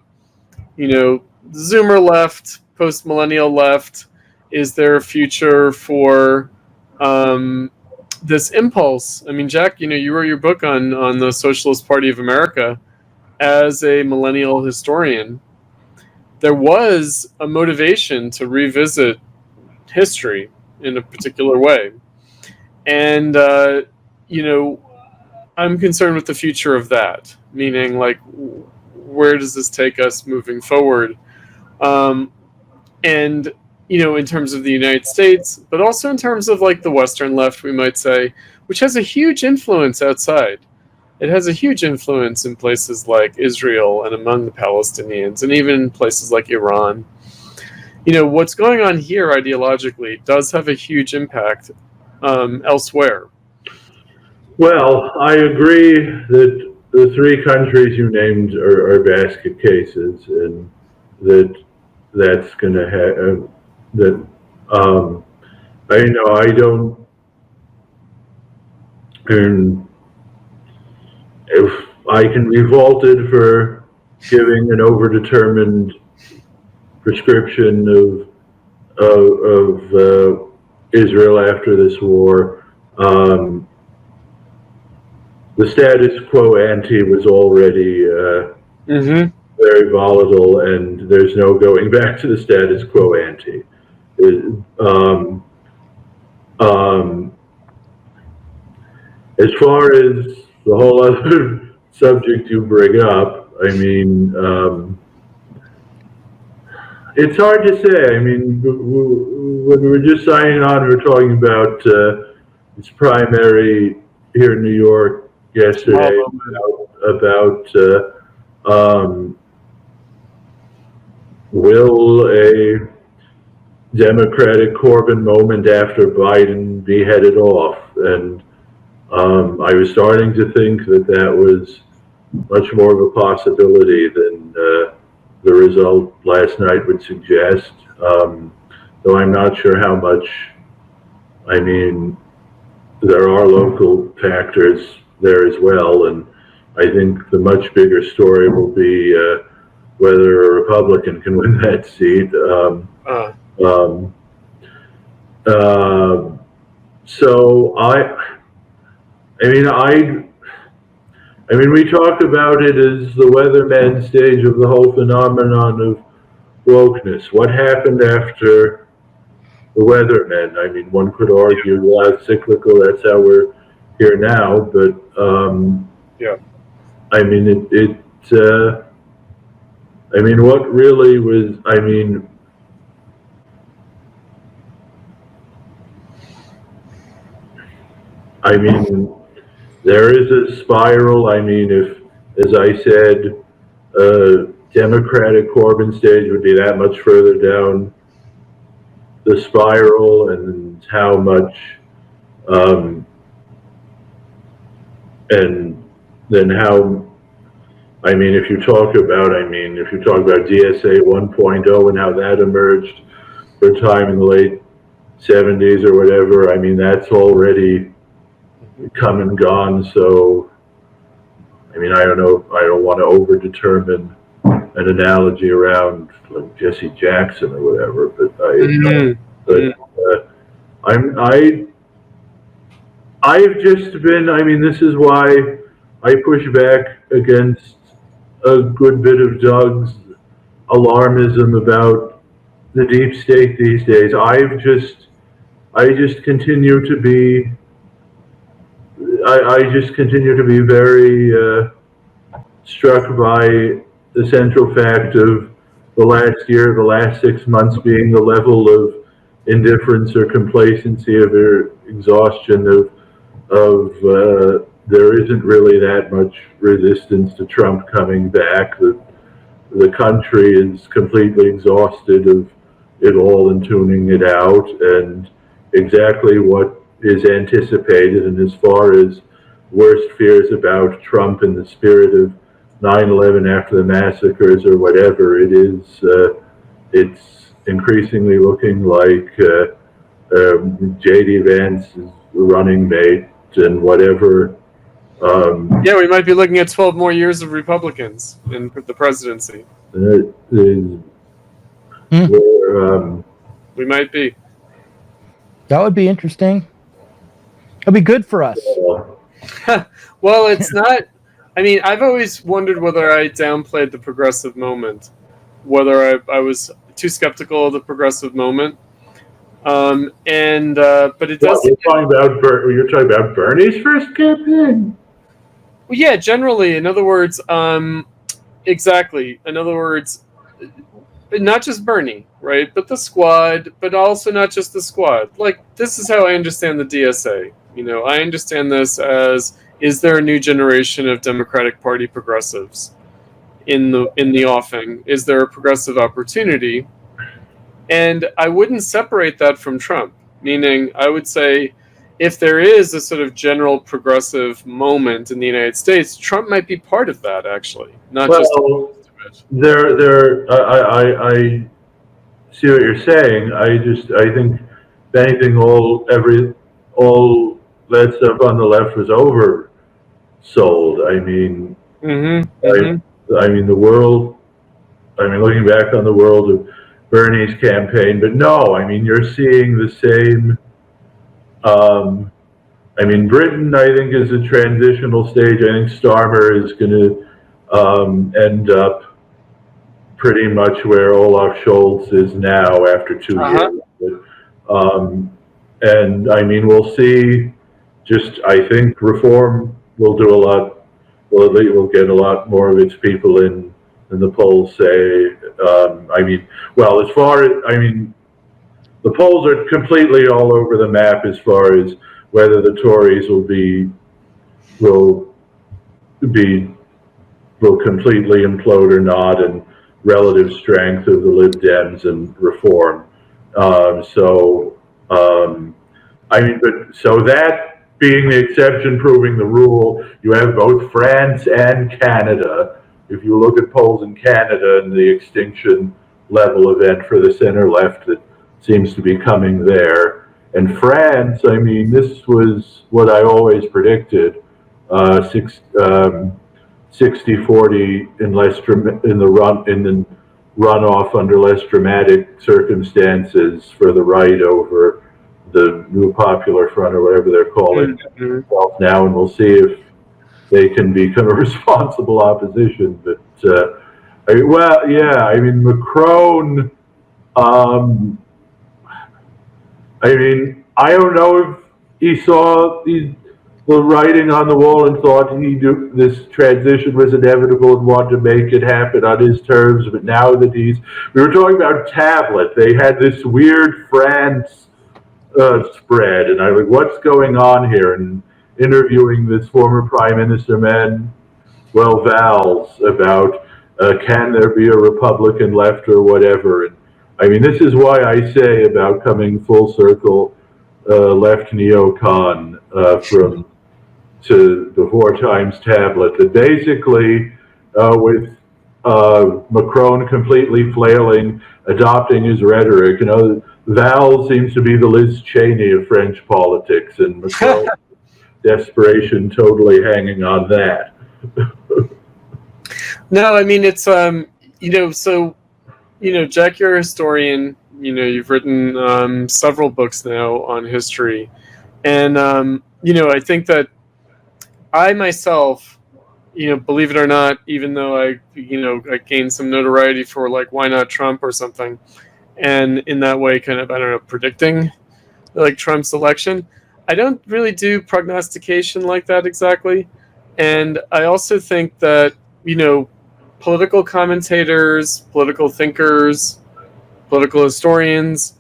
Zoomer left, post-millennial left. Is there a future for this impulse? I mean, Jack, you wrote your book on the Socialist Party of America. As a millennial historian, there was a motivation to revisit history in a particular way. And, I'm concerned with the future of that, meaning, like, where does this take us moving forward? And, in terms of the United States, but also in terms of, like, the Western left, we might say, which has a huge influence outside. It has a huge influence in places like Israel and among the Palestinians, and even in places like Iran. What's going on here ideologically does have a huge impact elsewhere. Well, I agree that the three countries you named are basket cases, and that's going to have that. I don't. And if I can be vaulted for giving an overdetermined prescription of Israel after this war. The status quo ante was already very volatile, and there's no going back to the status quo ante. As far as the whole other subject you bring up, I mean, it's hard to say. I mean, when we were just signing on, we were talking about this primary here in New York yesterday about will a Democratic Corbyn moment after Biden be headed off? And I was starting to think that was much more of a possibility than the result last night would suggest, though I'm not sure how much. I mean, there are local factors there as well, and I think the much bigger story will be whether a Republican can win that seat. So I mean, we talk about it as the weatherman stage of the whole phenomenon of wokeness. What happened after the weathermen? I mean, one could argue, well, it's cyclical, that's how we're here now, but yeah. I mean, I mean, what really was, I mean, there is a spiral. I mean, if, as I said, Democratic Corbyn stage would be that much further down the spiral, and how much, and then how, I mean, if you talk about DSA 1.0 and how that emerged for a time in the late 70s or whatever, I mean, that's already come and gone. So, I mean, I don't know, I don't want to overdetermine an analogy around like Jesse Jackson or whatever, but I've just been, I mean, this is why I push back against a good bit of Doug's alarmism about the deep state these days. I just continue to be, I just continue to be very struck by the central fact of the last year, the last 6 months being the level of indifference or complacency or exhaustion of there isn't really that much resistance to Trump coming back. The country is completely exhausted of it all and tuning it out, and exactly what is anticipated, and as far as worst fears about Trump in the spirit of 9/11 after the massacres or whatever, it's increasingly looking like J.D. Vance's running mate and whatever. Yeah, we might be looking at 12 more years of Republicans in the presidency. We might be. That would be interesting. That'd be good for us. Well, it's not. I mean, I've always wondered whether I downplayed the progressive moment, whether I was too skeptical of the progressive moment. But it does. You're talking about Bernie's first campaign? Well, yeah, generally. In other words, exactly. In other words, not just Bernie, right? But the squad, but also not just the squad. Like, this is how I understand the DSA. I understand this as, is there a new generation of Democratic Party progressives in the offing? Is there a progressive opportunity? And I wouldn't separate that from Trump, meaning I would say if there is a sort of general progressive moment in the United States, Trump might be part of that, actually, not just. I see what you're saying. I think if anything, all that stuff on the left was oversold. I mean, I mean the world. I mean, looking back on the world of Bernie's campaign, but no, I mean, you're seeing the same. I mean, Britain, I think, is a transitional stage. I think Starmer is going to end up pretty much where Olaf Scholz is now after 2 years. And I mean, we'll see. I think reform will do a lot. Well, we'll get a lot more of its people in than the polls say. The polls are completely all over the map as far as whether the Tories will completely implode or not, and relative strength of the Lib Dems and reform. So that being the exception proving the rule, you have both France and Canada. If you look at polls in Canada and the extinction level event for the center left that seems to be coming there. And France, I mean, this was what I always predicted, 60-40 in the runoff under less dramatic circumstances for the right over the New Popular Front or whatever they're calling it now, and we'll see if they can become a responsible opposition. But Macron. I don't know if he saw the writing on the wall and thought this transition was inevitable and wanted to make it happen on his terms. But now that we were talking about tablet, they had this weird France spread, and I was like, what's going on here? And interviewing this former Prime Minister Manuel Valls about can there be a Republican left or whatever. And I mean, this is why I say about coming full circle left neocon to the 4 times tablet, that basically with Macron completely flailing, adopting his rhetoric, Valls seems to be the Liz Cheney of French politics, and Macron's desperation totally hanging on that. No, I mean, it's Jack, you're a historian. You've written several books now on history, and I think that I myself, believe it or not, even though I gained some notoriety for like why not Trump or something, and in that way, kind of, I don't know, predicting like Trump's election, I don't really do prognostication like that exactly, and I also think that political commentators, political thinkers, political historians,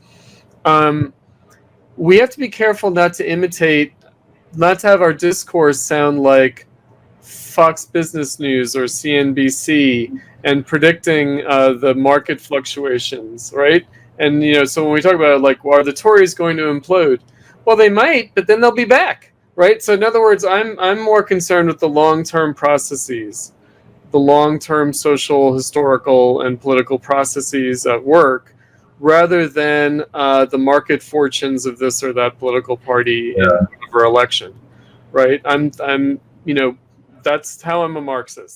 we have to be careful not to have our discourse sound like Fox Business News or CNBC and predicting the market fluctuations, right? And so when we talk about like, are the Tories going to implode? Well, they might, but then they'll be back, right? So in other words, I'm more concerned with the long-term processes, the long-term social, historical, and political processes at work, rather than the market fortunes of this or that political party in whatever election, right? I'm, that's how I'm a Marxist.